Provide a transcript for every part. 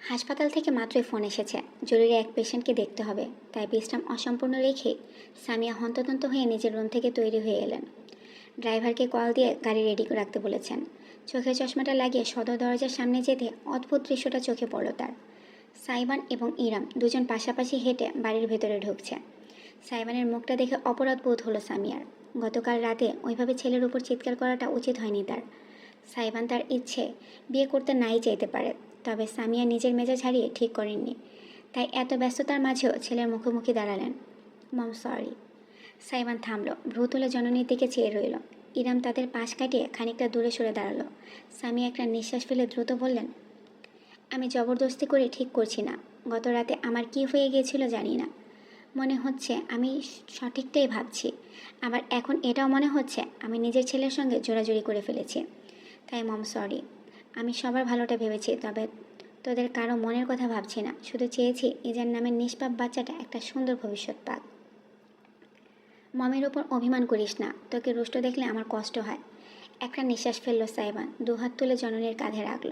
হাসপাতাল থেকে মাত্রই ফোন এসেছে, জরুরি এক পেশেন্টকে দেখতে হবে। তাই বিশ্রাম অসম্পূর্ণ রেখে সামিয়া হন্তদন্ত হয়ে নিজের রুম থেকে তৈরি হয়ে এলেন। ড্রাইভারকে কল দিয়ে গাড়ি রেডি রাখতে বলেছেন। চোখে চশমাটা লাগিয়ে সদর দরজার সামনে যেতে অদ্ভুত দৃশ্যটা চোখে পড়ল তার। সাইবান এবং ইরাম দুজন পাশাপাশি হেঁটে বাড়ির ভেতরে ঢুকছে। সাইবানের মুখটা দেখে অপরাধ বোধ হলো সামিয়ার। গতকাল রাতে ওইভাবে ছেলের উপর চিৎকার করাটা উচিত হয়নি তার। সাইবান তার ইচ্ছে বিয়ে করতে নাই চাইতে পারে, তবে সামিয়া নিজের মেজাজ হারিয়ে ঠিক করেননি। তাই এত ব্যস্ততার মাঝেও ছেলের মুখোমুখি দাঁড়ালেন। মম সরি। সাইবান থামল, ভ্রু তুলে জননীর দিকে চেয়ে রইল। ইরাম তাদের পাশ কাটিয়ে খানিকটা দূরে সরে দাঁড়ালো। সামিয়া একটা নিঃশ্বাস ফেলে দ্রুত বললেন, আমি জবরদস্তি করে ঠিক করছি না। গত রাতে আমার কি হয়ে গিয়েছিল জানি না। মনে হচ্ছে আমি সঠিকটাই ভাবছি, আবার এখন এটাও মনে হচ্ছে আমি নিজের ছেলের সঙ্গে জোরাজুরি করে ফেলেছি। তাই মম সরি। আমি সবার ভালোটা ভেবেছি, তবে তোদের কারো মনের কথা ভাবছি না। শুধু চেয়েছি ইজার নামের নিষ্পাপ বাচ্চাটা একটা সুন্দর ভবিষ্যৎ পাক। মমের ওপর অভিমান করিস না, তোকে রুষ্ট দেখলে আমার কষ্ট হয়। একটা নিঃশ্বাস ফেলল সাইবান, দুহাত তুলে জননীর কাঁধে রাখল।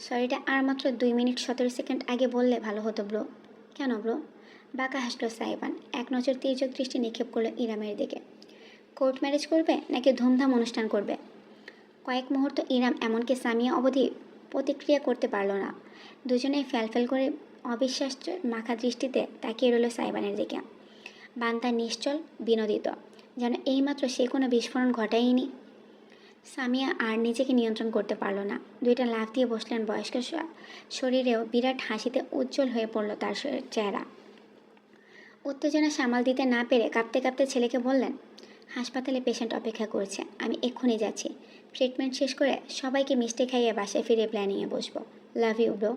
সরিটা আর মাত্র 2 মিনিট 17 সেকেন্ড আগে বললে ভালো হতো ব্রো। কেন ব্রো? বাঁকা হাসল সাইবান, এক নজর তির্যক দৃষ্টি নিক্ষেপ করলো ইরামের দিকে। কোর্ট ম্যারেজ করবে নাকি ধুমধাম অনুষ্ঠান করবে? কয়েক মুহূর্ত ইরাম এমনকি সামিয়া অবধি প্রতিক্রিয়া করতে পারল না। দুজনেই ফ্যালফ্যাল করে অবিশ্বাস মাখা দৃষ্টিতে তাকিয়ে রইল সাইবানের দিকে। বান্তা নিশ্চল, বিনোদিত, যেন এইমাত্র সে কোনো বিস্ফোরণ ঘটায়নি। সামিয়া আর নিজেকে নিয়ন্ত্রণ করতে পারল না। দুইটা লাফ দিয়ে বসলেন। বয়স্ক শরীরেও বিরাট হাসিতে উজ্জ্বল হয়ে পড়ল তার চেহারা। উত্তেজনা সামাল দিতে না পেরে কাঁপতে কাঁপতে ছেলেকে বললেন, হাসপাতালে পেশেন্ট অপেক্ষা করছে, আমি এক্ষুনি যাচ্ছি। ট্রিটমেন্ট শেষ করে সবাইকে মিষ্টি খাইয়ে বাসায় ফিরে প্ল্যানিংয়ে বসবো। Love you bro.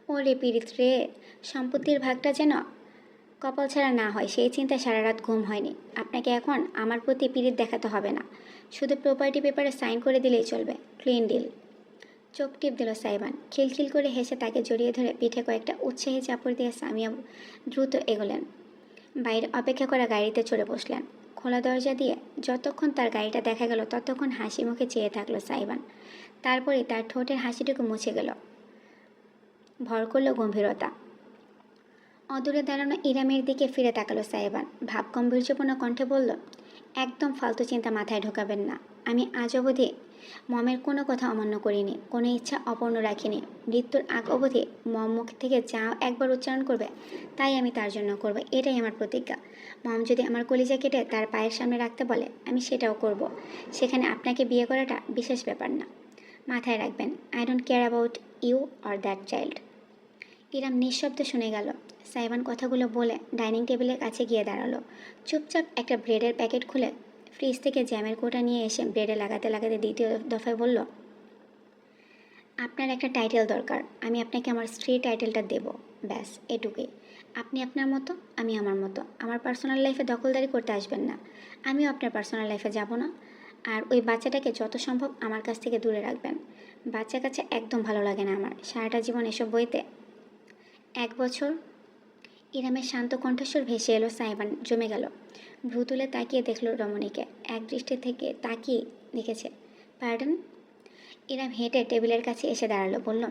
ও রে পীড়িত রে, সম্পত্তির ভাগটা যেন কপাল ছাড়া না হয় সেই চিন্তায় সারা রাত ঘুম হয়নি। আপনাকে এখন আমার প্রতি পীড়িত দেখাতে হবে না, শুধু প্রপার্টি পেপারে সাইন করে দিলেই চলবে। Clean deal. চোখ টিপ দিল সাইবান। খিলখিল করে হেসে তাকে জড়িয়ে ধরে পিঠে কয়েকটা উৎসাহী চাপড় দিয়ে সামিয়া দ্রুত এগোলেন। বাইরে অপেক্ষা করা গাড়িতে চড়ে বসলেন। খোলা দরজা দিয়ে যতক্ষণ তার গাড়িটা দেখা গেল ততক্ষণ হাসি মুখে চেয়ে থাকলো সাইবান। তারপরে তার ঠোঁটের হাসিটুকু মুছে গেল, ভর করল গম্ভীরতা। অদূরে দাঁড়ানো ইরামের দিকে ফিরে তাকালো সাইবান। ভাবগম্ভীর্যপূর্ণ কণ্ঠে বলল, একদম ফালতু চিন্তা মাথায় ঢোকাবেন না। আমি আজ অবধি মমের কোনো কথা অমান্য করিনি, কোনো ইচ্ছা অপূর্ণ রাখিনি। মৃত্যুর আগ অবধি মম মুখ থেকে যা একবার উচ্চারণ করবে তাই আমি তার জন্য করব, এটাই আমার প্রতিজ্ঞা। মম যদি আমার কলিজা কেটে তার পায়ের সামনে রাখতে বলে আমি সেটাও করব। সেখানে আপনাকে বিয়ে করাটা বিশেষ ব্যাপার না। মাথায় রাখবেন, I don't care about you or that child. Iram নিঃশব্দে শুনে গেল। সাইবান কথাগুলো বলে ডাইনিং টেবিলের কাছে গিয়ে দাঁড়ালো। চুপচাপ একটা ব্রেডের প্যাকেট খুলে ফ্রিজ থেকে জ্যামের কোটা নিয়ে এসে ব্রেডে লাগাতে লাগাতে দ্বিতীয় দফায় বলল, আপনার একটা টাইটেল দরকার, আমি আপনাকে আমার স্ত্রী টাইটেলটা দেব। ব্যাস এটুকুই। আপনি আপনার মতো, আমি আমার মতো। আমার পার্সোনাল লাইফে দখলদারি করতে আসবেন না, আমিও আপনার পার্সোনাল লাইফে যাব না। আর ওই বাচ্চাটাকে যত সম্ভব আমার কাছ থেকে দূরে রাখবেন। বাচ্চা কাছে একদম ভালো লাগে না আমার। সারাটা জীবন এসব বইতে 1 বছর। ইরামের শান্ত কণ্ঠস্বর ভেসে এলো। সাইবান জমে গেল। ভ্রু তুলে তাকিয়ে দেখল রমণীকে। এক দৃষ্টি থেকে তাকিয়ে দেখেছে। পার্ডন? ইরাম হেঁটে টেবিলের কাছে এসে দাঁড়ালো। বলল,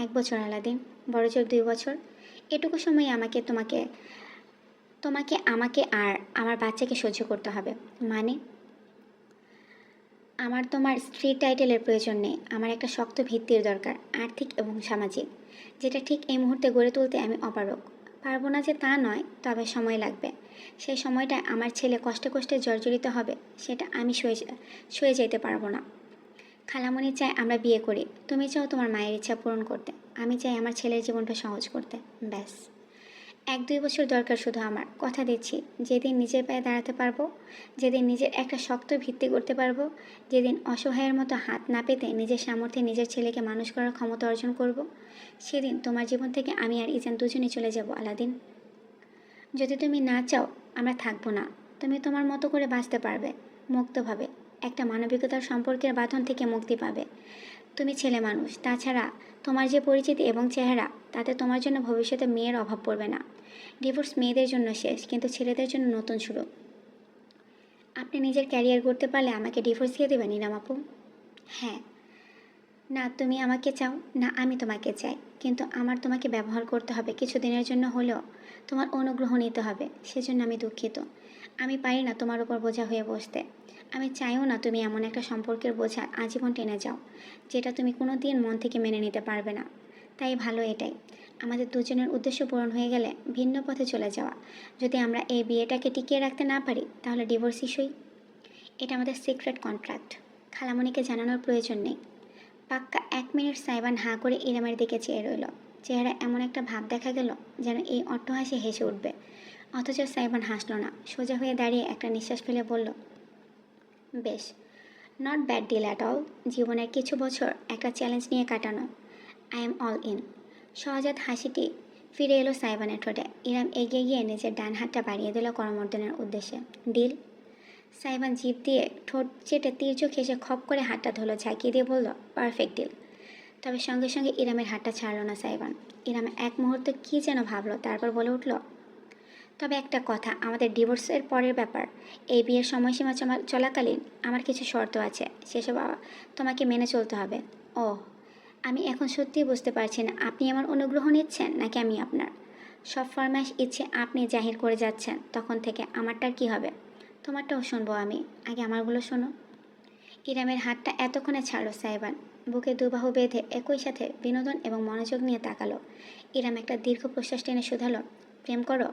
1 বছর আলাদিন, বড়জোর 2 বছর। এটুকু সময় আমাকে তোমাকে তোমাকে আমাকে আর আমার বাচ্চাকে সহ্য করতে হবে। মানে? আমার তোমার স্ত্রী টাইটেলের প্রয়োজন নেই। আমার একটা শক্ত ভিত্তির দরকার, আর্থিক এবং সামাজিক, যেটা ঠিক এই মুহূর্তে গড়ে তুলতে আমি অপারগ। পারবো না যে তা নয়, তবে সময় লাগবে। সেই সময়টা আমার ছেলে কষ্টে কষ্টে জর্জরিত হবে, সেটা আমি সয়ে যেতে পারবো না। খালামণি চায় আমরা বিয়ে করি, তুমি চাও তোমার মায়ের ইচ্ছা পূরণ করতে, আমি চাই আমার ছেলের জীবনটা সহজ করতে। ব্যাস 1-2 বছর দরকার শুধু আমার। কথা দিচ্ছি, যেদিন নিজের পায়ে দাঁড়াতে পারবো, যেদিন নিজের একটা শক্ত ভিত্তি করতে পারবো, যেদিন অসহায়ের মতো হাত না পেতে নিজের সামর্থ্যে নিজের ছেলেকে মানুষ করার ক্ষমতা অর্জন করব, সেদিন তোমার জীবন থেকে আমি আর ইজান দুজনেই চলে যাব আলাদিন। যদি তুমি না চাও আমরা থাকবো না। তুমি তোমার মতো করে বাঁচতে পারবে, মুক্তভাবে, একটা মানবিকতার সম্পর্কের বাঁধন থেকে মুক্তি পাবে। তুমি ছেলে মানুষ, তাছাড়া তোমার যে পরিচিতি এবং চেহারা, তাতে তোমার জন্য ভবিষ্যতে মেয়ের অভাব পড়বে না। ডিভোর্স মেয়েদের জন্য শেষ, কিন্তু ছেলেদের জন্য নতুন শুরু। আপনি নিজের ক্যারিয়ার গড়তে পারলে আমাকে ডিভোর্স দিয়ে দেবেন ইরাম আপু? হ্যাঁ। না তুমি আমাকে চাও, না আমি তোমাকে চাই। কিন্তু আমার তোমাকে ব্যবহার করতে হবে কিছুদিনের জন্য হলেও। তোমার অনুগ্রহ নিতে হবে। সেজন্য আমি দুঃখিত। আমি পারি না তোমার উপর বোঝা হয়ে বসতে। আমি চাইও না তুমি এমন একটা সম্পর্কের বোঝা আজীবন টেনে যাও, যেটা তুমি কোনো দিন মন থেকে মেনে নিতে পারবে না। তাই ভালো এটাই, আমাদের দুজনের উদ্দেশ্য পূরণ হয়ে গেলে ভিন্ন পথে চলে যাওয়া। যদি আমরা এই বিয়েটাকে টিকিয়ে রাখতে না পারি তাহলে ডিভোর্স ইস্যুই। এটা আমাদের সিক্রেট কন্ট্রাক্ট। খালামণিকে জানানোর প্রয়োজন নেই। পাক্কা 1 মিনিট সাইবান হাঁ করে ইরামের দিকে চেয়ে রইল। চেহারা এমন একটা ভাব দেখা গেল যেন এই অট্টহাসি হেসে উঠবে, অথচ সাইবান হাসল না। সোজা হয়ে দাঁড়িয়ে একটা নিঃশ্বাস ফেলে বলল, বেশ, not bad deal at all. জীবনের কিছু বছর একটা চ্যালেঞ্জ নিয়ে কাটানো। I am all in. সহজাত হাসিটি ফিরে এলো সাইবানের ঠোঁটে। ইরাম এগিয়ে গিয়ে নিজের ডান হাতটা বাড়িয়ে দিল করমর্দনের উদ্দেশ্যে। ডিল? সাইবান জিভ দিয়ে ঠোঁট চেটে তীর্যক হেসে খপ করে হাতটা ধরলো, ঝাঁকিয়ে দিয়ে বলল, পারফেক্ট ডিল। তবে সঙ্গে সঙ্গে ইরামের হাতটা ছাড়ল না সাইবান। ইরাম এক মুহূর্তে কী যেন ভাবলো, তারপর বলে উঠল, তবে একটা কথা, আমাদের ডিভোর্সের পরের ব্যাপার। এই বিয়ের সময়সীমা চলাকালীন আমার কিছু শর্ত আছে, সেসব তোমাকে মেনে চলতে হবে। ও, আমি এখন সত্যিই বুঝতে পারছি না আপনি আমার অনুগ্রহ নিচ্ছেন নাকি আমি আপনার। সব ফরমাইশ ইচ্ছে আপনি জাহির করে যাচ্ছেন, তখন থেকে আমারটার কি হবে? তোমারটাও শুনবো আমি, আগে আমারগুলো শোনো। ইরামের হাতটা এতক্ষণে ছাড়লো সাইবান। বুকে দুবাহু বেঁধে একই সাথে বিনোদন এবং মনোযোগ নিয়ে তাকালো। ইরাম একটা দীর্ঘ প্রশ্বাস টেনে শুধালো, প্রেম করো?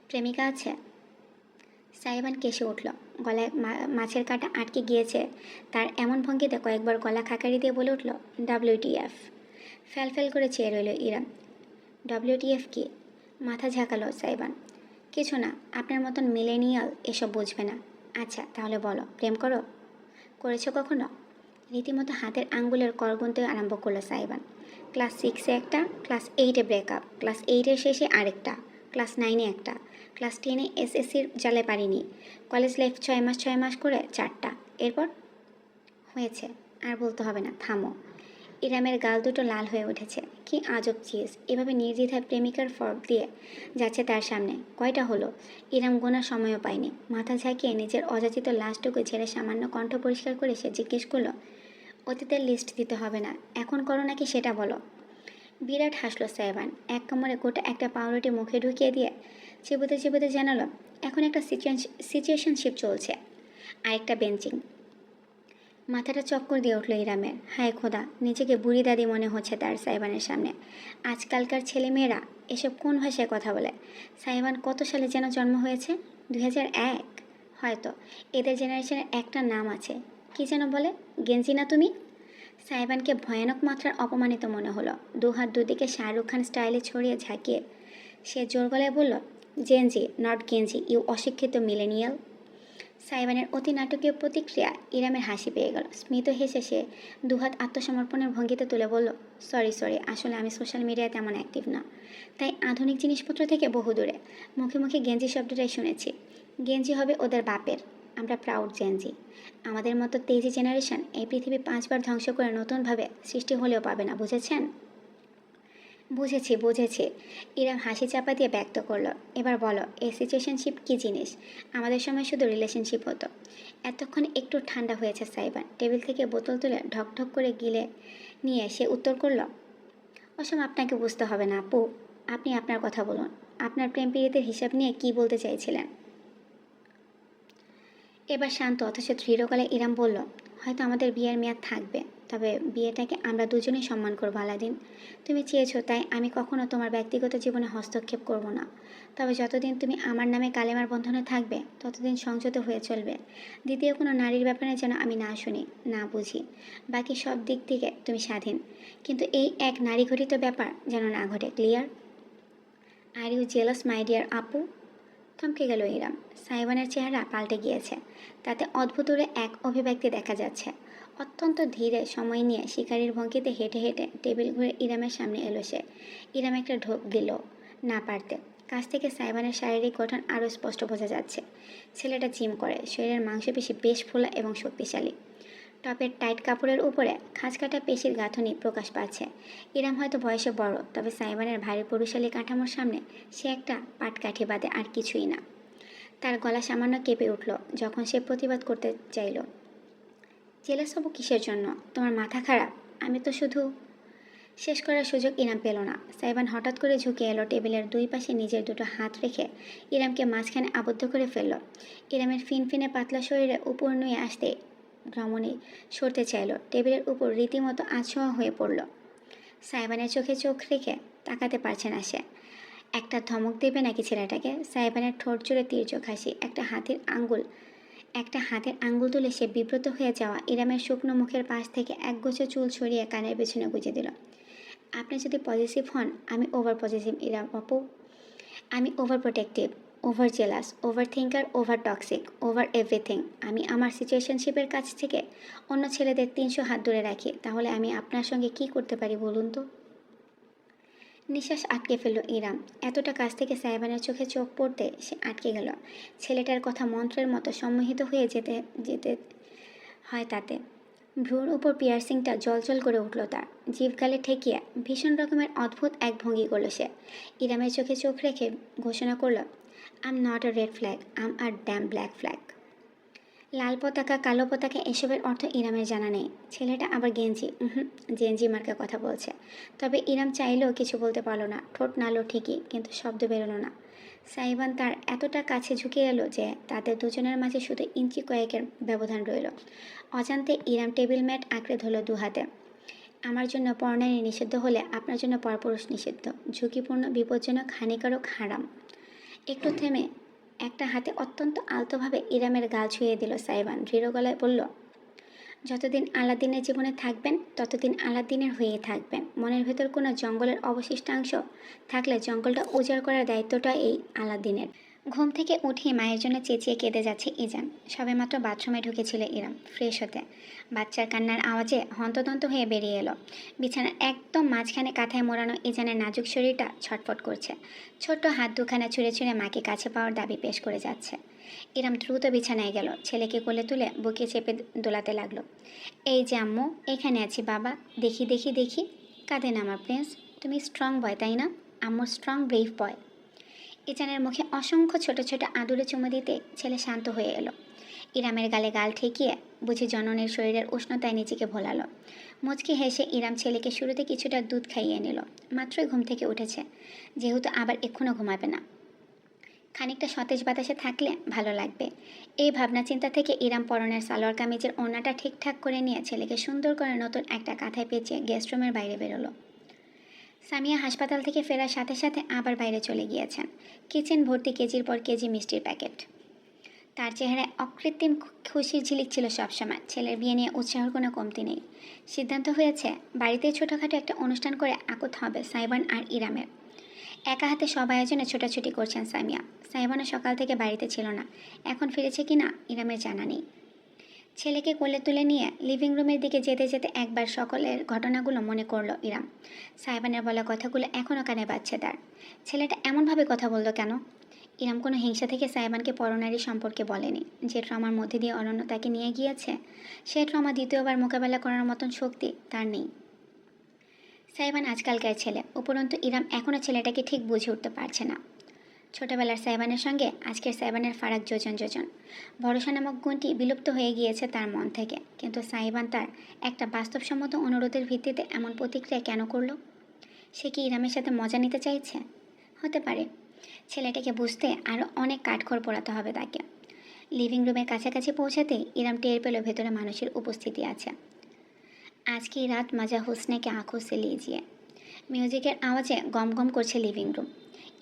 প্রেমিকা আছে? সাইবান কেসে উঠল। গলায় মাছের কাঁটা আটকে গিয়েছে তার এমন ভঙ্গিতে কয়েকবার গলা খাকারি দিয়ে বলে উঠল, WTF। ফ্যাল ফ্যাল করে চেয়ে রইল ইরাম। WTF কি? মাথা ঝাঁকালো সাইবান। কিছু না, আপনার মতন মিলেনিয়াল এসব বুঝবে না। আচ্ছা তাহলে বলো, প্রেম করো? করেছো কখনো? রীতিমতো হাতের আঙ্গুলের কর গুনতে আরম্ভ করলো সাইবান। ক্লাস 6-এ একটা, ক্লাস 8-এ ব্রেকআপ, ক্লাস 8-এর শেষে আরেকটা, ক্লাস 9-এ একটা, ক্লাস 10-এ SSCর জালে পারিনি, কলেজ লাইফ 6 মাস করে 4টা। এরপর? হয়েছে, আর বলতে হবে না, থামো। ইরামের গাল দুটো লাল হয়ে উঠেছে। কি আজব চিজ, এভাবে নির্দ্বিধায় প্রেমিকার ফর্ক দিয়ে যাচ্ছে তার সামনে। কয়টা হলো? ইরাম গোনার সময়ও পায়নি। মাথা ঝাঁকিয়ে নিজের অযাচিত লাশটুকু ছেড়ে সামান্য কণ্ঠ পরিষ্কার করে সে জিজ্ঞেস করলো, অতীতের লিস্ট দিতে হবে না, এখন করো নাকি সেটা বলো। বিরাট হাসলো সাইবান। এক কামড়ে গোটা একটা পাউরুটি মুখে ঢুকিয়ে দিয়ে চিবোতে চিবোতে জানালো, এখন একটা সিচুয়েশনশিপ চলছে, আরেকটা বেঞ্চিং। মাথাটা চক্কর দিয়ে উঠল ইরামের। হায় খোদা, নিজেকে বুড়ি দাদি মনে হচ্ছে তার সাইবানের সামনে। আজকালকার ছেলেমেয়েরা এসব কোন ভাষায় কথা বলে? সাইবান কত সালে যেন জন্ম হয়েছে? 2001 হয়তো। এদের জেনারেশনের একটা নাম আছে, কি যেন বলে, গেঞ্জি না তুমি? সাইবানকে ভয়ানক মাত্রার অপমানিত মনে হলো। দুহাত দুদিকে শাহরুখ খান স্টাইলে ছড়িয়ে ঝাঁকিয়ে সে জোর গলায় বলল, জেনজি নট গেঞ্জি, ইউ অশিক্ষিত মিলেনিয়াল। সাইবানের অতি নাটকীয় প্রতিক্রিয়া ইরামের হাসি পেয়ে গেল। স্মিত হেসে সে দুহাত আত্মসমর্পণের ভঙ্গিতে তুলে বলল, সরি, আসলে আমি সোশ্যাল মিডিয়ায় তেমন অ্যাক্টিভ না, তাই আধুনিক জিনিসপত্র থেকে বহু দূরে। মুখে মুখে গেঞ্জি শব্দটাই শুনেছি। গেঞ্জি হবে ওদের বাপের। আমরা প্রাউড জেনজি। আমাদের মতো তেজি জেনারেশন এই পৃথিবী 5বার ধ্বংস করে নতুনভাবে সৃষ্টি হলেও পাবে না, বুঝেছেন? বুঝেছি। ইরাম হাসি চাপা দিয়ে ব্যক্ত করলো, এবার বলো, এই সিচুয়েশনশিপ কী জিনিস? আমাদের সময় শুধু রিলেশনশিপ হতো। এতক্ষণ একটু ঠান্ডা হয়েছে সাইবান। টেবিল থেকে বোতল তুলে ঢকঢক করে গিলে নিয়ে সে উত্তর করল, ওসব আপনাকে বুঝতে হবে না আপু, আপনি আপনার কথা বলুন। আপনার প্রেম পীড়িতের হিসাব নিয়ে কি বলতে চাইছিলেন? এবার শান্ত অথচ দৃঢ় গলায় ইরাম বলল, হয়তো আমাদের বিয়ের মেয়াদ থাকবে, তবে বিয়েটাকে আমরা দুজনেই সম্মান করবো আলাদিন। তুমি চেয়েছো তাই আমি কখনো তোমার ব্যক্তিগত জীবনে হস্তক্ষেপ করব না। তবে যতদিন তুমি আমার নামে কালেমার বন্ধনে থাকবে ততদিন সংযত হয়ে চলবে। দ্বিতীয় কোনো নারীর ব্যাপারে যেন আমি না শুনি, না বুঝি। বাকি সব দিক থেকে তুমি স্বাধীন, কিন্তু এই এক নারী ঘটিত ব্যাপার যেন না ঘটে। Clear? Are you jealous my dear আপু? থমকে গেল ইরাম। সাইবানের চেহারা পাল্টে গিয়েছে। তাতে অদ্ভুতরে এক অভিব্যক্তি দেখা যাচ্ছে। অত্যন্ত ধীরে সময় নিয়ে শিকারীর ভঙ্গিতে হেঁটে হেঁটে টেবিল ঘুরে ইরামের সামনে এলো সে। ইরাম একটা ঢোক দিল না পারতে। কাছ থেকে সাইবানের শারীরিক গঠন আরও স্পষ্ট বোঝা যাচ্ছে। ছেলেটা জিম করে, শরীরের মাংসপেশি বেশ ফোলা এবং শক্তিশালী। টপের টাইট কাপড়ের উপরে খাঁজকাটা পেশির গাঁথনি প্রকাশ পাচ্ছে। ইরাম হয়তো বয়সে বড়, তবে সাইবানের ভারী পুরুষালী কাঠামোর সামনে সে একটা পাটকাঠি বাদে আর কিছুই না। তার গলা সামান্য কেঁপে উঠল যখন সে প্রতিবাদ করতে চাইল। জেলাস হব কিসের জন্য? তোমার মাথা খারাপ? আমি তো শুধু শেষ করার সুযোগ ইরাম পেল না। সাইবান হঠাৎ করে ঝুঁকে এলো, টেবিলের দুই পাশে নিজের দুটো হাত রেখে ইরামকে মাঝখানে আবদ্ধ করে ফেলল। ইরামের ফিনফিনে পাতলা শরীরে উপর নুয়ে আসতে রমণী সরতে চাইল। টেবিলের উপর রীতিমতো আছোঁয়া হয়ে পড়ল। সাইবানের চোখে চোখ রেখে তাকাতে পারছে না সে। একটা ধমক দেবে নাকি ছেলেটাকে? সাইবানের ঠোঁট জুড়ে তীর্যক হাসি। একটা হাতের আঙ্গুল তুলে সে বিব্রত হয়ে যাওয়া ইরামের শুকনো মুখের পাশ থেকে একগুচ্ছ চুল ছড়িয়ে কানের পেছনে গুঁজে দিল। আপনি যদি পজিটিভ হন, আমি ওভার পজিটিভ ইরাম আপু। আমি over protective, over jealous, over thinker, over toxic, over everything. আমি আমার সিচুয়েশনশিপের কাছ থেকে অন্য ছেলেদের 300 হাত দূরে রাখি। তাহলে আমি আপনার সঙ্গে কি করতে পারি বলুন তো? নিঃশ্বাস আটকে ফেলল ইরাম। এতটা কাছ থেকে সাইবানের চোখে চোখ পড়তে সে আটকে গেল। ছেলেটার কথা মন্ত্রের মতো সম্মোহিত হয়ে যেতে যেতে হয় তাতে। ভ্রুর উপর পিয়ার্সিংটা জলজল করে উঠল তার। জিভ গালে ঠেকিয়ে ভীষণ রকমের অদ্ভুত এক ভঙ্গি করল সে। ইরামের চোখে চোখ রেখে ঘোষণা করল, I am not a red flag, I am a damn black flag. লাল পতাকা, কালো পতাকা এসবের অর্থ ইরামের জানা নেই। ছেলেটা আবার জেনজি মার্কা কথা বলছে। তবে ইরাম চাইলেও কিছু বলতে পারল না। ঠোঁট নাড়ল ঠিকই, কিন্তু শব্দ বেরোলো না। সাইবান তার এতটা কাছে ঝুঁকে এলো যে তাদের দুজনের মাঝে শুধু ইঞ্চি কয়েকের ব্যবধান রইল। অজান্তে ইরাম টেবিল ম্যাট আঁকড়ে ধরল দু হাতে। আমার জন্য পরনারী নিষিদ্ধ হলে আপনার জন্য পরপুরুষ নিষিদ্ধ, ঝুঁকিপূর্ণ, বিপজ্জনক, হানিকারক, হারাম। একটু থেমে একটা হাতে অত্যন্ত আলতোভাবে ইরামের গাল ছুঁয়ে দিল সাইবান। দৃঢ় গলায় বলল, যতদিন আলাদিনের জীবনে থাকবেন ততদিন আলাদিনের হয়েই থাকবেন। মনের ভেতর কোনো জঙ্গলের অবশিষ্টাংশ থাকলে জঙ্গলটা উজাড় করার দায়িত্বটা এই আলাদিনের। ঘুম থেকে উঠিয়ে মায়ের জন্য চেঁচিয়ে কেঁদে যাচ্ছে ইজান। সবেমাত্র বাথরুমে ঢুকেছিল ইরাম ফ্রেশ হতে। বাচ্চার কান্নার আওয়াজে হন্তদন্ত হয়ে বেরিয়ে এলো। বিছানার একদম মাঝখানে কাঁথায় মোড়ানো ইজানের নাজুক শরীরটা ছটফট করছে। ছোট্ট হাত দুখানা ছুঁড়ে ছুঁড়ে মাকে কাছে পাওয়ার দাবি পেশ করে যাচ্ছে। ইরাম দ্রুত বিছানায় গেল, ছেলেকে কোলে তুলে বুকে চেপে দোলাতে লাগলো। এই যে আম্মু, এখানে আছি বাবা, দেখি দেখি দেখি। কাঁদে না আমার প্রিন্স, তুমি স্ট্রং বয় তাই না? আম্মুর স্ট্রং ব্রেভ বয়। ইজানের মুখে অসংখ্য ছোট ছোট আদুরে চুমু দিতে ছেলে শান্ত হয়ে এলো। ইরামের গালে গাল ঠেকিয়ে বুঝি জননের শরীরের উষ্ণতায় নিজেকে ভোলালো। মুচকি হেসে ইরাম ছেলেকে শুরুতে কিছুটা দুধ খাইয়ে নিল। মাত্রই ঘুম থেকে উঠেছে, যেহেতু আবার এক্ষুনি ঘুমাবে না। খানিকটা সতেজ বাতাসে থাকলে ভালো লাগবে, এই ভাবনা চিন্তা থেকে ইরাম পরনের সালোয়ার কামিজের ওড়নাটা ঠিকঠাক করে নিয়ে ছেলেকে সুন্দর করে নতুন একটা কাঁথায় পেঁচিয়ে গেস্ট রুমের বাইরে বেরোলো। সামিয়া হাসপাতাল থেকে ফেরার সাথে সাথে আবার বাইরে চলে গিয়েছেন। কিচেন ভর্তি কেজির পর কেজি মিষ্টির প্যাকেট। তার চেহারায় অকৃত্রিম খুশির ঝিলিক ছিল সবসময়। ছেলের বিয়ে নিয়ে উৎসাহের কোনো কমতি নেই। সিদ্ধান্ত হয়েছে বাড়িতে ছোটোখাটো একটা অনুষ্ঠান করে আকত হবে সাইবান আর ইরামের। একা হাতে সব আয়োজনে ছোটাছুটি করছেন সামিয়া। সাইবানও সকাল থেকে বাড়িতে ছিল না, এখন ফিরেছে কিনা ইরামের জানা নেই। ছেলেকে কোলে তুলে নিয়ে লিভিং রুমের দিকে যেতে যেতে একবার সকলের ঘটনাগুলো মনে করলো ইরাম। সাইবানের বলা কথাগুলো এখনও কানে বাজছে তার। ছেলেটা এমনভাবে কথা বললো কেন? ইরাম কোনো হিংসা থেকে সাইবানকে পরনারী সম্পর্কে বলেনি। যে ট্রমার মধ্যে দিয়ে অরণ্য তাকে নিয়ে গিয়েছে, সে ট্রমা দ্বিতীয়বার মোকাবেলা করার মতন শক্তি তার নেই। সাইবান আজকালকার ছেলে, উপরন্তু ইরাম এখনও ছেলেটাকে ঠিক বুঝে উঠতে পারছে না। ছোটবেলার সাইবানের সঙ্গে আজকের সাইবানের ফারাক যোজন যোজন। ভরসা নামক গুণটি বিলুপ্ত হয়ে গিয়েছে তার মন থেকে। কিন্তু সাইবান তার একটা বাস্তবসম্মত অনুরোধের ভিত্তিতে এমন প্রতিক্রিয়া কেন করলো? সে কি ইরামের সাথে মজা নিতে চাইছে? হতে পারে। ছেলেটাকে বুঝতে আরও অনেক কাঠখড় পোড়াতে হবে তাকে। লিভিং রুমের কাছাকাছি পৌঁছাতেই ইরাম টের পেল ভেতরে মানুষের উপস্থিতি আছে। আজকে রাত মাজা হুসনে কে আঁখোं से लीजिए। মিউজিকের আওয়াজে গম গম করছে লিভিং রুম।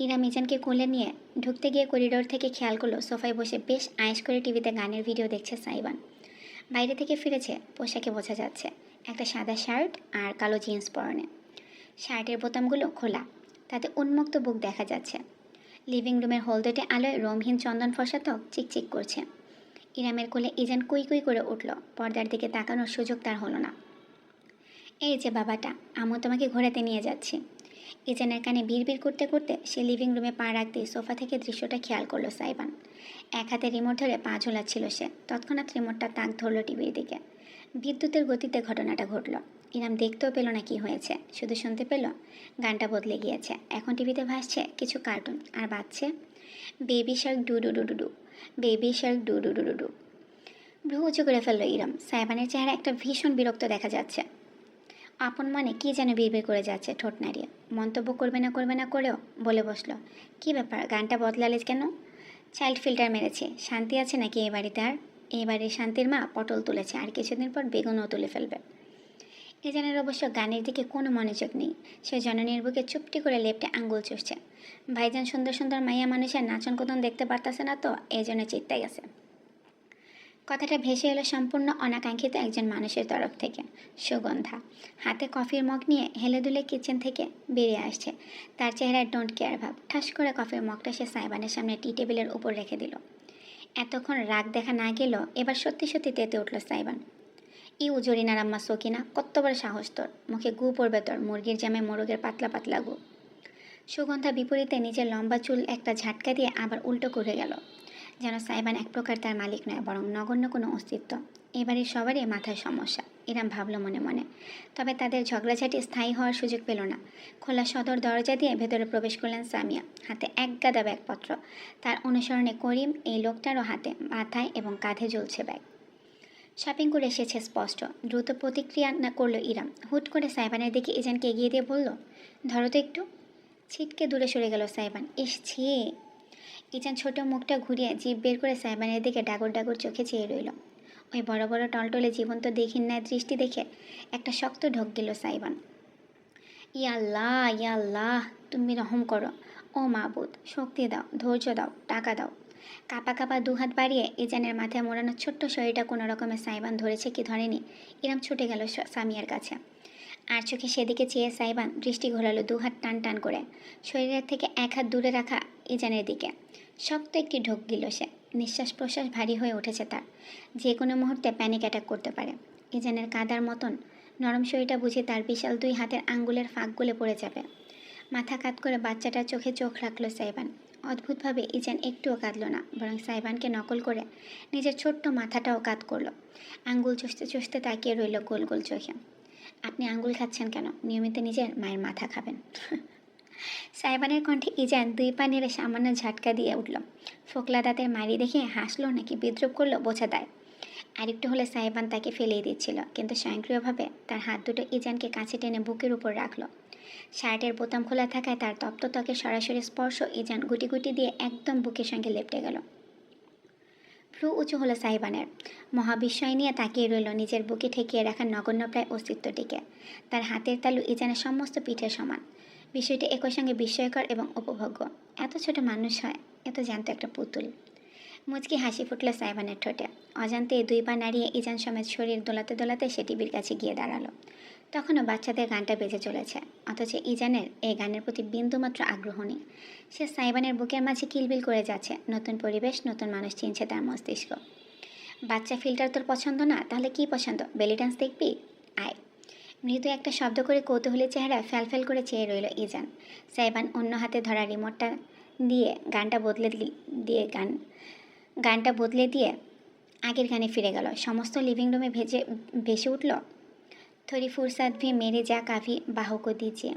ইরা মিজানকে কোলে নিয়ে ঢুকতে গিয়ে করিডোর থেকে খেয়াল করলো সোফায় বসে বেশ আয়েশ করে টিভিতে গানের ভিডিও দেখছে সাইবান। বাইরে থেকে ফিরেছে, পোশাকে বোঝা যাচ্ছে। একটা সাদা শার্ট আর কালো জিন্স পরনে। শার্টের বোতামগুলো খোলা, তাতে উন্মুক্ত বুক দেখা যাচ্ছে। লিভিং রুমের হলদেটে আলোয় রঙহীন চন্দন ফসা ত্বক চিকচিক করছে। ইরামের কোলে ইজান কুই কুই করে উঠল। পর্দার দিকে তাকানোর সুযোগ তার হলো না। এই যে বাবাটা, আম্মু তোমাকে ঘোরাতে নিয়ে যাচ্ছি। ইজানের কানে বিড়বিড় করতে করতে সে লিভিং রুমে পা রাখতেই সোফা থেকে দৃশ্যটা খেয়াল করলো সাইবান। এক হাতে রিমোট ধরে পা ঝোলাচ্ছিল সে। তৎক্ষণাৎ রিমোটটা তাক ধরল টিভির দিকে। বিদ্যুতের গতিতে ঘটনাটা ঘটল। ইরাম দেখতেও পেল না কি হয়েছে, শুধু শুনতে পেল গানটা বদলে গিয়েছে। এখন টিভিতে ভাসছে কিছু কার্টুন আর বাজছে baby Shark do do do do do, baby Shark do do do do do. ভ্রু উঁচু করে ফেলল ইরাম। সাইবানের চেহারা একটা ভীষণ বিরক্ত দেখা যাচ্ছে। আপন মনে কী যেন বিড়বিড় করে যাচ্ছে ঠোঁট নাড়িয়ে। মন্তব্য করবে না করেও বলে বসলো, কী ব্যাপার, গানটা বদলালে কেন? চাইল্ড ফিল্টার মেরেছে, শান্তি আছে নাকি এই বাড়িতে আর? এই বাড়ির শান্তির মা পটল তুলেছে, আর কিছুদিন পর বেগুনও তুলে ফেলবে। ইজানের অবশ্য গানের দিকে কোনো মনোযোগ নেই। সে জননীর বুকে চুপটি করে লেপটে আঙ্গুল চুষছে। ভাইজান সুন্দর সুন্দর মাইয়া মানুষের নাচন কোদন দেখতে পারতাছে না তো, এই জন্য চিত্তাই গেছে। কথাটা ভেসে এলো সম্পূর্ণ অনাকাঙ্ক্ষিত একজন মানুষের তরফ থেকে। সুগন্ধা হাতে কফির মগ নিয়ে হেলে দুলে কিচেন থেকে বেরিয়ে আসছে। তার চেহারায় ডোন্ট কেয়ার ভাব। ঠাস করে কফির মগটা সে সাইবানের সামনে টি টেবিলের উপর রেখে দিল। এতক্ষণ রাগ দেখা না গেল, এবার সত্যি সত্যি তেতে উঠল সাইবান। জরিনার আম্মা সকিনা, কত বড় সাহস তোর, মুখে গু পড়বে তোর, মুরগির জামে মোরগের পাতলা পাতলা গু। সুগন্ধা বিপরীতে নিজের লম্বা চুল একটা ঝাটকা দিয়ে আবার উল্টো করে গেল, যেন সাইবান এক প্রকার তার মালিক নয়, বরং নগণ্য কোনো অস্তিত্ব। এবারে সবারই মাথায় সমস্যা, এরম ভাবল মনে মনে। তবে তাদের ঝগড়াঝাটি স্থায়ী হওয়ার সুযোগ পেল না। খোলা সদর দরজা দিয়ে ভেতরে প্রবেশ করলেন সামিয়া, হাতে এক গাদা ব্যাগপত্র। তার অনুসরণে করিম, এই লোকটারও হাতে, মাথায় এবং কাঁধে ঝুলছে ব্যাগ। শপিং করে এসেছে স্পষ্ট। দ্রুত প্রতিক্রিয়া না করলো ইরাম। হুট করে সাইবানের দিকে ইজানকে এগিয়ে দিয়ে বলল, ধরো তো একটু। ছিটকে দূরে সরে গেল সাইবান। ছি! ইজান ছোট মুখটা ঘুরিয়ে জিভ বের করে সাইবানের দিকে ডাগর ডাগর চোখে চেয়ে রইল। ওই বড় বড় টলটলে জীবন্ত দেখিন্নায় দৃষ্টি দেখে একটা শক্ত ঢোক দিল সাইবান। ইয়া আল্লাহ, তুমি রহম করো। ও মাবুদ, শক্তি দাও, ধৈর্য দাও, টাকা দাও। কাপা কাপা দুহাত বাড়িয়ে ইজানের মাথায় মোড়ানো ছোট্ট শরীরটা কোনো রকমে সাইবান ধরেছে কি ধরেনি, ইরাম ছুটে গেল সামিয়ার কাছে। আর চোখে সেদিকে চেয়ে সাইবান দৃষ্টি ঘোরালো দুহাত টান টান করে শরীরের থেকে এক হাত দূরে রাখা ইজানের দিকে। শক্ত একটি ঢোক দিল সে। নিঃশ্বাস প্রশ্বাস ভারী হয়ে উঠেছে তার। যে কোনো মুহূর্তে প্যানিক অ্যাটাক করতে পারে। ইজানের কাদার মতন নরম শরীরটা বুঝে তার বিশাল দুই হাতের আঙ্গুলের ফাঁক গলে পড়ে যাবে। মাথা কাত করে বাচ্চাটার চোখে চোখ রাখলো সাইবান। অদ্ভুতভাবে ইজান একটুও কাঁদল না, বরং সাইবানকে নকল করে নিজের ছোট্ট মাথাটাও কাত করলো। আঙ্গুল চুষতে চুষতে তাকিয়ে রইল গোল গোল চোখে। আপনি আঙ্গুল খাচ্ছেন কেন? নিয়মিত নিজের মায়ের মাথা খাবেন। সাইবানের কণ্ঠে ইজান দুই পা নেড়ে সামান্য ঝাটকা দিয়ে উঠল। ফোকলা দাঁতের মারি দেখে হাসলো নাকি বিদ্রুপ করলো বোঝা দেয়। আরেকটু হলে সাইবান তাকে ফেলেই দিচ্ছিল, কিন্তু স্বয়ংক্রিয়ভাবে তার হাত দুটো ইজানকে কাছে টেনে বুকের উপর রাখলো। শার্টের বোতাম খোলা থাকায় তার তপ্ত ত্বকে সরাসরি স্পর্শ ইজান গুটি গুটি দিয়ে একদম বুকের সঙ্গে লেপটে গেল। ভ্রু উঁচু হলো সাইবানের। মহাবিস্ময় নিয়ে তাকিয়ে রইল নিজের বুকে ঠেকিয়ে রাখা নগণ্য প্রায় অস্তিত্বটিকে। তার হাতের তালু ইজানের সমস্ত পিঠের সমান। বিষয়টি একই সঙ্গে বিস্ময়কর এবং উপভোগ্য। এত ছোট মানুষ হয়, এত জ্যান্ত একটা পুতুল। মুচকি হাসি ফুটল সাইবানের ঠোঁটে। অজান্তে দুই পা নাড়িয়ে ইজান সমেত শরীর দোলাতে দোলাতে সে টিভির কাছে গিয়ে দাঁড়ালো। তখনও বাচ্চাদের গানটা বেজে চলেছে, অথচ ইজানের এই গানের প্রতি বিন্দুমাত্র আগ্রহ নেই। সে সাইবানের বুকের মাঝে কিলবিল করে যাচ্ছে। নতুন পরিবেশ, নতুন মানুষ চিনছে তার মস্তিষ্ক। বাচ্চা ফিল্টার তোর পছন্দ না? তাহলে কি পছন্দ? বেলি ডান্স দেখবি? আয়। মৃদু একটা শব্দ করে কৌতূহলী চেহারা ফ্যালফ্যাল করে চেয়ে রইল ইজান। সাইবান অন্য হাতে ধরা রিমোটটা দিয়ে গানটা বদলে দিয়ে আগের গানে ফিরে গেল। সমস্ত লিভিং রুমে ভেসে উঠল, थोड़ी फुर्सत भी मेरे जा काफ़ी बाहों को दीजिए,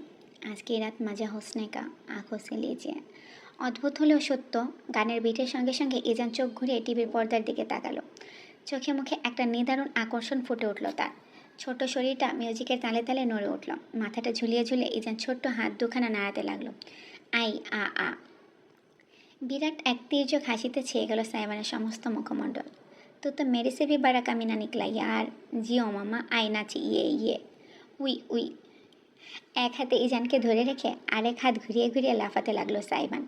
आज की रात मजा होने का आंखों से लीजिए। অদ্ভুত হলেও সত্য, গানের বিটের সঙ্গে সঙ্গে ইজান চোখ ঘুরিয়ে টিভির পর্দার দিকে তাকালো। চোখে মুখে একটা নিদারুণ আকর্ষণ ফুটে উঠল তার। ছোট্ট শরীরটা মিউজিকের তালে তালে নড়ে উঠল। মাথাটা ঝুলিয়ে ঝুলিয়ে ইজান ছোট্ট হাত দুখানা নাড়াতে লাগলো। আই আ আ। বিরাট এক তীর্যক হাসিতে ছেয়ে গেল সাইবানের সমস্ত মুখমণ্ডল। तो मेरे से भी बड़ा कमीना निकला यार। जियो मामा, आई नाची ये উই উই। এক হাতে ইজানকে ধরে রেখে আরেক হাত ঘুরিয়ে ঘুরিয়ে লাফাতে লাগলো সাইবান।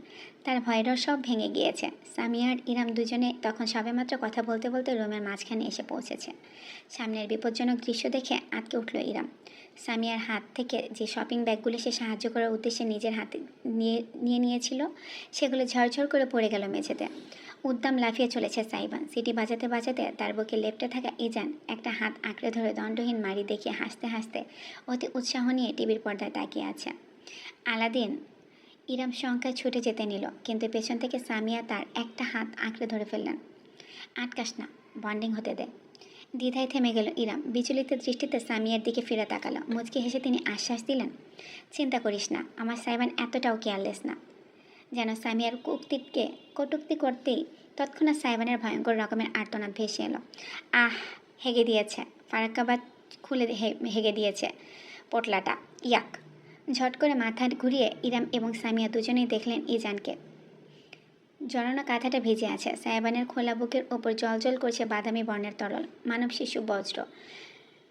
তার ভয়ের সব ভেঙে গিয়েছে। সামিয়া আর ইরাম দুজনে তখন সবেমাত্র কথা বলতে বলতে রুমের মাঝখানে এসে পৌঁছেছে। সামনের বিপজ্জনক দৃশ্য দেখে আটকে উঠল ইরাম। সামিয়ার হাত থেকে যে শপিং ব্যাগগুলো সে সাহায্য করার উদ্দেশ্যে নিজের হাতে নিয়েছিল, সেগুলো ঝরঝর করে পড়ে গেল মেঝেতে। উদ্দাম লাফিয়ে চলেছে সাইবান। সিটি বাজাতে বাজাতে তার বুকে লেপ্টে থাকা ইজান একটা হাত আঁকড়ে ধরে দণ্ডহীন মারি দেখিয়ে হাসতে হাসতে অতি উৎসাহ নিয়ে টিভির পর্দায় তাকিয়ে আছে। আলাদিন ইরাম শঙ্কায় ছুটে যেতে নিল, কিন্তু পেছন থেকে সামিয়া তার একটা হাত আঁকড়ে ধরে ফেললেন। আটকাস না, বন্ডিং হতে দে। দ্বিধায় থেমে গেল ইরাম। বিচলিত দৃষ্টিতে সামিয়ার দিকে ফিরে তাকালো। মুচকি হেসে তিনি আশ্বাস দিলেন, চিন্তা করিস না, আমার সাইবান এতটাও কেয়ারলেস না। যেন সামিয়ার কটূক্তি করতেই তৎক্ষণাৎ সাইবানের ভয়ঙ্কর রকমের আর্তনাদ ভেসে এলো। আহ, হেগে দিয়েছে, ফারাক্কাবাদ খুলে হেগে দিয়েছে। পোটলাটা, ইয়াক। ঝট করে মাথা ঘুরিয়ে ইরাম এবং সামিয়া দুজনেই দেখলেন ইজানকে। জড়ানো কাঁথাটা ভিজে আছে, সাইবানের খোলা বুকের ওপর জলজল করছে বাদামি বর্ণের তরল, মানব শিশু বজ্র।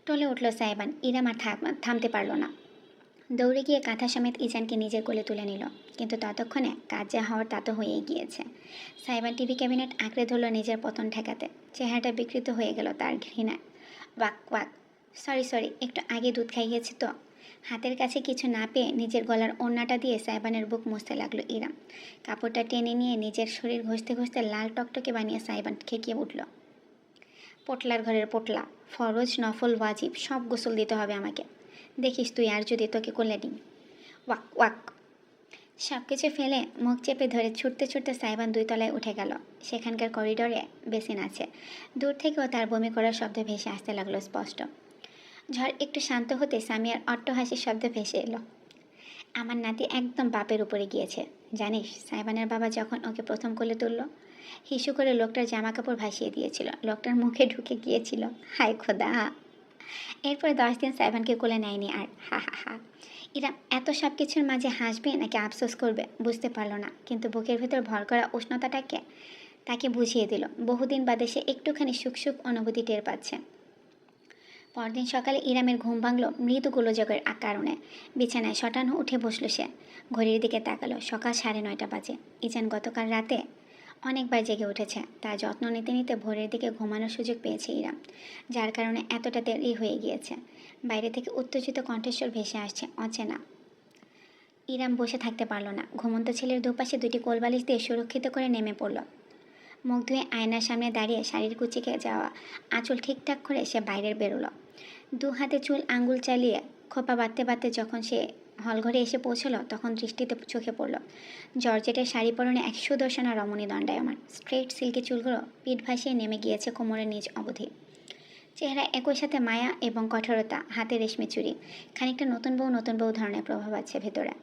টলে উঠল সাইবান। ইরাম আর থামতে পারল না, দৌড়ে গিয়ে কাঁথা সমেত ইজানকে নিজের কোলে তুলে নিল। কিন্তু ততক্ষণে কাজ যা হওয়ার তা তো হয়েই গিয়েছে। সাইবান টিভি ক্যাবিনেট আঁকড়ে ধরল নিজের পতন ঠেকাতে। চেহারাটা বিকৃত হয়ে গেল তার ঘৃণায়। ওয়াক ওয়াক, সরি, একটু আগে দুধ খাইয়েছি তো। হাতের কাছে কিছু না পেয়ে নিজের গলার ওড়নাটা দিয়ে সাইবানের বুক মুছতে লাগলো ইরাম। কাপড়টা টেনে নিয়ে নিজের শরীর ঘষতে ঘষতে লাল টকটকে বানিয়ে সাইবান খেকিয়ে উঠল। পোটলার ঘরের পোটলা, ফরজ নফল ওয়াজিব সব গোসল দিতে হবে আমাকে। দেখিস তুই আর যদি তোকে কোলে নিই। Walk walk. সব কিছু ফেলে মুখ চেপে ধরে ছুটতে ছুটতে সাইবান 2 তলায় উঠে গেল। সেখানকার করিডোরে বেসিন আছে। দূর থেকেও তার বমি করার শব্দ ভেসে আসতে লাগলো স্পষ্ট। ঝড় একটু শান্ত হতে সামিয়ার অট্টহাসির শব্দ ভেসে এলো। আমার নাতি একদম বাপের উপরে গিয়েছে জানিস। সাইবানের বাবা যখন ওকে প্রথম কোলে তুলল, হিসু করে লোকটার জামা কাপড় ভাসিয়ে দিয়েছিল, লোকটার মুখে ঢুকে গিয়েছিল। হায় খোদা। এরপরে 10 দিন সাইবানকে কোলে নেয়নি আর। হা হা হা। ইরাম এত সব কিছুর মাঝে হাসবে নাকি আফসোস করবে বুঝতে পারল না, কিন্তু বুকের ভেতর ভর করা উষ্ণতাটাকে তাকে বুঝিয়ে দিল। বহুদিন বাদে সে একটুখানি সুখ সুখ অনুভূতি টের পাচ্ছে। পরদিন সকালে ইরামের ঘুম ভাঙল মৃদু গোলযোগের কারণে। বিছানায় শটানো উঠে বসল সে। ঘড়ির দিকে তাকালো, সকাল 9:30 বাজে। ইজান গতকাল রাতে অনেকবার জেগে উঠেছে। তার যত্ন নিতে নিতে ভোরের দিকে ঘুমানোর সুযোগ পেয়েছে ইরাম, যার কারণে এতটা দেরি হয়ে গিয়েছে। বাইরে থেকে উত্তেজিত কণ্ঠস্বর ভেসে আসছে অচেনা। ইরাম বসে থাকতে পারল না। ঘুমন্ত ছেলের দুপাশে 2টি কোলবালিশ দিয়ে সুরক্ষিত করে নেমে পড়ল। মুখ ধুয়ে আয়নার সামনে দাঁড়িয়ে শাড়ির কুচিকে যাওয়া আঁচল ঠিকঠাক করে সে বাইরে বেরোলো। 2 হাতে চুল আঙ্গুল চালিয়ে খোপা বাঁধতে বাঁধতে যখন সে হলঘরে এসে পৌঁছলো, তখন দৃষ্টিতে চোখে পড়ল জর্জেটের শাড়ি পরনে এক সুদর্শনা রমণী দণ্ডায়মান। স্ট্রেট সিল্কি চুলগুলো পিঠ ভাসিয়ে নেমে গিয়েছে কোমরের নিচ অবধি। চেহারা একই সাথে মায়া এবং কঠোরতা, হাতে রেশমি চুড়ি। খানিকটা নতুন বউ ধরনের প্রভাব আছে ভেতরে।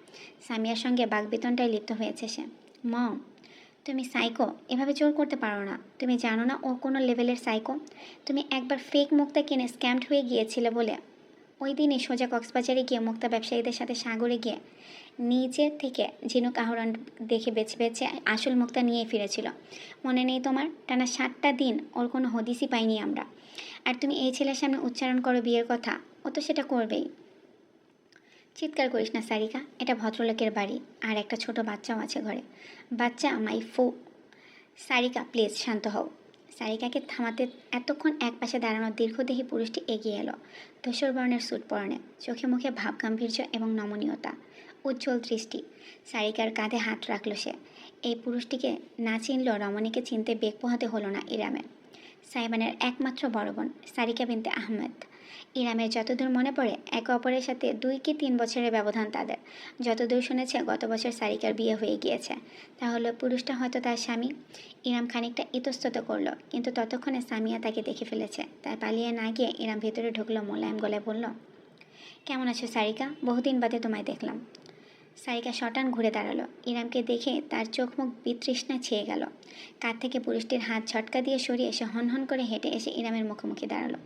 সামিয়ার সঙ্গে বাগবিতণ্ডায় লিপ্ত হয়েছে সে। মম, তুমি সাইকো, এভাবে জোর করতে পারো না। তুমি জানো না ও কোনো লেভেলের সাইকো। তুমি একবার ফেক মুক্তা কিনে স্ক্যামড হয়ে গিয়েছিলে বলে ওই দিনই সোজা কক্সবাজারে গিয়ে মুক্তা ব্যবসায়ীদের সাথে সাগরে গিয়ে নিজে থেকে ঝিনুক আহরণ দেখে বেছে বেছে আসল মুক্তা নিয়ে ফিরেছিল। মনে নেই তোমার? টানা 7টা দিন ওর কোনো হদিসই পাইনি আমরা। আর তুমি এই ছেলের সামনে উচ্চারণ করো বিয়ের কথা, ও তো সেটা করবেই। চিৎকার করিস না সারিকা, এটা ভদ্রলোকের বাড়ি, আর একটা ছোট বাচ্চাও আছে ঘরে। বাচ্চা মাই ফু। সারিকা প্লিজ শান্ত হও। সারিকাকে থামাতে এতক্ষণ একপাশে দাঁড়ানো দীর্ঘদেহী পুরুষটি এগিয়ে এলো। ধূসর বর্ণের স্যুট পরনে, চোখে মুখে ভাব গাম্ভীর্য এবং নমনীয়তা, উজ্জ্বল দৃষ্টি। সারিকার কাঁধে হাত রাখল সে। এই পুরুষটিকে না চিনলেও রমণীকে চিনতে বেগ পোহাতে হলো না ইরামের। সাইবানের একমাত্র বড় বোন সারিকা বিনতে আহমেদ। ইরামের যতদূর মনে পড়ে একে অপরের সাথে 2 কি 3 বছরের ব্যবধান তাদের। যতদূর শুনেছে গত বছর সারিকার বিয়ে হয়ে গিয়েছে। তাহলে পুরুষটা হয়তো তার স্বামী। ইরাম খানিকটা ইতস্তত করলো, কিন্তু ততক্ষণে সামিয়া তাকে দেখে ফেলেছে। তাই পালিয়ে না গিয়ে ইরাম ভেতরে ঢুকলো, মোলায়েম গলায় বলল, কেমন আছো সারিকা? বহুদিন বাদে তোমায় দেখলাম। সারিকা শটান ঘুরে দাঁড়ালো। ইরামকে দেখে তার চোখ মুখ বিতৃষ্ণা ছেয়ে গেল। কাঁধ থেকে পুরুষটির হাত ঝটকা দিয়ে সরিয়ে এসে হনহন করে হেঁটে এসে ইরামের মুখোমুখি দাঁড়ালো।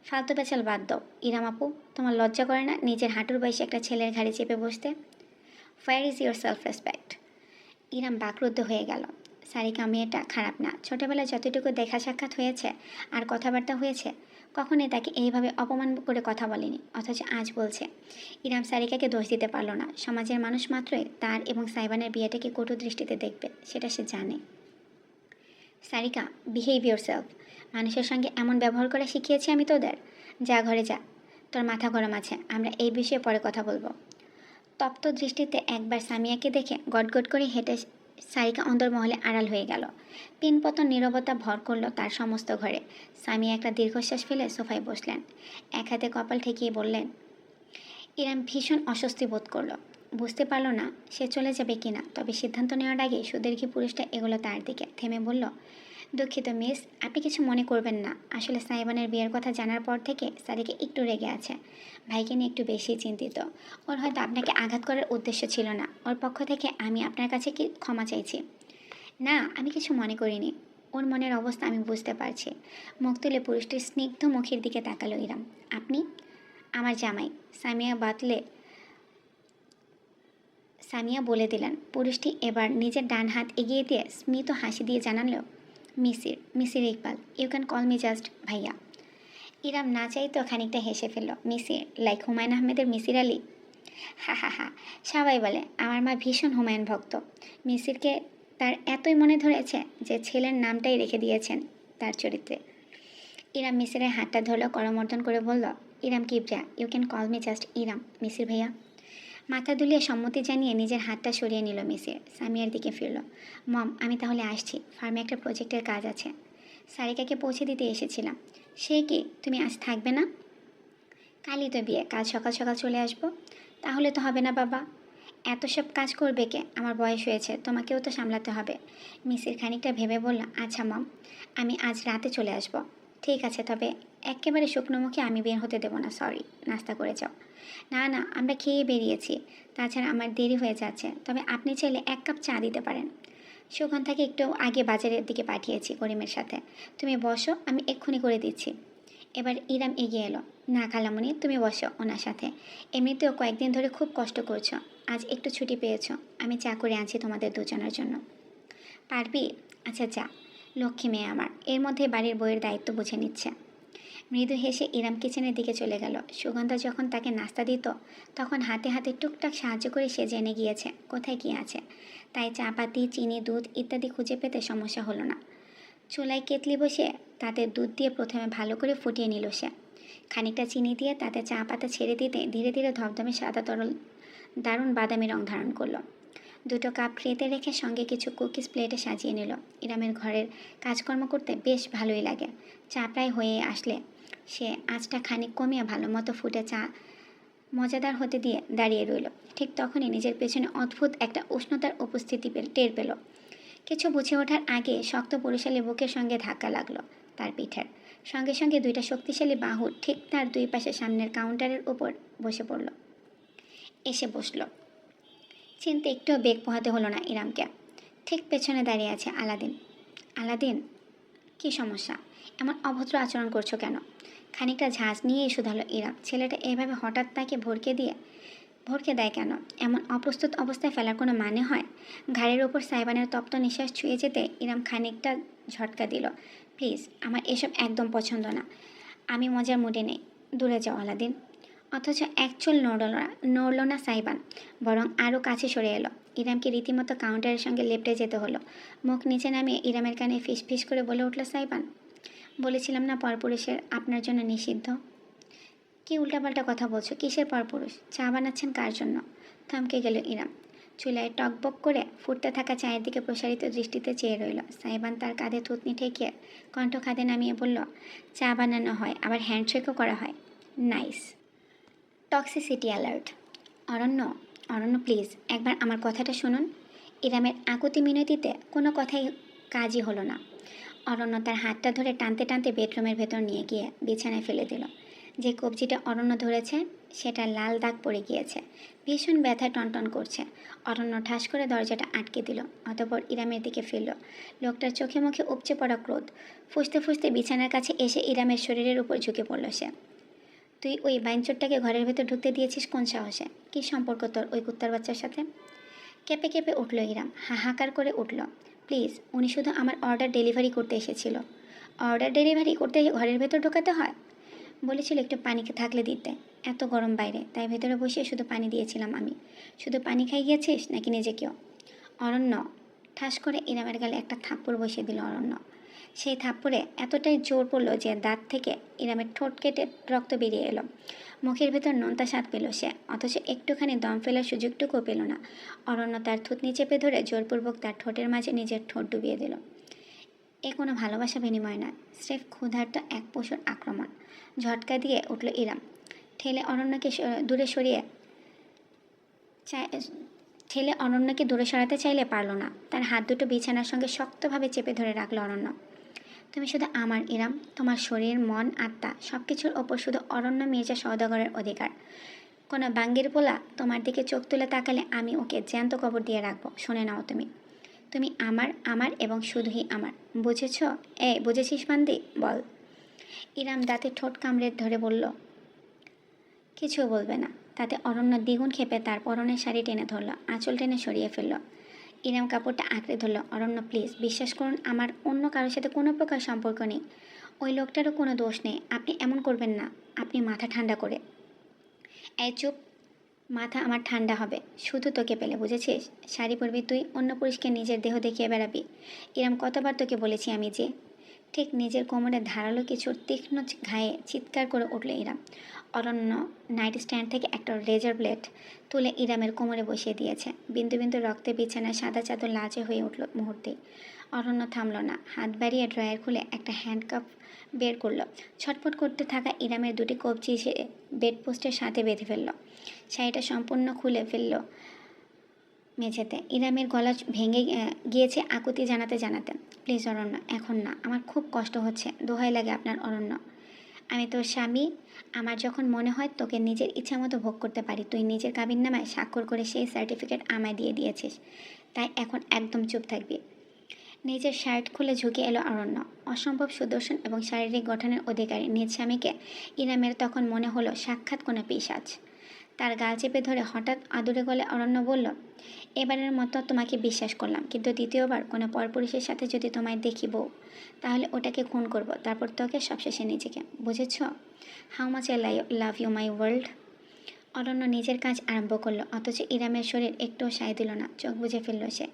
ফালতু পেঁচাল বাদ দাও ইরাম আপু, তোমার লজ্জা করে না নিজের হাঁটুর বয়সে একটা ছেলের ঘাড়ে চেপে বসতে? Where is your self respect? Iram বাকরুদ্ধ হয়ে গেল। সারিকা মেয়েটা খারাপ না। ছোটবেলায় যতটুকু দেখা সাক্ষাৎ হয়েছে আর কথাবার্তা হয়েছে, কখনোই তাকে এইভাবে অপমান করে কথা বলেনি, অথচ আজ বলছে। ইরাম সারিকাকে দোষ দিতে পারল না। সমাজের মানুষ মাত্রই তার এবং সাইবানের বিয়েটাকে কটু দৃষ্টিতে দেখবে, সেটা সে জানে। Sarika, behave yourself. মানুষের সঙ্গে এমন ব্যবহার করা শিখিয়েছি আমি তোদের? যা ঘরে যা, তোর মাথা গরম আছে, আমরা এই বিষয়ে পরে কথা বলবো। তপ্ত দৃষ্টিতে একবার সামিয়াকে দেখে গটগট করে হেঁটে সারিকা অন্তর্মহলে আড়াল হয়ে গেল। পিনপতন নীরবতা ভর করল তার সমস্ত ঘরে। সামিয়া একটা দীর্ঘশ্বাস ফেলে সোফায় বসলেন। এক হাতে কপাল ঠেকিয়ে বললেন। ইরাম ভীষণ অস্বস্তি বোধ করল। বুঝতে পারল না সে চলে যাবে কিনা, তবে সিদ্ধান্ত নেওয়ার আগে সুদীর্ঘ পুরুষটা এগোলো তার দিকে। থেমে বলল, দুঃখিত মিস, আপনি কিছু মনে করবেন না। আসলে সাইবানের বিয়ের কথা জানার পর থেকে সারিকা একটু রেগে আছে। ভাইকে নিয়ে একটু বেশি চিন্তিত। ওর হয়তো আপনাকে আঘাত করার উদ্দেশ্য ছিল না। ওর পক্ষ থেকে আমি আপনার কাছে কি ক্ষমা চাইছি। না, আমি কিছু মনে করিনি। ওর মনের অবস্থা আমি বুঝতে পারছি। মুখ তুলে পুরুষটির স্নিগ্ধ মুখের দিকে তাকালো ইরাম। আপনি? আমার জামাই। সামিয়া বলে দিলেন। পুরুষটি এবার নিজের ডান হাত এগিয়ে দিয়ে স্মিত হাসি দিয়ে জানালো, mister Iqbal, you can call me just ভাইয়া। ইরাম না চাইতেও খানিকটা হেসে ফেলল। মিসির, লাইক হুমায়ুন আহমেদের মিসির আলী? হা হা হা। সবাই বলে আমার মা ভীষণ হুমায়ুন ভক্ত। মিসিরকে তার এতই মনে ধরেছে যে ছেলের নামটাই রেখে দিয়েছেন তার চরিত্রে। ইরাম মিসিরের হাতটা ধরল, করমর্দন করে বলল, Iram Kibria, you can call me just Iram, Misir ভাইয়া। মাথা দুলিয়ে সম্মতি জানিয়ে নিজের হাতটা সরিয়ে নিল মিসির। সামিয়ার দিকে ফিরল। মম, আমি তাহলে আসছি, ফার্মে একটা প্রজেক্টের কাজ আছে। সারিকাকে পৌঁছে দিতে এসেছিলাম। সে কি, তুমি আজ থাকবে না? কালই তো বিয়ে, কাল সকাল সকাল চলে আসবো। তাহলে তো হবে না বাবা, এত সব কাজ করবে কে? আমার বয়স হয়েছে, তোমাকেও তো সামলাতে হবে। মিসির খানিকটা ভেবে বলল, আচ্ছা মম, আমি আজ রাতে চলে আসব। ঠিক আছে, তবে একেবারে শুকনো মুখে আমি বের হতে দেবো না, সরি, নাস্তা করে যাও। না না, আমরা খেয়ে বেরিয়েছি, তাছাড়া আমার দেরি হয়ে যাচ্ছে, তবে আপনি চাইলে 1 কাপ চা দিতে পারেন। সুগন্ধাকে একটু আগে বাজারের দিকে পাঠিয়েছি করিমের সাথে। তুমি বসো, আমি এক্ষুনি করে দিচ্ছি। এবার ইরাম এগিয়ে এলো। না খালামণি, তুমি বসো ওনার সাথে, এমনিতেও কয়েকদিন ধরে খুব কষ্ট করছো, আজ একটু ছুটি পেয়েছো, আমি চা করে আনছি তোমাদের দুজনের জন্য। পারবি? আচ্ছা চা। লক্ষ্মী মেয়ে আমার, এর মধ্যে বাড়ির বইয়ের দায়িত্ব বুঝে নিচ্ছে। মৃদু হেসে ইরাম কিচেনের দিকে চলে গেল। সুগন্ধা যখন তাকে নাস্তা দিত তখন হাতে হাতে টুকটাক সাহায্য করে সে জেনে গিয়েছে কোথায় কী আছে, তাই চা পাতি, চিনি, দুধ ইত্যাদি খুঁজে পেতে সমস্যা হলো না। চুলায় কেতলি বসে তাতে দুধ দিয়ে প্রথমে ভালো করে ফুটিয়ে নিল সে। খানিকটা চিনি দিয়ে তাতে চা পাতা ছেড়ে দিতে ধীরে ধীরে ধবধবে সাদা তরল দারুণ বাদামি রং ধারণ করলো। 2 কাপ ট্রেতে রেখে সঙ্গে কিছু কুকিজ প্লেটে সাজিয়ে নিল। ইরামের ঘরের কাজকর্ম করতে বেশ ভালোই লাগে। চা প্রায় হয়ে আসলে সে আঁচটা খানিক কমিয়ে ভালো মতো ফুটে চা মজাদার হতে দিয়ে দাঁড়িয়ে রইল। ঠিক তখনই নিজের পেছনে অদ্ভুত একটা উষ্ণতার উপস্থিতি টের পেল। কিছু বুঝে ওঠার আগে শক্ত বরিশালী বুকের সঙ্গে ধাক্কা লাগলো তার পিঠের। সঙ্গে সঙ্গে 2টা শক্তিশালী বাহু ঠিক তার 2 পাশে সামনের কাউন্টারের উপর এসে বসল। চিনতে একটুও বেগ পোহাতে হলো না ইরামকে। ঠিক পেছনে দাঁড়িয়ে আছে আলাদিন। আলাদিন, কী সমস্যা? এমন অভদ্র আচরণ করছো কেন? খানিকটা ঝাঁজ নিয়েই শুধালো ইরাম। ছেলেটা এভাবে হঠাৎ তাকে ভরকে দেয় কেন? এমন অপ্রস্তুত অবস্থায় ফেলার কোনো মানে হয়? ঘাড়ের ওপর সাইবানের তপ্ত নিঃশ্বাস ছুঁয়ে যেতে ইরাম খানিকটা ঝটকা দিল। প্লিজ, আমার এসব একদম পছন্দ না, আমি মজার মুডে নেই, দূরে যাও আলাদিন। অথচ একচুল নড়ল না সাইবান, বরং আরও কাছে সরে এলো। ইরামকে রীতিমতো কাউন্টারের সঙ্গে লেপটে যেতে হলো। মুখ নিচে নামিয়ে ইরামের কানে ফিস ফিস করে বলে উঠল সাইবান, বলেছিলাম না পরপুরুষের আপনার জন্য নিষিদ্ধ। কি উল্টাপাল্টা কথা বলছো? কিসের পরপুরুষ? চা বানাচ্ছেন কার জন্য? থমকে গেল ইরাম। চুলায় টকবক করে ফুটতে থাকা চায়ের দিকে প্রসারিত দৃষ্টিতে চেয়ে রইল। সাইবান তার কাঁধে থুতনি ঠেকিয়ে কণ্ঠ খাদে নামিয়ে বলল, চা বানানো হয়, আবার হ্যান্ডশেকও করা হয়। Nice. Toxicity alert. Aranya please, একবার আমার কথাটা শুনুন। ইরামের আকুতি মিনতিতে কোনো কথাই কাজই হলো না। অরণ্য তার হাতটা ধরে টানতে টানতে বেডরুমের ভেতর নিয়ে গিয়ে বিছানায় ফেলে দিল। যে কবজিটা অরণ্য ধরেছে সেটা লাল দাগ পড়ে গিয়েছে, ভীষণ ব্যথায় টনটন করছে। অরণ্য ঠাস করে দরজাটা আটকে দিল, অতঃপর ইরামের দিকে ফিরল। লোকটার চোখে মুখে উপচে পড়া ক্রোধ। ফুঁসতে ফুঁসতে বিছানার কাছে এসে ইরামের শরীরের উপর ঝুঁকে পড়ল সে। তুই ওই বাইঞ্চোরটাকে ঘরের ভেতর ঢুকতে দিয়েছিস কোন সাহসে? কী সম্পর্ক তোর ওই কুত্তার বাচ্চার সাথে? কেঁপে কেঁপে উঠল ইরাম, হাহাকার করে উঠল। প্লিজ, উনি শুধু আমার অর্ডার ডেলিভারি করতে এসেছিল। অর্ডার ডেলিভারি করতে ঘরের ভেতর ঢোকাতে হয়? বলেছিল একটু পানি থাকলে দিতে। এত গরম বাইরে, তাই ভেতরে বসিয়ে শুধু পানি দিয়েছিলাম আমি। শুধু পানি খাই গিয়েছিস নাকি নিজেকেও? অরণ্য। ঠাস করে ইরামের গালে একটা থাপ্পড় বসিয়ে দিল অরণ্য। সেই থাপ্পড়ে এতটাই জোর পড়ল যে দাঁত থেকে ইরামের ঠোঁট কেটে রক্ত বেরিয়ে এলো। মুখের ভেতর নোনতা স্বাদ পেল সে, অথচ একটুখানি দম ফেলার সুযোগটুকুও পেল না। অরণ্য তার থুতনি চেপে ধরে জোরপূর্বক তার ঠোঁটের মাঝে নিজের ঠোঁট ডুবিয়ে দিল। এ কোনো ভালোবাসা বিনিময় নয়, স্রেফ ক্ষুধার্ত এক পশুর আক্রমণ। ঝটকা দিয়ে উঠল ইরাম। অরণ্যকে দূরে সরাতে চাইলে পারল না। তার হাত দুটো বিছানার সঙ্গে শক্তভাবে চেপে ধরে রাখল অরণ্য। তুমি শুধু আমার ইরাম, তোমার শরীর, মন, আত্মা সব কিছুর ওপর শুধু অরণ্য মির্জা সওদাগরের অধিকার। কোনো বাঙ্গির পোলা তোমার দিকে চোখ তুলে তাকালে আমি ওকে জ্যান্ত কবর দিয়ে রাখবো। শুনে নাও, তুমি আমার এবং শুধুই আমার, বুঝেছ? বুঝেছিস বান্দি? বল। ইরাম দাঁতে ঠোঁট কামড়ে ধরে বলল, কিছুও বলবে না। তাতে অরণ্য দ্বিগুণ ক্ষেপে তার পরনের শাড়ি টেনে ধরল, আঁচল টেনে সরিয়ে ফেলল। ইরাম কাপড়টা আঁকড়ে ধরল। অরণ্য প্লিজ, বিশ্বাস করুন, আমার অন্য কারোর সাথে কোনো প্রকার সম্পর্ক নেই। ওই লোকটারও কোনো দোষ নেই। আপনি এমন করবেন না। আপনি মাথা ঠান্ডা করে। এই চুপ। মাথা আমার ঠান্ডা হবে শুধু তোকে পেলে, বুঝেছিস? শাড়ি পরবি তুই, অন্য পুরুষকে নিজের দেহ দেখিয়ে বেড়াবি। ইরাম, কতবার তোকে বলেছি আমি যে। ঠিক নিজের কোমরে ধারালো কিছুর তীক্ষ্ণ ঘায়ে চিৎকার করে উঠল ইরাম। অরণ্য নাইট স্ট্যান্ড থেকে একটা রেজার ব্লেড তুলে ইরামের কোমরে বসিয়ে দিয়েছে। বিন্দু বিন্দু রক্তে বিছানায় সাদা চাদর লাজে হয়ে উঠল মুহূর্তেই। অরণ্য থামল না। হাত বাড়িয়ে ড্রয়ার খুলে একটা হ্যান্ডকাফ বের করলো। ছটফট করতে থাকা ইরামের দুটি কবজি সে বেডপোস্টের সাথে বেঁধে ফেলল। শাড়িটা সম্পূর্ণ খুলে ফেলল মেঝেতে। ইরামের গলা ভেঙে গিয়েছে আকুতি জানাতে জানাতে। প্লিজ অরণ্য, এখন না, আমার খুব কষ্ট হচ্ছে, দোহাই লাগে আপনার অরণ্য। আমি তোর স্বামী, আমার যখন মনে হয় তোকে নিজের ইচ্ছা মতো ভোগ করতে পারি। তুই নিজের কাবিননামায় স্বাক্ষর করে সেই সার্টিফিকেট আমায় দিয়ে দিয়েছিস, তাই এখন একদম চুপ থাকবি। নিজের শার্ট খুলে ঝুঁকে এলো অরণ্য। অসম্ভব সুদর্শন এবং শারীরিক গঠনের অধিকারী নিজ স্বামীকে ইরামের তখন মনে হলো সাক্ষাৎ কোনো পিশাচ। তার গাল চেপে ধরে হঠাৎ আদুরে গলে অরণ্য বলল, এবারের মতো তোমাকে বিশ্বাস করলাম, কিন্তু দ্বিতীয়বার কোনো পরপুরুষের সাথে যদি তোমায় দেখি বউ, তাহলে ওটাকে খুন করব, তারপর তোকে সবশেষে নিজেকে। বুঝেছ? How much I love you my world. Aranya নিজের কাজ আরম্ভ করলো, অথচ ইরামের শরীর একটুও সায় দিল না। চোখ বুজে ফেলল সে।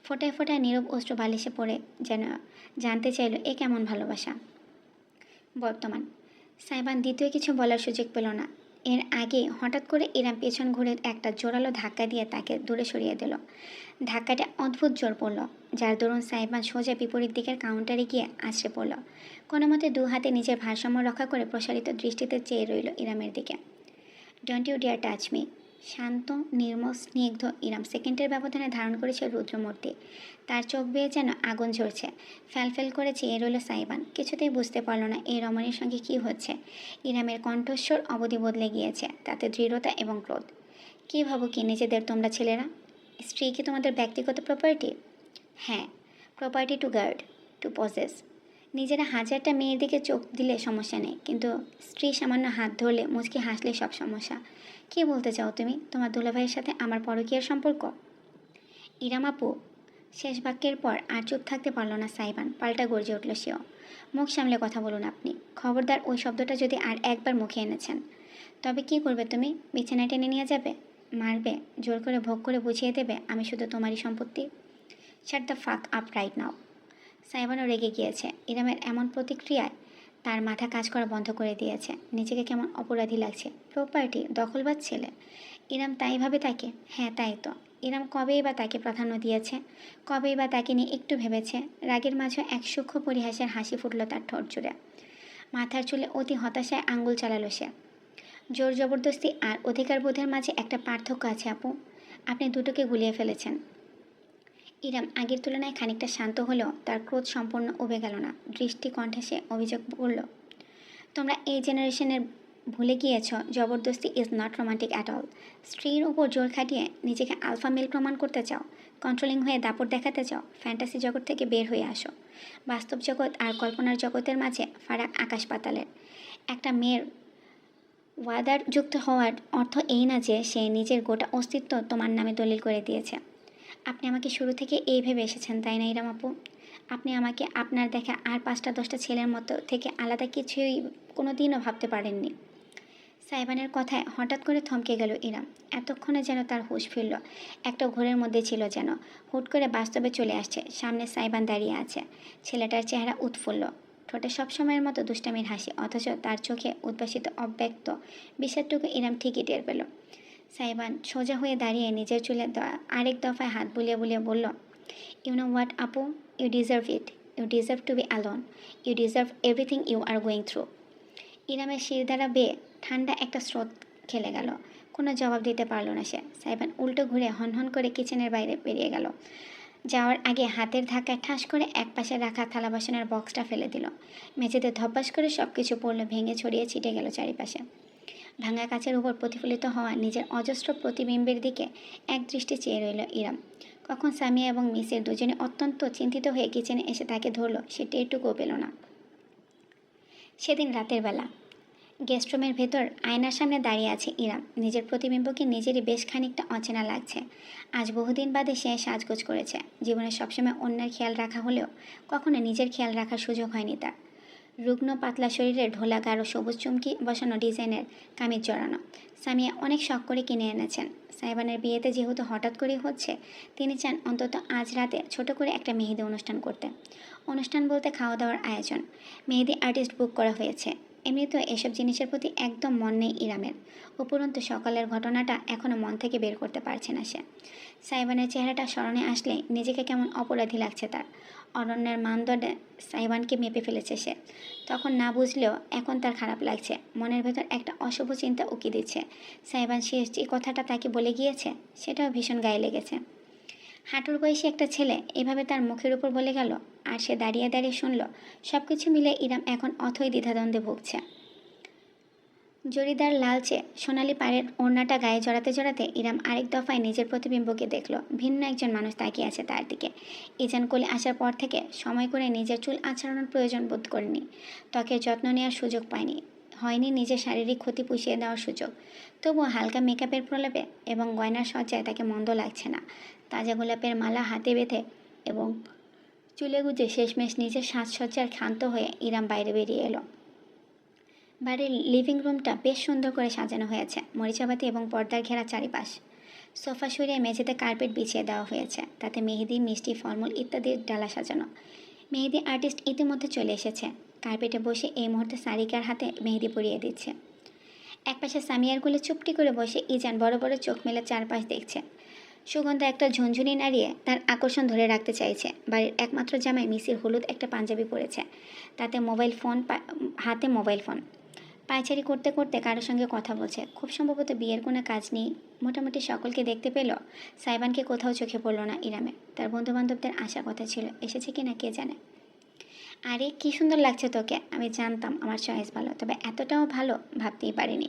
ফোটায় ফোটায় নীরব অশ্রু বালিশে পড়ে যেন জানতে চাইল এ কেমন ভালোবাসা। বর্তমান সাইবান দ্বিতীয় কিছু বলার সুযোগ পেল না। এর আগে হঠাৎ করে ইরাম পেছন ঘুরে একটা জোরালো ধাক্কা দিয়ে তাকে দূরে সরিয়ে দিল। ধাক্কাটা অদ্ভুত জোর পড়ল, যার দরুন সাইবান সোজা বিপরীত দিকের কাউন্টারে গিয়ে আছড়ে পড়ল। কোনো মতে দু হাতে নিজের ভারসাম্য রক্ষা করে প্রসারিত দৃষ্টিতে চেয়ে রইল ইরামের দিকে। Don't you dare touch me. শান্ত, নির্মল, স্নিগ্ধ ইরাম সেকেন্ডের ব্যবধানে ধারণ করেছে রুদ্রমূর্তি। তার চোখ বেয়ে যেন আগুন ঝরছে। ফ্যালফেল করে চেয়ে রইল সাইবান। কিছুতেই বুঝতে পারল না এই রমণীর সঙ্গে কী হচ্ছে। ইরামের কণ্ঠস্বর অবধি বদলে গিয়েছে, তাতে দৃঢ়তা এবং ক্রোধ। কী ভাবো কি নিজেদের তোমরা ছেলেরা? স্ত্রী কি তোমাদের ব্যক্তিগত প্রপার্টি? হ্যাঁ, property to guard, to possess. নিজেরা হাজারটা মেয়ের দিকে চোখ দিলে সমস্যা নেই, কিন্তু স্ত্রী সামান্য হাত ধরলে, মুচকি হাসলে সব সমস্যা। কী বলতে চাও তুমি? তোমার দুলাভাইয়ের সাথে আমার পরকীয়ার সম্পর্ক? ইরাম আপু। শেষ বাক্যের পর আর চুপ থাকতে পারল না সাইবান, পাল্টা গর্জে উঠল সেও। মুখ সামলে কথা বলুন আপনি। খবরদার ওই শব্দটা যদি আর একবার মুখে এনেছেন। তবে কি করবে তুমি? বিছানায় টেনে নিয়ে যাবে? মারবে? জোর করে ভোগ করে বুঝিয়ে দেবে আমি শুধু তোমারই সম্পত্তি? Shut the fuck up right now. সাইবানও রেগে গিয়েছে। ইরামের এমন প্রতিক্রিয়ায় তার মাথা কাজ করা বন্ধ করে দিয়েছে। নিজেকে কেমন অপরাধী লাগছে। প্রপার্টি, দখলবাজ ছেলে। ইরাম তাই ভাবে তাকে? হ্যাঁ, তাই তো। ইরাম কবেই বা তাকে প্রাধান্য দিয়েছে? কবেই বা তাকে নিয়ে একটু ভেবেছে? রাগের মাঝে এক সূক্ষ্ম পরিহাসের হাসি ফুটল তার ঠোঁট জুড়ে। মাথার চুলে অতি হতাশায় আঙ্গুল চালালো সে। জোর জবরদস্তি আর অধিকারবোধের মাঝে একটা পার্থক্য আছে আপু। আপনি দুটোকে গুলিয়ে ফেলেছেন। ইরাম আগের তুলনায় খানিকটা শান্ত হলেও তার ক্রোধ সম্পূর্ণ উবে গেল না। দৃষ্টি কণ্ঠে সে অভিযোগ করল, তোমরা এই জেনারেশনের ভুলে গিয়েছ জবরদস্তি is not romantic at all. স্ত্রীর উপর জোর খাটিয়ে নিজেকে আলফা মেল প্রমাণ করতে চাও, কন্ট্রোলিং হয়ে দাপট দেখাতে চাও। ফ্যান্টাসি জগৎ থেকে বের হয়ে আসো। বাস্তব জগৎ আর কল্পনার জগতের মাঝে ফারাক আকাশ পাতালের। একটা মেয়ের ওয়াদার যুক্ত হওয়ার অর্থ এই না যে সে নিজের গোটা অস্তিত্ব তোমার নামে দলিল করে দিয়েছে। আপনি আমাকে শুরু থেকে এই ভেবে এসেছেন, তাই না ইরাম আপু? আপনি আমাকে আপনার দেখা আর 5টা-10টা ছেলের মতো থেকে আলাদা কিছুই কোনো দিনও ভাবতে পারেননি। সাইবানের কথায় হঠাৎ করে থমকে গেল ইরাম। এতক্ষণে যেন তার হুঁশ ফিরল। একটা ঘোরের মধ্যে ছিল যেন। হুট করে বাস্তবে চলে আসছে। সামনে সাইবান দাঁড়িয়ে আছে। ছেলেটার চেহারা উৎফুল্ল, ঠোঁটে সবসময়ের মতো দুষ্টামির হাসি, অথচ তার চোখে উদ্ভাসিত অব্যক্ত বিষাদটুকু ইরাম ঠিকই টের পেল। সাইবান সোজা হয়ে দাঁড়িয়ে নিজের চুলে আরেক দফায় হাত বুলিয়ে বুলিয়ে বলল, ইউ নো হোয়াট আপু, you deserve it. You deserve to be alone. You deserve everything you are going through. ইরামের শির দ্বারা বেয়ে ঠান্ডা একটা স্রোত খেলে গেল। কোনো জবাব দিতে পারল না সে। সাইবান উল্টো ঘুরে হনহন করে কিচেনের বাইরে বেরিয়ে গেল। যাওয়ার আগে হাতের ধাক্কায় ঠাস করে একপাশে রাখা থালা বাসনের বক্সটা ফেলে দিল। মেঝেতে ধপাস করে সব কিছু পড়ল, ভেঙে ছড়িয়ে ছিটে গেল চারিপাশে। ভাঙা কাচের উপর প্রতিফলিত হওয়া নিজের অজস্র প্রতিবিম্বের দিকে এক দৃষ্টি চেয়ে রইল ইরাম। কখন সামিয়া এবং মিসের দুজনে অত্যন্ত চিন্তিত হয়ে কিচেনে এসে তাকে ধরল সে টেরটুকুও পেল না। সেদিন রাতের বেলা গেস্ট রুমের ভেতর আয়নার সামনে দাঁড়িয়ে আছে ইরাম। নিজের প্রতিবিম্বকে নিজেরই বেশ খানিকটা অচেনা লাগছে। আজ বহুদিন বাদে সে সাজগোজ করেছে। জীবনে সবসময় অন্যের খেয়াল রাখা হলেও কখনো নিজের খেয়াল রাখার সুযোগ হয়নি তার। রুগ্ন পাতলা শরীরে ঢোলা গাঢ় সবুজ চুমকি বসানো ডিজাইনের কামিজ জড়ানো সামিয়া অনেক শখ করে কিনে এনেছেন। সাইবানের বিয়েতে যেহেতু হঠাৎ করেই হচ্ছে, তিনি চান অন্তত আজ রাতে ছোট করে একটা মেহেদি অনুষ্ঠান করতে। অনুষ্ঠান বলতে খাওয়া দাওয়ার আয়োজন। মেহেদি আর্টিস্ট বুক করা হয়েছে। এমনিতেও এসব জিনিসের প্রতি একদম মন নেই ইরামের। উপরন্তু সকালের ঘটনাটা এখনও মন থেকে বের করতে পারছে না সে। সাইবানের চেহারাটা স্মরণে আসলে নিজেকে কেমন অপরাধী লাগছে তার। অরণ্যের মানদণ্ডে সাইবানকে মেপে ফেলেছে সে। তখন না বুঝলেও এখন তার খারাপ লাগছে। মনের ভেতর একটা অশুভ চিন্তা উকি দিচ্ছে। সাইবান শেষ যে কথাটা তাকে বলে গিয়েছে সেটাও ভীষণ গায়ে লেগেছে। হাঁটুর বয়সী একটা ছেলে এভাবে তার মুখের উপর বলে গেল, আর সে দাঁড়িয়ে দাঁড়িয়ে শুনল। সব কিছু মিলে ইরাম এখন অথই দ্বিধাদ্বন্দ্বে ভুগছে। জরিদার লালচে সোনালি পাড়ের ওড়নাটা গায়ে জড়াতে জড়াতে ইরাম আরেক দফায় নিজের প্রতিবিম্বকে দেখল। ভিন্ন একজন মানুষ তাকিয়ে আছে তার দিকে। ইজান কোলে আসার পর থেকে সময় করে নিজের চুল আঁচড়ানোর প্রয়োজন বোধ করেনি। ত্বকের যত্ন নেওয়ার সুযোগ পায়নি। হয়নি নিজের শারীরিক ক্ষতি পুষিয়ে দেওয়ার সুযোগ। তবুও হালকা মেকআপের প্রলেপে এবং গয়নার সজ্জায় তাকে মন্দ লাগছে না। তাজা গোলাপের মালা হাতে বেঁধে এবং চুলে গুজে শেষমেশ নিজের সাজসজ্জার ক্ষান্ত হয়ে ইরাম বাইরে বেরিয়ে এলো। বাড়ির লিভিং রুমটা বেশ সুন্দর করে সাজানো হয়েছে। মরিচাবাতি এবং পর্দার ঘেরা চারিপাশ। সোফা সরিয়ে মেঝেতে কার্পেট বিছিয়ে দেওয়া হয়েছে। তাতে মেহেদি, মিষ্টি, ফলমূল ইত্যাদির ডালা সাজানো। মেহেদি আর্টিস্ট ইতিমধ্যে চলে এসেছে। কার্পেটে বসে এই মুহূর্তে সারিকার হাতে মেহেদি পরিয়ে দিচ্ছে। একপাশে সামিয়ার কোলে চুপটি করে বসে ইজান বড় বড় চোখ মেলে চারপাশ দেখছে। সুগন্ধা একটা ঝুনঝুনি নাড়িয়ে তার আকর্ষণ ধরে রাখতে চাইছে। বাড়ির একমাত্র জামাই মিসির হলুদ একটা পাঞ্জাবি পরেছে। তাতে হাতে মোবাইল ফোন পায়চারি করতে করতে কারোর সঙ্গে কথা বলছে। খুব সম্ভবত বিয়ের কোনো কাজ নেই। মোটামুটি সকলকে দেখতে পেল। সাইবানকে কোথাও চোখে পড়ল না ইরামে। তার বন্ধুবান্ধবদের আসার কথা ছিল, এসেছে কিনা কে জানে। আরে কি সুন্দর লাগছে তোকে। আমি জানতাম আমার চয়েস ভালো, তবে এতটাও ভালো ভাবতেই পারিনি।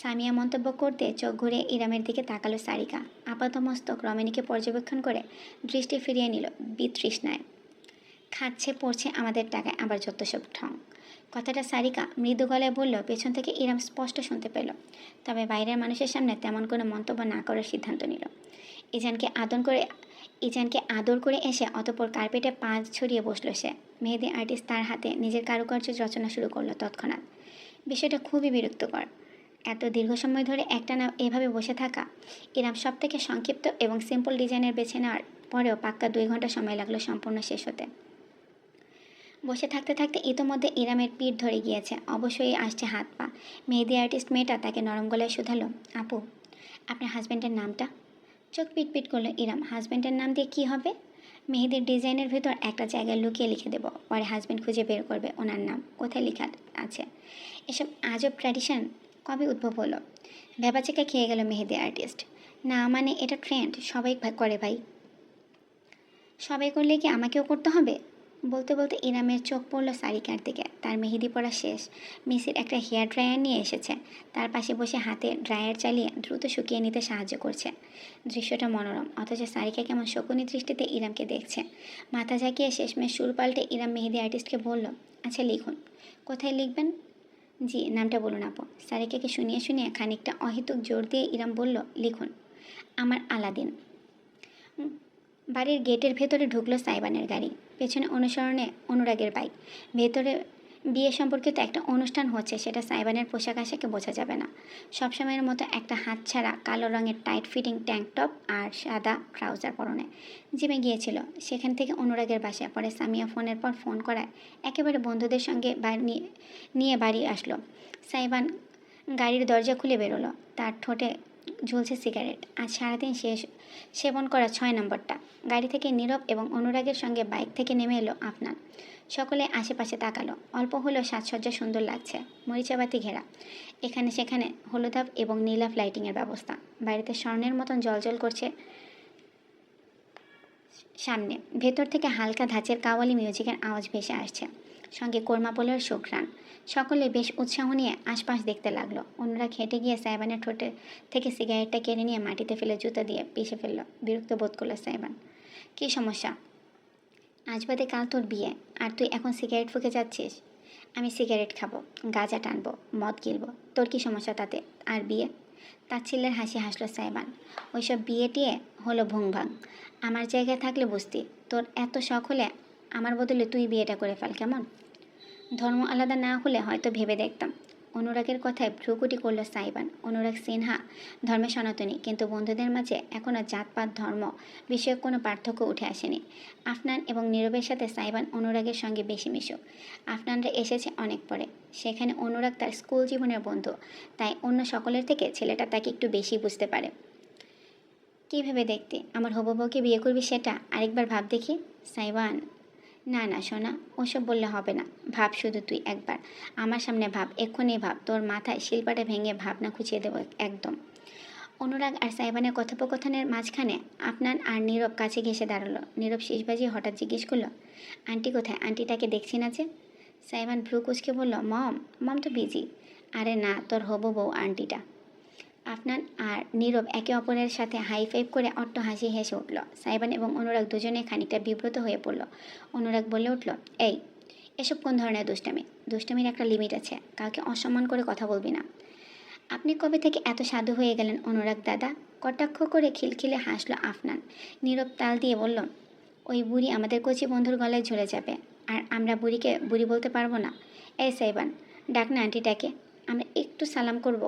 সামিয়া মন্তব্য করতে চোখ ঘুরে ইরামের দিকে তাকালো সারিকা। আপাতমস্তক রমেনীকে পর্যবেক্ষণ করে দৃষ্টি ফিরিয়ে নিল বিতৃষ্ণায়। খাচ্ছে পড়ছে আমাদের টাকায়, আবার যত সব ঠং। কথাটা সারিকা মৃদু গলায় বলল, পেছন থেকে ইরাম স্পষ্ট শুনতে পেল। তবে বাইরের মানুষের সামনে তেমন কোনো মন্তব্য না করার সিদ্ধান্ত নিল। ইজানকে আদর করে এসে অতঃপর কার্পেটে পা ছড়িয়ে বসল সে। মেহেদি আর্টিস্ট তার হাতে নিজের কারুকার্য রচনা শুরু করলো তৎক্ষণাৎ। বিষয়টা খুবই বিরক্তকর। এত দীর্ঘ সময় ধরে একটানা এভাবে বসে থাকা। ইরাম সব থেকে সংক্ষিপ্ত এবং সিম্পল ডিজাইনের বেছে নেওয়ার পরেও পাক্কা 2 ঘন্টা সময় লাগলো সম্পূর্ণ শেষ হতে। বসে থাকতে থাকতে ইতোমধ্যে ইরামের পিঠ ধরে গিয়েছে। অবশ্যই আসছে হাত পা। মেহেদি আর্টিস্ট মেয়েটা তাকে নরম গলায় শুধালো, আপু, আপনার হাজব্যান্ডের নামটা? চোখ পিটপিট করলো ইরাম। হাজব্যান্ডের নাম দিয়ে কী হবে? মেহেদির ডিজাইনের ভেতর একটা জায়গায় লুকিয়ে লিখে দেবো, পরে হাজব্যান্ড খুঁজে বের করবে ওনার নাম কোথায় লেখা আছে। এসব আজব ট্র্যাডিশন কবে উদ্ভব হলো? ভ্যাবাচেকা খেয়ে গেল মেহেদি আর্টিস্ট। না মানে এটা ট্রেন্ড, সবাই করে ভাই। সবাই করলে কি আমাকেও করতে হবে? বলতে বলতে ইরামের চোখ পড়ল সারিকার দিকে। তার মেহেদি পড়া শেষ। মিসির একটা হেয়ার ড্রায়ার নিয়ে এসেছে। তার পাশে বসে হাতে ড্রায়ার চালিয়ে দ্রুত শুকিয়ে নিতে সাহায্য করছে। দৃশ্যটা মনোরম, অথচ সারিকা কেমন শকুনি দৃষ্টিতে ইরামকে দেখছে। মাথা ঝাঁকিয়ে শেষমেশ সুর পাল্টে ইরাম মেহেদি আর্টিস্টকে বলল, আচ্ছা লিখুন। কোথায় লিখবেন? জি, নামটা বলুন আপু। সারিকাকে শুনিয়ে শুনিয়ে খানিকটা অহেতুক জোর দিয়ে ইরাম বলল, লিখুন, আমার আলাদিন। বাড়ির গেটের ভেতরে ঢুকলো সাইবানের গাড়ি। পেছনে অনুসরণে অনুরাগের বাইক। ভেতরে বিয়ে সম্পর্কিত একটা অনুষ্ঠান হচ্ছে, সেটা সাইবানের পোশাক আশাকে বোঝা যাবে না। সবসময়ের মতো একটা হাতছাড়া কালো রঙের টাইট ফিটিং ট্যাঙ্ক টপ আর সাদা ট্রাউজার পরনে জিমে গিয়েছিল। সেখান থেকে অনুরাগের বাসায়। পরে সামিয়া ফোনের পর ফোন করায় একেবারে বন্ধুদের সঙ্গে নিয়ে বাড়ি আসলো। সাইবান গাড়ির দরজা খুলে বেরোলো। তার ঠোঁটে ঝুলছে সিগারেট। আজ সারাদিন সেবন করা 6 নম্বরটা। গাড়ি থেকে নীরব এবং অনুরাগের সঙ্গে বাইক থেকে নেমে এলো আফনান। সকলে আশেপাশে তাকালো। অল্প হলেও সাজসজ্জা সুন্দর লাগছে। মরিচাবাতি ঘেরা। এখানে সেখানে হলুদাভ এবং নীলাভ লাইটিংয়ের ব্যবস্থা। বাড়িতে স্বর্ণের মতন জলজল করছে সামনে। ভেতর থেকে হালকা ধাঁচের কাওয়ালি মিউজিকের আওয়াজ ভেসে আসছে, সঙ্গে কোরমা পোলের সুঘ্রাণ। সকলে বেশ উৎসাহ নিয়ে আশপাশ দেখতে লাগলো। অন্যরা খেটে গিয়ে সাইবানের ঠোঁটে থেকে সিগারেটটা কেড়ে নিয়ে মাটিতে ফেলে জুতা দিয়ে পিষে ফেলল। বিরক্ত বোধ করলো সাইবান। কী সমস্যা? আজ বাদে কাল তোর বিয়ে, আর তুই এখন সিগারেট ফুঁকে যাচ্ছিস? আমি সিগারেট খাবো, গাঁজা টানবো, মদ গিলবো, তোর কি সমস্যা তাতে? আর বিয়ে? তাচ্ছিল্যের হাসি হাসলো সাইবান। ওইসব বিয়ে টিয়ে হলো ভুংভাং। আমার জায়গায় থাকলে বুঝতি। তোর এত শখ হলে আমার বদলে তুই বিয়েটা করে ফেল, কেমন? ধর্ম আলাদা না হলে হয়তো ভেবে দেখতাম। অনুরাগের কথায় ভ্রুকুটি করল সাইবান। অনুরাগ সিনহা ধর্মে সনাতনী, কিন্তু বন্ধুদের মাঝে এখনও জাতপাত ধর্ম বিষয়ক কোনো পার্থক্য উঠে আসেনি। আফনান এবং নীরবের সাথে সাইবান অনুরাগের সঙ্গে বেশি মিশুক। আফনানরা এসেছে অনেক পরে। সেখানে অনুরাগ তার স্কুল জীবনের বন্ধু, তাই অন্য সকলের থেকে ছেলেটা তাকে একটু বেশি বুঝতে পারে। কী ভেবে দেখতে আমার হবু বউকে বিয়ে করবি সেটা আরেকবার ভাব দেখি। সাইবান, না না সোনা, ওসব বললে হবে না। ভাব শুধু তুই একবার আমার সামনে ভাব, এক্ষুনি ভাব। তোর মাথায় শিল্পাটা ভেঙে ভাবনা খুঁচিয়ে দেবো একদম। অনুরাগ আর সাইবানের কথোপকথনের মাঝখানে আফনান আর নীরব কাছে ঘেসে দাঁড়ালো। নীরব শেষ বাজিয়ে হঠাৎ জিজ্ঞেস করলো, আন্টি কোথায়? আন্টিটাকে দেখছি না যে। সাইবান ভ্রু কুচকে বলল, মম মম তো বিজি। আরে না, তোর হবু বউ আন্টিটা। আফনান আর নীরব একে অপরের সাথে হাই ফাইভ করে অট্ট হাসি হেসে উঠল। সাইবান এবং অনুরাগ দুজনে খানিকটা বিব্রত হয়ে পড়ল। অনুরাগ বলে উঠল, এই এসব কোন ধরনের দুষ্টামি? দুষ্টামির একটা লিমিট আছে, কাউকে অসম্মান করে কথা বলবি না। আপনি কবে থেকে এত সাধু হয়ে গেলেন অনুরাগ দাদা? কটাক্ষ করে খিলখিলে হাসলো আফনান। নীরব তাল দিয়ে বলল, ওই বুড়ি আমাদের কচি বন্ধুর গলায় ঝুলে যাবে, আর আমরা বুড়িকে বুড়ি বলতে পারবো না? এই সাইবান, ডাক না আন্টিটাকে, আমরা একটু সালাম করব,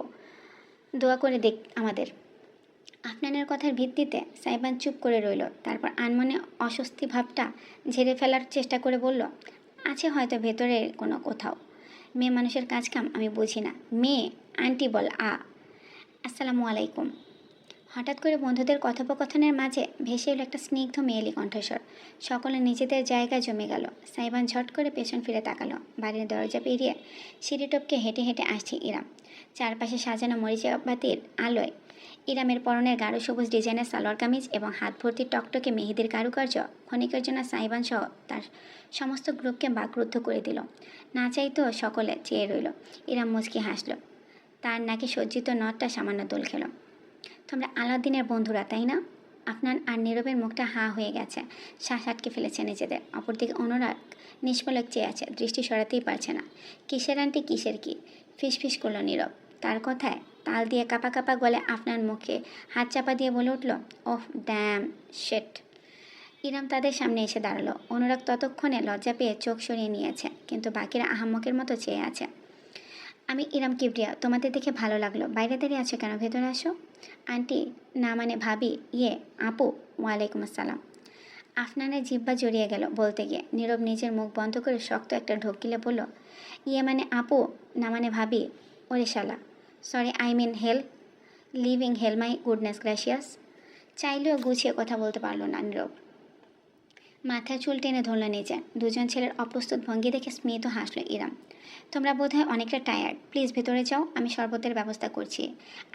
দোয়া করে দেখ আমাদের। আফনানের কথার ভিত্তিতে সাইবান চুপ করে রইল। তারপর আনমনে অস্বস্তি ভাবটা ঝেড়ে ফেলার চেষ্টা করে বলল, আছে হয়তো ভেতরে কোনো কোথাও। মেয়ে মানুষের কাজ কাম আমি বুঝি না। মেয়ে আন্টি বল আসসালামু আলাইকুম। হঠাৎ করে বন্ধুদের কথোপকথনের মাঝে ভেসে এলো একটা স্নিগ্ধ মেয়েলি কণ্ঠস্বর। সকলে নিজেদের জায়গায় জমে গেল। সাইবান ঝট করে পেছন ফিরে তাকালো। বাড়ির দরজা পেরিয়ে সিঁড়ি টপকে হেঁটে হেঁটে আসছে ইরাম। চারপাশে সাজানো মরিচাবাতির আলোয় ইরামের পরনের গাঢ় সবুজ ডিজাইনের সালোয়ার কামিজ এবং হাত ভর্তি টকটকে মেহেদির কারুকার্য ক্ষণিকের জন্য সাইবান সহ তার সমস্ত গ্রুপকে বাকরুদ্ধ করে দিল। না চাইতেও সকলে চেয়ে রইল। ইরাম মুচকি হাসল। তার নাকি সজ্জিত নটটা সামান্য দোল খেল। তোমরা আলাদিনের বন্ধুরা, তাই না? আফনান আর নীরবের মুখটা হা হয়ে গেছে। শ্বাস আটকে ফেলেছে নিজেদের। অপরদিকে অনুরাগ নিষ্পলক চেয়ে আছে, দৃষ্টি সরাতেই পারছে না। কিসের আন্টি কিসের কি? ফিসফিস করলো নীরব। তার কথায় তাল দিয়ে কাপা কাপা গলে আফনান মুখে হাত চাপা দিয়ে বলে উঠল, ওহ ড্যাম শেট। ইরাম তাদের সামনে এসে দাঁড়ালো। অনুরাগ ততক্ষণে লজ্জা পেয়ে চোখ সরিয়ে নিয়েছে, কিন্তু বাকিরা আহাম্মকের মতো চেয়ে আছে। আমি ইরাম কিবরিয়া, তোমাদের দেখে ভালো লাগলো। বাইরে দাঁড়িয়ে আছো কেন? ভেতরে আসো। আন্টি, না মানে ভাবি, আপু, ওয়ালাইকুম আসসালাম। আফনানের জিহ্বা জড়িয়ে গেল বলতে গিয়ে। নীরব নিজের মুখ বন্ধ করে শক্ত একটা ঢোক গিলে বলল, মানে আপু, না মানে ভাবি। ওরে শালা, sorry I mean hell, living hell my goodness gracious. চাইলেও গুছিয়ে কথা বলতে পারলো না নীরব। মাথায় চুল টেনে ধরল নিজে। দুজন ছেলের অপ্রস্তুত ভঙ্গি দেখে স্মিত হাসল ইরাম। তোমরা বোধহয় অনেকটা টায়ার্ড, প্লিজ ভেতরে যাও, আমি শরবতের ব্যবস্থা করছি।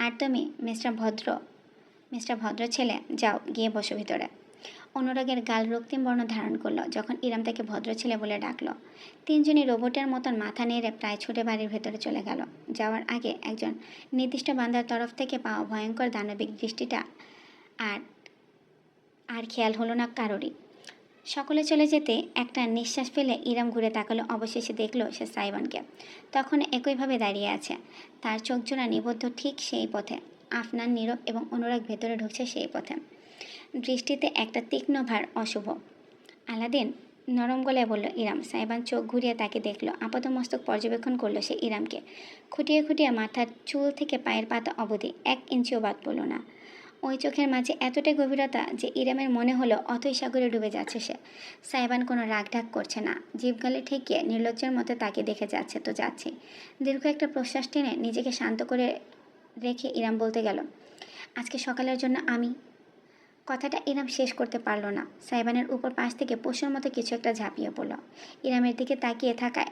আর তুমি মিস্টার ভদ্র ছেলে, যাও গিয়ে বসো ভিতরে। অনুরাগের গাল রক্তিম বর্ণ ধারণ করলো যখন ইরাম তাকে ভদ্র ছেলে বলে ডাকলো। তিনজনই রোবটের মতন মাথা নেড়ে প্রায় ছুটে বাড়ির ভেতরে চলে গেল। যাওয়ার আগে একজন নির্দিষ্ট বান্দার তরফ থেকে পাওয়া ভয়ঙ্কর দানবিক দৃষ্টিটা আর আর খেয়াল হলো না কারোরই। সকলে চলে যেতে একটা নিঃশ্বাস ফেলে ইরাম ঘুরে তাকালো। অবশেষে দেখলো সে সাইবানকে। তখন একইভাবে দাঁড়িয়ে আছে। তার চোখ জোড়া নিবদ্ধ ঠিক সেই পথে। আফনান, নীরব এবং অনুরাগ ভেতরে ঢুকছে সেই পথে। দৃষ্টিতে একটা তীক্ষ্ণ ভার, অশুভ। আলাদিন, নরম গলায় বলল ইরাম। সাইবান চোখ ঘুরিয়ে তাকে দেখলো। আপাতমস্তক পর্যবেক্ষণ করলো সে ইরামকে। খুঁটিয়ে খুঁটিয়ে মাথার চুল থেকে পায়ের পাতা অবধি 1 ইঞ্চিও বাদ পড়ল না। ওই চোখের মাঝে এতটাই গভীরতা যে ইরামের মনে হলো অথই সাগরে ডুবে যাচ্ছে সে। সাইবান কোনো রাগঢাক করছে না। জিভ গালে ঠেকিয়ে নির্লজ্জের মতো তাকে দেখে যাচ্ছে তো যাচ্ছে। দীর্ঘ একটা প্রশ্বাস টেনে নিজেকে শান্ত করে রেখে ইরাম বলতে গেল, আজকে সকালের জন্য আমি। কথাটা ইরাম শেষ করতে পারল না। সাইবানের উপর পাশ থেকে পশুর মতো কিছু একটা ঝাঁপিয়ে পড়ল। ইরামের দিকে তাকিয়ে থাকায়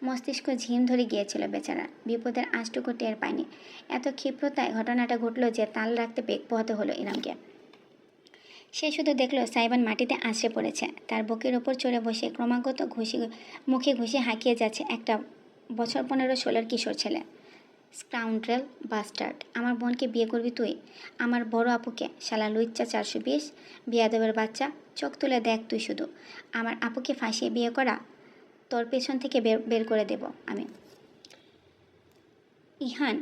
মস্তিষ্ক ঝিম ধরে গিয়েছিল বেচারা। বিপদের আঁচটুকু টের পায়নি। এত ক্ষিপ্রতায় ঘটনাটা ঘটল যে তাল রাখতে বেগ পোহাতে হলো ইরামকে। সে শুধু দেখলো সাইবান মাটিতে আছড়ে পড়েছে। তার বুকের ওপর চড়ে বসে ক্রমাগত মুখে ঘুষি হাঁকিয়ে যাচ্ছে একটা বছর 15-16 কিশোর ছেলে। স্কাউন্ড্রেল বাস্টার্ড, আমার বোনকে বিয়ে করবি তুই? আমার বড় আপুকে? শালা লুইচ্চা 420, বিয়াদবের বাচ্চা, চোখ তুলে দেখ তুই শুধু। আমার আপুকে ফাঁসিয়ে বিয়ে করা তোর পেছন থেকে বের বের করে দেব আমি। ইহান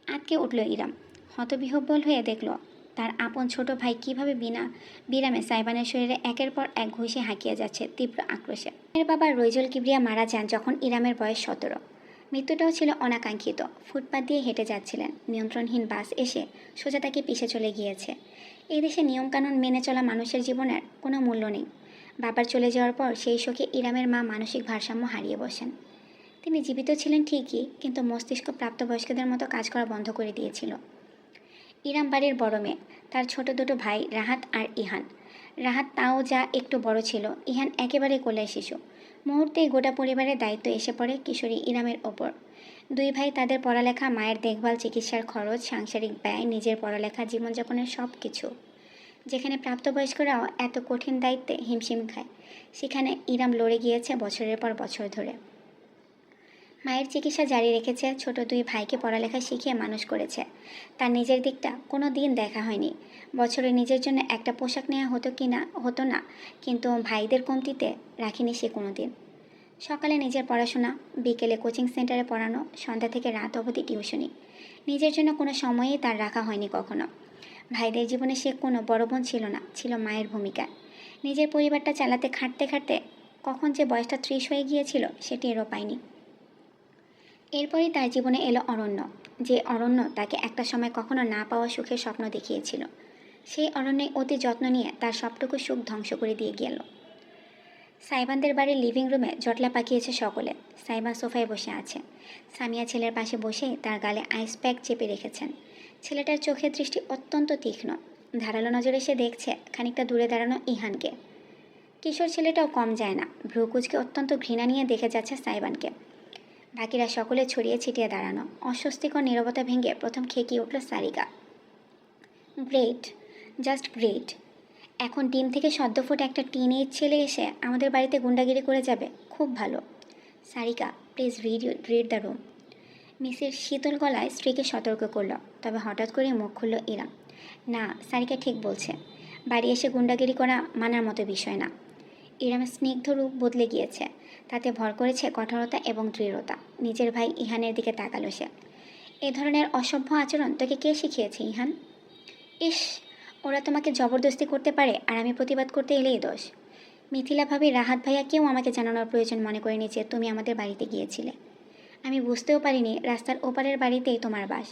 আটকে উঠল ইরাম। হতবিহ্বল হয়ে দেখল তার আপন ছোট ভাই কিভাবে বিনা বিরামে সাইবানের শরীরে একের পর এক ঘুষে হাঁকিয়ে যাচ্ছে তীব্র আক্রোশে। এর বাবা রইজুল কিবরিয়া মারা যান যখন ইরামের বয়স 17। মৃত্যুটাও ছিল অনাকাঙ্ক্ষিত। ফুটপাত দিয়ে হেঁটে যাচ্ছিলেন, নিয়ন্ত্রণহীন বাস এসে সোজা তাকে পিষে চলে গিয়েছে। এই দেশে নিয়মকানুন মেনে চলা মানুষের জীবনের কোনো মূল্য নেই। বাবার চলে যাওয়ার পর সেই শোকে ইরামের মা মানসিক ভারসাম্য হারিয়ে বসেন। তিনি জীবিত ছিলেন ঠিকই, কিন্তু মস্তিষ্ক প্রাপ্তবয়স্কদের মতো কাজ করা বন্ধ করে দিয়েছিল। ইরাম বাড়ির বড় মেয়ে, তার ছোট দুটো ভাই রাহাত আর ইহান। রাহাত তাও যা একটু বড় ছিল, ইহান একেবারে কোলের শিশু। মুহূর্তেই গোটা পরিবারের দায়িত্ব এসে পড়ে কিশোরী ইরামের ওপর। দুই ভাই তাদের পড়ালেখা, মায়ের দেখভাল, চিকিৎসার খরচ, সাংসারিক ব্যয়, নিজের পড়ালেখা, জীবনযাপনের সব কিছু। যেখানে প্রাপ্তবয়স্করাও এত কঠিন দায়িত্বে হিমশিম খায়, সেখানে ইরাম লড়ে গিয়েছে বছরের পর বছর ধরে। মায়ের চিকিৎসা জারি রেখেছে, ছোট দুই ভাইকে পড়ালেখা শিখিয়ে মানুষ করেছে। তার নিজের দিকটা কোনো দিন দেখা হয়নি। বছরে নিজের জন্য একটা পোশাক নেওয়া হতো না, কিন্তু ভাইদের কমতিতে রাখিনি সে কোনো দিন। সকালে নিজের পড়াশোনা, বিকেলে কোচিং সেন্টারে পড়ানো, সন্ধ্যা থেকে রাত অবধি টিউশনি। নিজের জন্য কোনো সময়ই তার রাখা হয়নি কখনো। ভাইদের জীবনে সে কোনো বড় বোন ছিল না, ছিল মায়ের ভূমিকা। নিজের পরিবারটা চালাতে খাটতে খাটতে কখন যে বয়সটা 30 হয়ে গিয়েছিল সেটি এরও পায়নি। এরপরই তার জীবনে এলো অরণ্য, যে অরণ্য তাকে একটা সময় কখনো না পাওয়া সুখের স্বপ্ন দেখিয়েছিল। সেই অরণ্যে অতি যত্ন নিয়ে তার সবটুকু সুখ ধ্বংস করে দিয়ে গেল। সাইবানদের বাড়ির লিভিং রুমে জটলা পাকিয়েছে সকলে। সাইবান সোফায় বসে আছে। সামিয়া ছেলের পাশে বসে তার গালে আইস প্যাক চেপে রেখেছেন। ছেলেটার চোখের দৃষ্টি অত্যন্ত তীক্ষ্ণ। ধারালো নজরে সে দেখছে খানিকটা দূরে দাঁড়ানো ইহানকে। কিশোর ছেলেটাও কম যায় না, ভ্রুকুচকে অত্যন্ত ঘৃণা নিয়ে দেখে যাচ্ছে সাইবানকে। বাকিরা সকলে ছড়িয়ে ছিটিয়ে দাঁড়ানো। অস্বস্তিকর নীরবতা ভেঙে প্রথম খেকিয়ে উঠল সারিকা। Great, just great. এখন ডিম থেকে সদ্য ফোটা একটা টিনেজ ছেলে এসে আমাদের বাড়িতে গুন্ডাগিরি করে যাবে, খুব ভালো। Sarika, please read the room. মিসের শীতল গলায় স্ত্রীকে সতর্ক করল, তবে হঠাৎ করে মুখ খুলল ইরাম। না, সারিকা ঠিক বলছে। বাড়ি এসে গুন্ডাগিরি করা মানার মতো বিষয় না। ইরামের স্নিগ্ধ রূপ বদলে গিয়েছে, তাতে ভর করেছে কঠোরতা এবং দৃঢ়তা। নিজের ভাই ইহানের দিকে তাকালো সে। এ ধরনের অসভ্য আচরণ তোকে কে শিখিয়েছে ইহান? ইস, ওরা তোমাকে জবরদস্তি করতে পারে আর আমি প্রতিবাদ করতে এলেই দোষ। মিথিলা ভাবি, রাহাত ভাইয়া কেউ আমাকে জানানোর প্রয়োজন মনে করেনি যে তুমি আমাদের বাড়িতে গিয়েছিলে। আমি বুঝতেও পারিনি রাস্তার ওপারের বাড়িতেই তোমার বাস।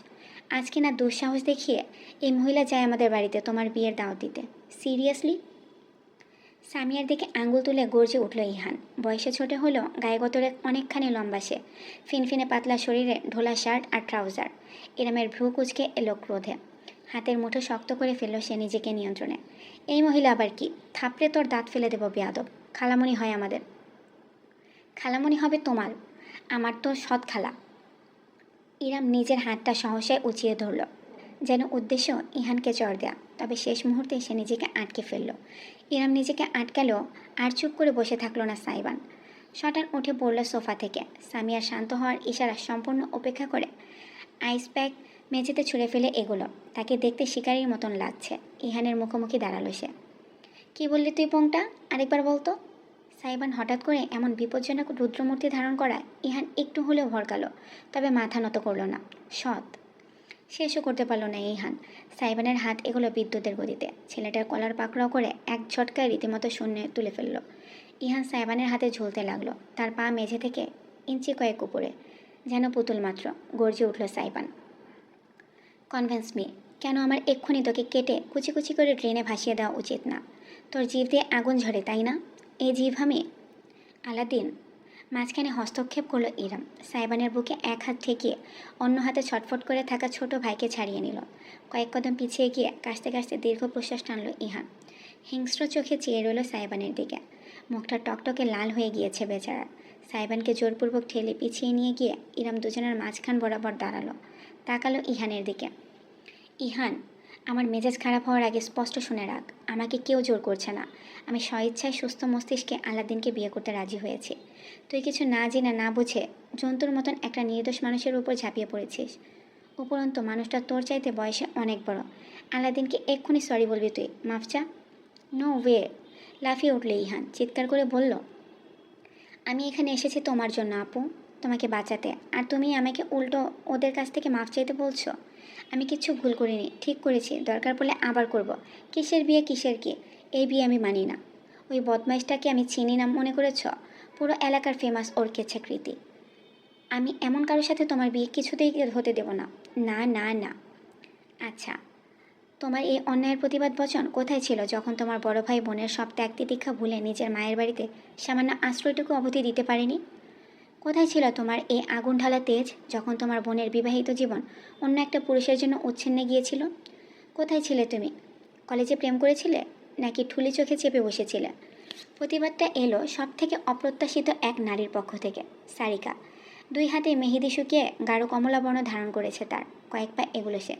আজকে না দুঃসাহস দেখিয়ে এই মহিলা যায় আমাদের বাড়িতে তোমার বিয়ের দাওয়াত দিতে। সিরিয়াসলি? সামিয়ার দিকে আঙ্গুল তুলে গর্জে উঠল ইহান। বয়সে ছোট হলেও গায়ে গতরে অনেকখানি লম্বা সে। ফিনফিনে পাতলা শরীরে ঢোলা শার্ট আর ট্রাউজার। ইরামের ভ্রু কুচকে এলো ক্রোধে। হাতের মুঠো শক্ত করে ফেলল সে নিজেকে নিয়ন্ত্রণে। এই মহিলা আবার কি? থাপড়ে তোর দাঁত ফেলে দেব বেয়াদব। খালামণি হয় আমাদের। খালামণি হবে তোমার, আমার তো সৎ খালা। ইরাম নিজের হাতটা সহসায় উঁচিয়ে ধরল, যেন উদ্দেশ্য ইহানকে চড় দেয়া। তবে শেষ মুহূর্তে সে নিজেকে আটকে ফেলল। ইরাম নিজেকে আটকালেও আর চুপ করে বসে থাকলো না সাইবান। শটান উঠে পড়ল সোফা থেকে। সামিয়ার শান্ত হওয়ার ইশারা সম্পূর্ণ উপেক্ষা করে আইস প্যাক মেঝেতে ছুঁড়ে ফেলে এগোলো। তাকে দেখতে শিকারীর মতন লাগছে। ইহানের মুখোমুখি দাঁড়ালো সে। কি বললি তুই পোংটা? আরেকবার বলতো। সাইবান হঠাৎ করে এমন বিপজ্জনক রুদ্রমূর্তি ধারণ করায় ইহান একটু হলেও ভরকালো, তবে মাথা নত করল না। সৎ। শেষও করতে পারল না ইহান। সাইবানের হাত এগুলো বিদ্যুতের গতিতে। ছেলেটার কলার পাকড়াও করে এক ঝটকায় রীতিমতো শূন্যে তুলে ফেলল। ইহান সাইবানের হাতে ঝুলতে লাগলো, তার পা মেঝে থেকে ইঞ্চি কয়েক উপরে, যেন পুতুল মাত্র। গর্জে উঠল সাইবান। Convince me. কেন আমার এক্ষুনি তোকে কেটে কুচি কুচি করে ড্রেনে ভাসিয়ে দেওয়া উচিত না? তোর জিভ দিয়ে আগুন ঝরে, তাই না? এই জিভ আমি। আলাদিন। মাঝখানে হস্তক্ষেপ করল ইরাম। সাইবানের বুকে এক হাত ঠেকিয়ে অন্য হাতে ছটফট করে থাকা ছোট ভাইকে ছাড়িয়ে নিল। কয়েক কদম পিছিয়ে গিয়ে কাশতে কাশতে দীর্ঘ প্রশ্বাস টানল ইহান। হিংস্র চোখে চেয়ে রইল সাইবানের দিকে। মুখটা টকটকে লাল হয়ে গিয়েছে বেচারা। সাইবানকে জোরপূর্বক ঠেলে পিছিয়ে নিয়ে গিয়ে ইরাম দুজনের মাঝখান বরাবর দাঁড়ালো, তাকালো ইহানের দিকে। ইহান, আমার মেজাজ খারাপ হওয়ার আগে স্পষ্ট শুনে রাখ, আমাকে কেউ জোর করছে না। আমি স্বইচ্ছায় সুস্থ মস্তিষ্কে আলাদিনকে বিয়ে করতে রাজি হয়েছি। তুই কিছু না জেনে না বুঝে জন্তুর মতন একটা নির্দোষ মানুষের উপর ঝাঁপিয়ে পড়েছিস। উপরন্তু মানুষটা তোর চাইতে বয়সে অনেক বড়। আলাদিনকে এক্ষুনি সরি বলবি তুই, মাফ চা। No way. লাফিয়ে উঠল ইহান, চিৎকার করে বলল, আমি এখানে এসেছি তোমার জন্য আপু, তোমাকে বাঁচাতে, আর তুমি আমাকে উল্টো ওদের কাছ থেকে মাফ চাইতে বলছো। আমি কিচ্ছু ভুল করিনি, ঠিক করেছি, দরকার পড়লে আবার করব। কিসের বিয়ে কিসের কি, এই বিয়ে আমি মানি না। ওই বদমাইশটাকে আমি চিনি না মনে করেছ? পুরো এলাকার ফেমাস ওর কেচ্ছাকৃতি। আমি এমন কারোর সাথে তোমার বিয়ে কিছুতেই হতে দেব না। না না না। আচ্ছা, তোমার এই অন্যায়ের প্রতিবাদ বচন কোথায় ছিল যখন তোমার বড় ভাই বোনের সব ত্যাগ তিতিক্ষা ভুলে নিজের মায়ের বাড়িতে সামান্য আশ্রয়টুকু অবধি দিতে পারেনি? কোথায় ছিল তোমার এই আগুন ঢালা তেজ যখন তোমার বোনের বিবাহিত জীবন অন্য একটা পুরুষের জন্য উচ্ছিন্নে গিয়েছিল? কোথায় ছিলে তুমি? কলেজে প্রেম করেছিলে, নাকি ঠুলি চোখে চেপে বসেছিলে? প্রতিবাদটা এলো সব থেকে অপ্রত্যাশিত এক নারীর পক্ষ থেকে, সারিকা। দুই হাতে মেহেদি শুকিয়ে গাঢ় কমলা বর্ণ ধারণ করেছে তার, কয়েক পা এগুলো সে।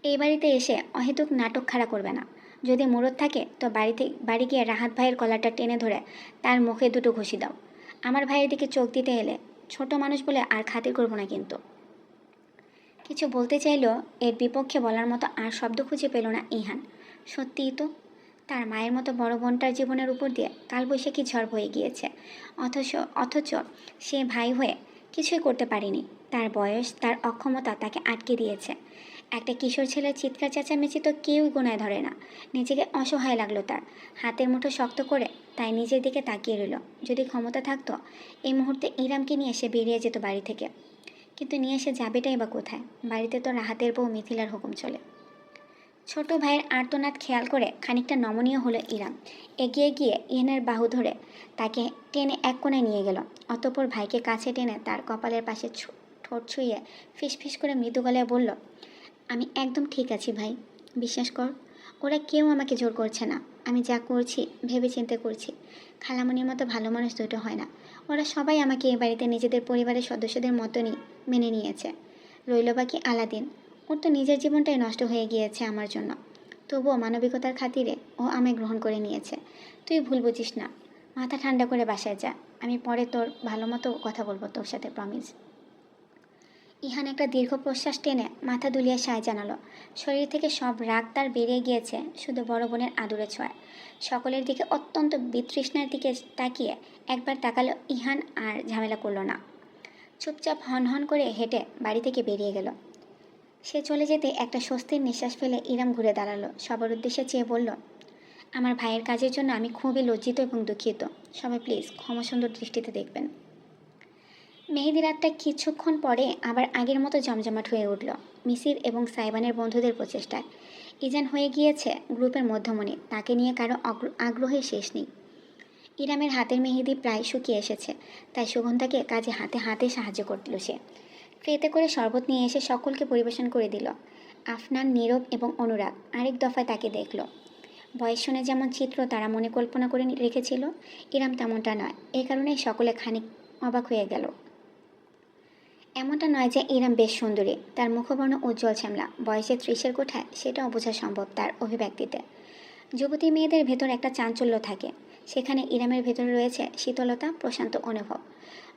এই বাড়িতে এসে অহেতুক নাটক খাড়া করবে না। যদি মুরদ থাকে তো বাড়ি গিয়ে রাহাত ভাইয়ের কলারটা টেনে ধরে তার মুখে দুটো ঘুষি দাও। আমার ভাইয়ের দিকে চোখ দিতে এলে ছোট মানুষ বলে আর খাতির করবো না কিন্তু। কিছু বলতে চাইলেও এর বিপক্ষে বলার মতো আর শব্দ খুঁজে পেল না ইহান। সত্যিই তো, তার মায়ের মতো বড় বোনটার জীবনের উপর দিয়ে কালবৈশাখী ঝড় বয়ে গিয়েছে, অথচ সে ভাই হয়ে কিছুই করতে পারেনি। তার বয়স, তার অক্ষমতা তাকে আটকে দিয়েছে। একটা কিশোর ছেলের চিৎকার চেঁচামেচি তো কেউই গোনায় ধরে না। নিজেকে অসহায় লাগলো তার, হাতের মুঠো শক্ত করে তাই নিজের দিকে তাকিয়ে রইল। যদি ক্ষমতা থাকতো এই মুহূর্তে ইরামকে নিয়ে সে বেরিয়ে যেত বাড়ি থেকে, কিন্তু নিয়ে এসে যাবেটাই বা কোথায়? বাড়িতে তো রাহাতের বউ মিথিলার হুকুম চলে। ছোট ভাইয়ের আর্তনাদ খেয়াল করে খানিকটা নমনীয় হলো ইরাম। এগিয়ে গিয়ে ইহানের বাহু ধরে তাকে টেনে এক কোণে নিয়ে গেল। অতঃপর ভাইকে কাছে টেনে তার কপালের পাশে ঠোঁট ছুঁয়ে ফিসফিস করে মৃদু গলায় বলল, আমি একদম ঠিক আছি ভাই, বিশ্বাস কর। ওরা কেউ আমাকে জোর করছে না। আমি যা করছি ভেবে চিন্তে করছি। খালামণির মতো ভালো মানুষ দুটো হয় না। ওরা সবাই আমাকে এ বাড়িতে নিজেদের পরিবারের সদস্যদের মতনই মেনে নিয়েছে। রইল বাকি আলাদিন, ওর তো নিজের জীবনটাই নষ্ট হয়ে গিয়েছে আমার জন্য। তবুও মানবিকতার খাতিরে ও আমায় গ্রহণ করে নিয়েছে। তুই ভুল বুঝিস না। মাথা ঠান্ডা করে বাসায় যা, আমি পরে তোর ভালো মতো কথা বলবো তোর সাথে, প্রমিস। ইহান একটা দীর্ঘ প্রশ্বাস টেনে মাথা দুলিয়ে সায় জানালো। শরীর থেকে সব রাগ তার বেরিয়ে গিয়েছে শুধু বড় বোনের আদুরে ছোঁয়ায়। সকলের দিকে অত্যন্ত বিতৃষ্ণার দিকে তাকিয়ে একবার তাকালো ইহান, আর ঝামেলা করলো না। চুপচাপ হনহন করে হেঁটে বাড়ি থেকে বেরিয়ে গেল। সে চলে যেতে একটা স্বস্তির নিঃশ্বাস ফেলে ইরাম ঘুরে দাঁড়ালো, সবার উদ্দেশ্যে চেয়ে বলল, আমার ভাইয়ের কাজের জন্য আমি খুবই লজ্জিত এবং দুঃখিত। সবাই প্লিজ ক্ষমা সুন্দর দৃষ্টিতে দেখবেন। মেহেদি রাতটা কিছুক্ষণ পরে আবার আগের মতো জমজমাট হয়ে উঠল মিসির এবং সাইবানের বন্ধুদের প্রচেষ্টায়। ইজান হয়ে গিয়েছে গ্রুপের মধ্যমণি, তাকে নিয়ে কারো আগ্রহের শেষ নেই। ইরামের হাতের মেহেদি প্রায় শুকিয়ে এসেছে, তাই সুগন্ধাকে কাজে হাতে হাতে সাহায্য করল সে। ট্রেতে করে শরবত নিয়ে এসে সকলকে পরিবেশন করে দিল। আফনান, নীরব এবং অনুরাগ আরেক দফায় তাকে দেখল। বয়স শুনে যেমন চিত্র তারা মনে কল্পনা করে রেখেছিল, ইরাম তেমনটা নয়। এ কারণে সকলে খানিক অবাক হয়ে গেল। এমনটা নয় যে ইরাম বেশ সুন্দরী, তার মুখবর্ণ উজ্জ্বল শ্যামলা, বয়সে 30-এর কোঠায়, সেটাও বোঝা সম্ভব তার অভিব্যক্তিতে। যুবতী মেয়েদের ভেতর একটা চাঞ্চল্য থাকে, সেখানে ইরামের ভেতরে রয়েছে শীতলতা, প্রশান্ত অনুভব।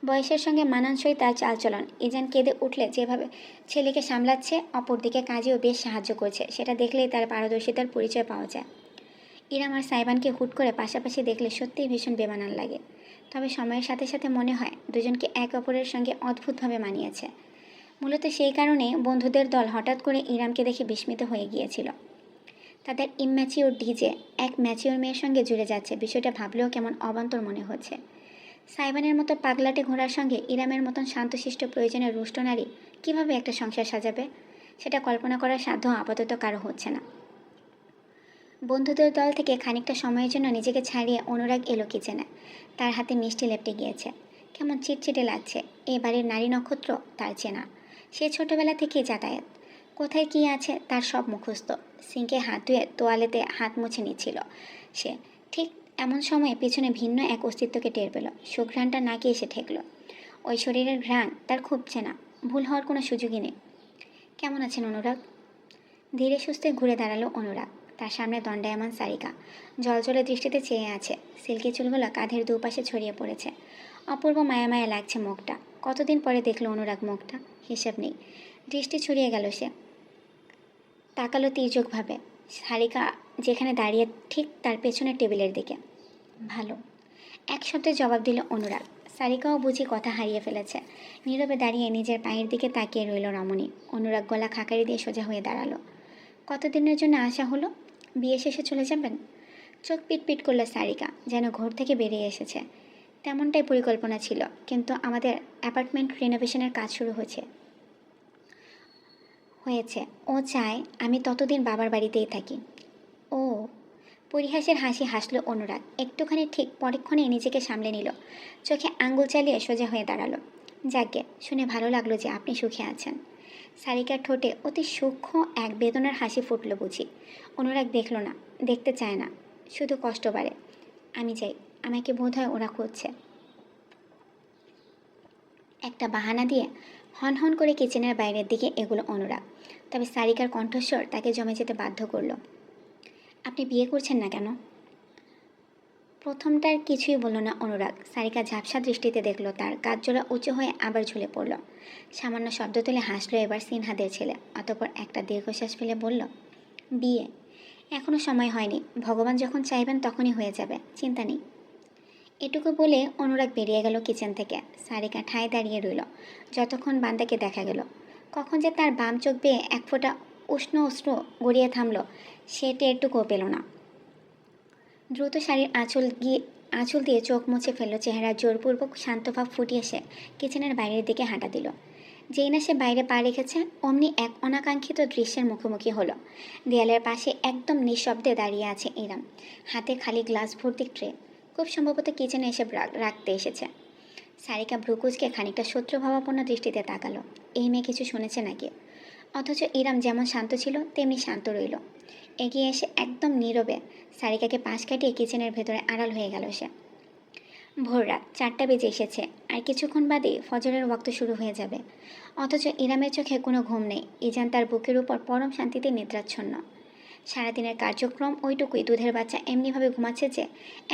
বয়সের সঙ্গে মানানসই তার চালচলন। ইজান কেঁদে উঠলে যেভাবে ছেলেকে সামলাচ্ছে, অপরদিকে কাজেও বেশ সাহায্য করছে, সেটা দেখলেই তার পারদর্শিতার পরিচয় পাওয়া যায়। ইরাম আর সাইবানকে হুট করে পাশাপাশি দেখলে সত্যিই ভীষণ বেমানান লাগে। তবে সময়ের সাথে সাথে মনে হয় দুজনকে এক অপরের সঙ্গে অদ্ভুতভাবে মানিয়েছে। মূলত সেই কারণে বন্ধুদের দল হঠাৎ করে ইরামকে দেখে বিস্মিত হয়ে গিয়েছিল। তাদের ইম্যাচিওর ডিজে এক ম্যাচিওর মেয়ের সঙ্গে জুড়ে যাচ্ছে, বিষয়টা ভাবলেও কেমন অবান্তর মনে হচ্ছে। সাইবানের মতো পাগলাটে ঘোড়ার সঙ্গে ইরামের মতন শান্তশিষ্ট প্রয়োজনের রুষ্ট নারী কীভাবে একটা সংসার সাজাবে, সেটা কল্পনা করার সাধ্য আপাতত কারো হচ্ছে না। বন্ধুদের দল থেকে খানিকটা সময়ের জন্য নিজেকে ছাড়িয়ে অনুরাগ এলো কিচেনে। তার হাতে মিষ্টি লেপটে গিয়েছে, কেমন চিটচিটে লাগছে। এ বাড়ির নারী নক্ষত্র তার চেনা, সে ছোটবেলা থেকেই যাতায়াত। কোথায় কী আছে তার সব মুখস্থ। সিঙ্কে হাত ধুয়ে তোয়ালেতে হাত মুছে নিচ্ছিল সে। ঠিক এমন সময় পেছনে ভিন্ন এক অস্তিত্বকে টের পেল। সুঘ্রাণটা নাকে এসে ঠেকল। ওই শরীরের ঘ্রাণ তার খুব চেনা, ভুল হওয়ার কোনো সুযোগই নেই। কেমন আছেন অনুরাগ? ধীরে সুস্থে ঘুরে দাঁড়ালো অনুরাগ। তার সামনে দণ্ডায়মান সারিকা জলজলে দৃষ্টিতে চেয়ে আছে। সিল্কি চুলগুলো কাঁধের দুপাশে ছড়িয়ে পড়েছে। অপূর্ব মায়া মায়া লাগছে মুখটা। কতদিন পরে দেখলো অনুরাগ মুখটা, হিসেব নেই। দৃষ্টি ছড়িয়ে গেল সে, তাকালো তির্যকভাবে সারিকা যেখানে দাঁড়িয়ে, ঠিক তার পেছনের টেবিলের দিকে। ভালো, এক শব্দে জবাব দিল অনুরাগ। সারিকাও বুঝি কথা হারিয়ে ফেলেছে। নীরবে দাঁড়িয়ে নিজের পায়ের দিকে তাকিয়ে রইল রমণী। অনুরাগ গলা খাকারি দিয়ে সোজা হয়ে দাঁড়ালো। কতদিনের জন্য আসা হলো? বিয়ে শেষে চলে যাবেন? চোখ পিটপিট করলো সারিকা, যেন ঘর থেকে বেরিয়ে এসেছে। তেমনটাই পরিকল্পনা ছিল, কিন্তু আমাদের অ্যাপার্টমেন্ট রিনোভেশনের কাজ শুরু হয়েছে। ও চায় আমি ততদিন বাবার বাড়িতেই থাকি। ও, পরিহাসের হাসি হাসল অনুরাগ। একটুখানি ঠিক পরক্ষণে নিজেকে সামলে নিল। চোখে আঙ্গুল চালিয়ে সোজা হয়ে দাঁড়ালো। যাকে শুনে ভালো লাগলো যে আপনি সুখে আছেন। সারিকার ঠোঁটে অতি সূক্ষ্ম এক বেদনার হাসি ফুটল বুঝি। অনুরাগ দেখল না, দেখতে চায় না, শুধু কষ্ট বাড়ে। আমি চাই, আমাকে বোধ হয় ওরা খুঁজছে। একটা বাহানা দিয়ে হন করে কিচেনের বাইরের দিকে এগুলো অনুরাগ। তবে সারিকার কণ্ঠস্বর তাকে জমে যেতে বাধ্য করলো। আপনি বিয়ে করছেন না কেন? প্রথমটার কিছুই বলল না অনুরাগ। সারিকা ঝাপসা দৃষ্টিতে দেখল তার, কাঠজোড়া উঁচু হয়ে আবার ঝুলে পড়ল। সামান্য শব্দ তুলে হাসলো এবার সিনহাদের ছেলে। অতঃপর একটা দীর্ঘশ্বাস ফেলে বলল, বিয়ে এখনো সময় হয়নি, ভগবান যখন চাইবেন তখনই হয়ে যাবে, চিন্তা নেই। এটুকু বলে অনুরাগ বেরিয়ে গেল কিচেন থেকে। সারিকা ঠায় দাঁড়িয়ে রইল যতক্ষণ বান্দাকে দেখা গেল। কখন যে তার বাম চোখ বেয়ে এক ফোঁটা উষ্ণ অশ্রু গড়িয়ে থামল সে টেরটুকুও পেল না। দ্রুত শাড়ির আঁচল দিয়ে চোখ মুছে ফেলল, চেহারা জোরপূর্বক শান্তভাব ফুটিয়ে সে কিচেনের বাইরের দিকে হাঁটা দিল। যেই না সে বাইরে পা রেখেছে অমনি এক অনাকাঙ্ক্ষিত দৃশ্যের মুখোমুখি হলো। দেয়ালের পাশে একদম নিঃশব্দে দাঁড়িয়ে আছে ইরাম, হাতে খালি গ্লাস ভর্তি ট্রে। খুব সম্ভবত কিচেনে এসে রাখতে এসেছে। সারিকা ভ্রুকুচকে খানিকটা শত্রুভাবাপন্ন দৃষ্টিতে তাকালো। এই মেয়ে কিছু শুনেছে নাকি? অথচ ইরাম যেমন শান্ত ছিল তেমনি শান্ত রইল। এগিয়ে এসে একদম নীরবে সারিকাকে পাশ কাটিয়ে কিচেনের ভেতরে আড়াল হয়ে গেল সে। ভোর রাত 4টা বেজে এসেছে, আর কিছুক্ষণ বাদেই ফজরের ওয়াক্ত শুরু হয়ে যাবে। অথচ ইরামের চোখে কোনো ঘুম নেই। ইজান তার বুকের উপর পরম শান্তিতে নিদ্রাচ্ছন্ন। সারাদিনের কার্যক্রম ওইটুকুই। দুধের বাচ্চা এমনিভাবে ঘুমাচ্ছে যে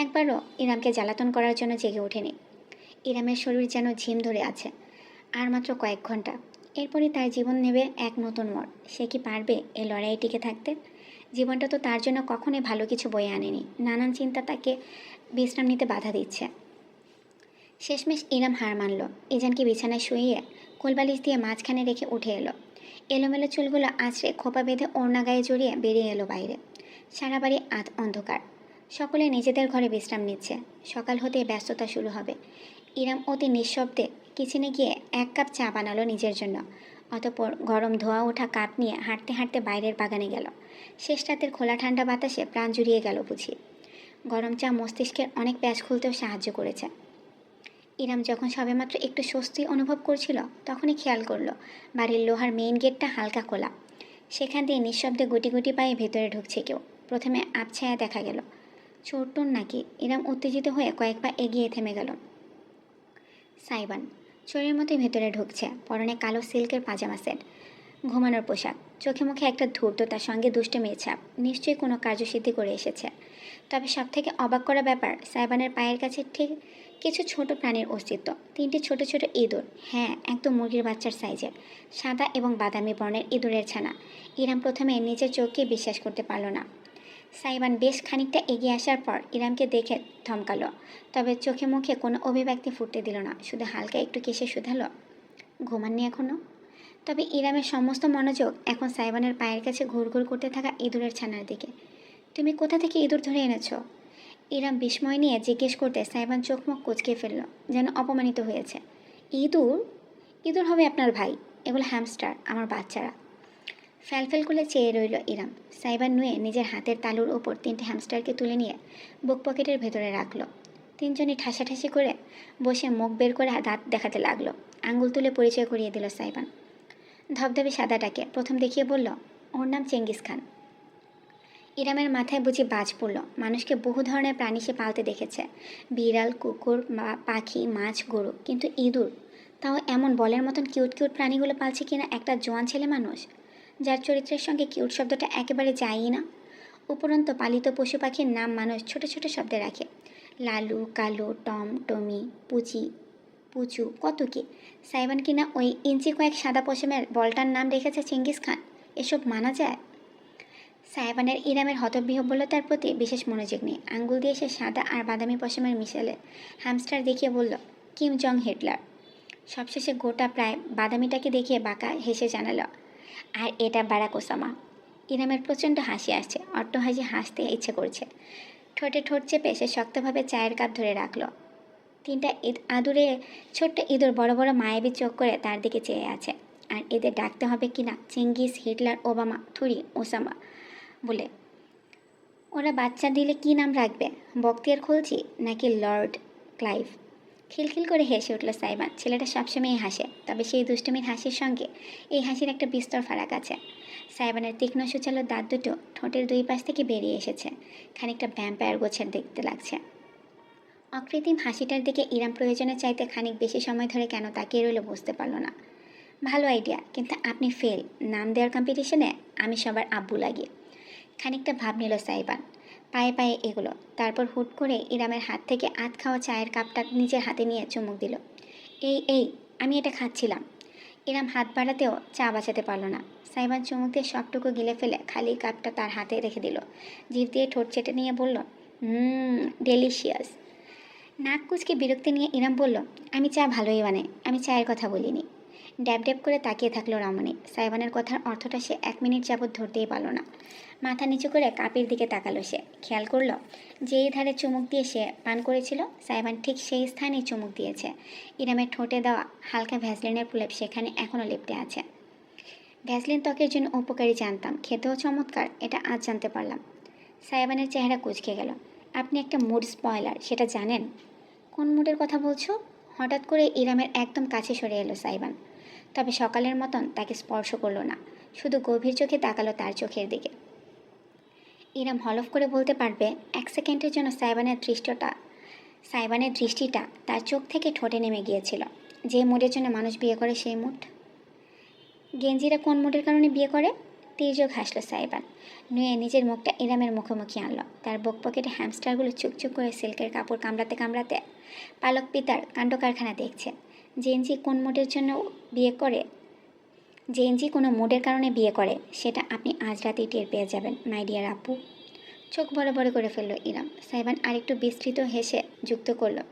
একবারও ইরামকে জ্বালাতন করার জন্য জেগে ওঠেনি। ইরামের শরীর যেন ঝিম ধরে আছে। আর মাত্র কয়েক ঘন্টা, এরপরই তার জীবন নেবে এক নতুন মোড়। সে কি পারবে এই লড়াইয়ে টিকে থাকতে? জীবনটা তো তার জন্য কখনোই ভালো কিছু বয়ে আনেনি। নানান চিন্তা তাকে বিশ্রাম নিতে বাধা দিচ্ছে। শেষমেশ ইরাম হার মানল। ইজানকে বিছানায় শুইয়ে কোলবালিশ দিয়ে মাঝখানে রেখে উঠে এলো। এলোমেলো চুলগুলো আঁচড়ে খোপা বেঁধে ওড়না গায়ে জড়িয়ে বেরিয়ে এলো বাইরে। সারা বাড়ি অন্ধকার। সকলে নিজেদের ঘরে বিশ্রাম নিচ্ছে। সকাল হতে ব্যস্ততা শুরু হবে। ইরাম অতি নিঃশব্দে কিচেনে গিয়ে 1 কাপ চা বানালো নিজের জন্য। অতঃপর গরম ধোয়া ওঠা কাপ নিয়ে হাঁটতে হাঁটতে বাইরের বাগানে গেল। শেষ রাতের খোলা ঠান্ডা বাতাসে প্রাণ জুড়িয়ে গেল বুঝি। গরম চা মস্তিষ্কের অনেক প্যাঁচ খুলতেও সাহায্য করেছে। ইরাম যখন সবেমাত্র একটু স্বস্তি অনুভব করছিল তখনই খেয়াল করলো বাড়ির লোহার মেইন গেটটা হালকা খোলা। সেখান দিয়ে নিঃশব্দে গুটি গুটি পায়ে ভেতরে ঢুকছে কেউ। প্রথমে আবছায়া দেখা গেল। চোরটোর নাকি? ইরাম উত্তেজিত হয়ে কয়েক পা এগিয়ে থেমে গেল। সাইবান চোরের মতোই ভেতরে ঢুকছে। পরনে কালো সিল্কের পাজামা সেট, ঘুমানোর পোশাক, চোখে মুখে একটা ধূর্ততার সঙ্গে দুষ্টুমির ছাপ। নিশ্চয়ই কোনো কার্যসিদ্ধি করে এসেছে। তবে সবথেকে অবাক করা ব্যাপার, সাইবানের পায়ের কাছে ঠিক কিছু ছোট প্রাণীর অস্তিত্ব। 3টি ছোট ছোট ইঁদুর, হ্যাঁ একদম মুরগির বাচ্চার সাইজের, সাদা এবং বাদামি বর্ণের ইঁদুরের ছানা। ইরাম প্রথমে নিজের চোখকে বিশ্বাস করতে পারল না। সাইবান বেশ খানিকটা এগিয়ে আসার পর ইরামকে দেখে থমকালো, তবে চোখে মুখে কোনো অভিব্যক্তি ফুটতে দিল না। শুধু হালকা একটু কেশে শুধালো, ঘুমাননি এখনো? তবে ইরামের সমস্ত মনোযোগ এখন সাইবানের পায়ের কাছে ঘুরঘুর করতে থাকা ইঁদুরের ছানার দিকে। তুমি কোথা থেকে ইঁদুর ধরে এনেছো? ইরাম বিস্ময় নিয়ে জিজ্ঞেস করতে সাইবান চোখ মুখ কুঁচকে ফেলল, যেন অপমানিত হয়েছে। ইঁদুর? ইঁদুর হবে আপনার ভাই, এগুলো হ্যামস্টার, আমার বাচ্চারা। ফ্যালফেল করে চেয়ে রইল ইরাম। সাইবান নুয়ে নিজের হাতের তালুর ওপর 3টে হ্যামস্টারকে তুলে নিয়ে বুক পকেটের ভেতরে রাখলো। 3জনই ঠাসাঠাসি করে বসে মুখ বের করে দাঁত দেখাতে লাগলো। আঙ্গুল তুলে পরিচয় করিয়ে দিল সাইবান। ধবধবে সাদাটাকে প্রথম দেখিয়ে বলল, ওর নাম চেঙ্গিস খান। ইরামের মাথায় বুঝি বাজ পড়ল। মানুষকে বহু ধরনের প্রাণী সে পালতে দেখেছে, বিড়াল, কুকুর, পাখি, মাছ, গরু, কিন্তু ইঁদুর, তাও এমন বলের মতন কিউট কিউট প্রাণীগুলো পালছে কিনা একটা জোয়ান ছেলে মানুষ, যার চরিত্রের সঙ্গে কিউট শব্দটা একেবারে যায়ই না। উপরন্ত পালিত পশু পাখির নাম মানুষ ছোট ছোট শব্দে রাখে, লালু, কালু, টম, টমি, পুচি, পুচু, কত কি। সাইবান কিনা ওই ইঞ্চি কয়েক সাদা পশমের বলটার নাম রেখেছে চেঙ্গিস খান। এসব মানা যায়? সাহেবানের ইরামের হতবিহ্বলতার প্রতি বিশেষ মনোযোগ নেই। আঙ্গুল দিয়ে সে সাদা আর বাদামি পশমের মিশেলে হ্যামস্টার দেখিয়ে বলল, কিম জং হিটলার। সবশেষে গোটা প্রায় বাদামিটাকে দেখিয়ে বাঁকা হেসে জানালো, আর এটা বারাক ওসামা। ইরামের প্রচণ্ড হাসি আসছে, অট্টহাসি হাসতে ইচ্ছে করছে। ঠোঁটে ঠোঁট চেপে সে শক্তভাবে চায়ের কাপ ধরে রাখল। তিনটা আদুরে ছোট্ট ইঁদুর বড় বড় মায়াবী চোখ করে তার দিকে চেয়ে আছে। আর এদের ডাকতে হবে কিনা চেঙ্গিস, হিটলার, ওবামা, থুরি, ওসামা বলে। ওরা বাচ্চা দিলে কি নাম রাখবে? বক্তিয়ার খলজি নাকি লর্ড ক্লাইভ? খিলখিল করে হেসে উঠল সাইবান। ছেলেটা সবসময়ই হাসে, তবে সেই দুষ্টুমির হাসির সঙ্গে এই হাসির একটা বিস্তর ফারাক আছে। সাইবানের তীক্ষ্ণ সুচালো দাঁত দুটো ঠোঁটের দুই পাশ থেকে বেরিয়ে এসেছে, খানিকটা ভ্যাম্পায়ার গোছের দেখতে লাগছে। অকৃত্রিম হাসিটার দিকে ইরাম প্রয়োজনের চাইতে খানিক বেশি সময় ধরে কেন তাকিয়ে রইল বুঝতে পারল না। ভালো আইডিয়া, কিন্তু আপনি ফেল। নাম দেওয়ার কম্পিটিশনে আমি সবার আব্বু লাগি। খানিকটা ভাব নিল সাইবান, পায়ে পায়ে এগুলো। তারপর হুট করে ইরামের হাত থেকে আধ খাওয়া চায়ের কাপটা নিজের হাতে নিয়ে চুমুক দিল। এই আমি এটা খাচ্ছিলাম। ইরাম হাত বাড়াতেও চা বাঁচাতে পারল না। সাইবান চুমুক দিয়ে সবটুকু গিলে ফেলে খালি কাপটা তার হাতে রেখে দিল। জিভ দিয়ে ঠোঁট চেটে নিয়ে বলল, ডেলিশিয়াস। নাক কুচকে বিরক্তি নিয়ে ইরাম বলল, আমি চা ভালোই বানাই, আমি চায়ের কথা বলিনি। ড্যাব ড্যাব করে তাকিয়ে থাকলো রমণী। সাইবানের কথার অর্থটা সে 1 মিনিট যাবৎ ধরতেই পারল না। মাথা নিচু করে কাপের দিকে তাকালো সে। খেয়াল করলো যেই ধারে চুমুক দিয়ে সে পান করেছিল, সাইবান ঠিক সেই স্থানেই চুমুক দিয়েছে। ইরামের ঠোঁটে দেওয়া হালকা ভ্যাসলিনের প্রলেপ সেখানে এখনও লেপ্টে আছে। ভ্যাসলিন ত্বকের জন্য উপকারী জানতাম, খেতেও চমৎকার, এটা আজ জানতে পারলাম। সাইবানের চেহারা কুঁচকে গেল। আপনি একটা মুড স্পয়লার, সেটা জানেন? কোন মুডের কথা বলছো? হঠাৎ করে ইরামের একদম কাছে সরে এলো সাইবান। তবে সকালের মতন তাকে স্পর্শ করলো না, শুধু গভীর চোখে তাকালো তার চোখের দিকে। ইরাম হলফ করে বলতে পারবে 1 সেকেন্ডের জন্য সাইবানের দৃষ্টিটা তার চোখ থেকে ঠোঁটে নেমে গিয়েছিল। যে মুডের জন্য মানুষ বিয়ে করে সেই মুড। গেঞ্জিরা কোন মুডের কারণে বিয়ে করে? তীর্যক হাসলো সাইবান। নুয়ে নিজের মুখটা ইরামের মুখোমুখি আনলো। তার বুক পকেটে হ্যামস্টারগুলো চুকচুক করে সিল্কের কাপড় কামড়াতে কামড়াতে পালক পিতার কাণ্ড কারখানা দেখছে। জেনজি কোন মুডের জন্য বিয়ে করে, জেনজি কোনো মুডের কারণে বিয়ে করে, সেটা আপনি আজ রাতেই টের পেয়ে যাবেন মাই ডিয়ার আপু। চোখ বড় বড় করে ফেললো ইরাম। সাইবান আরেকটু বিস্তৃত হেসে যুক্ত করলো,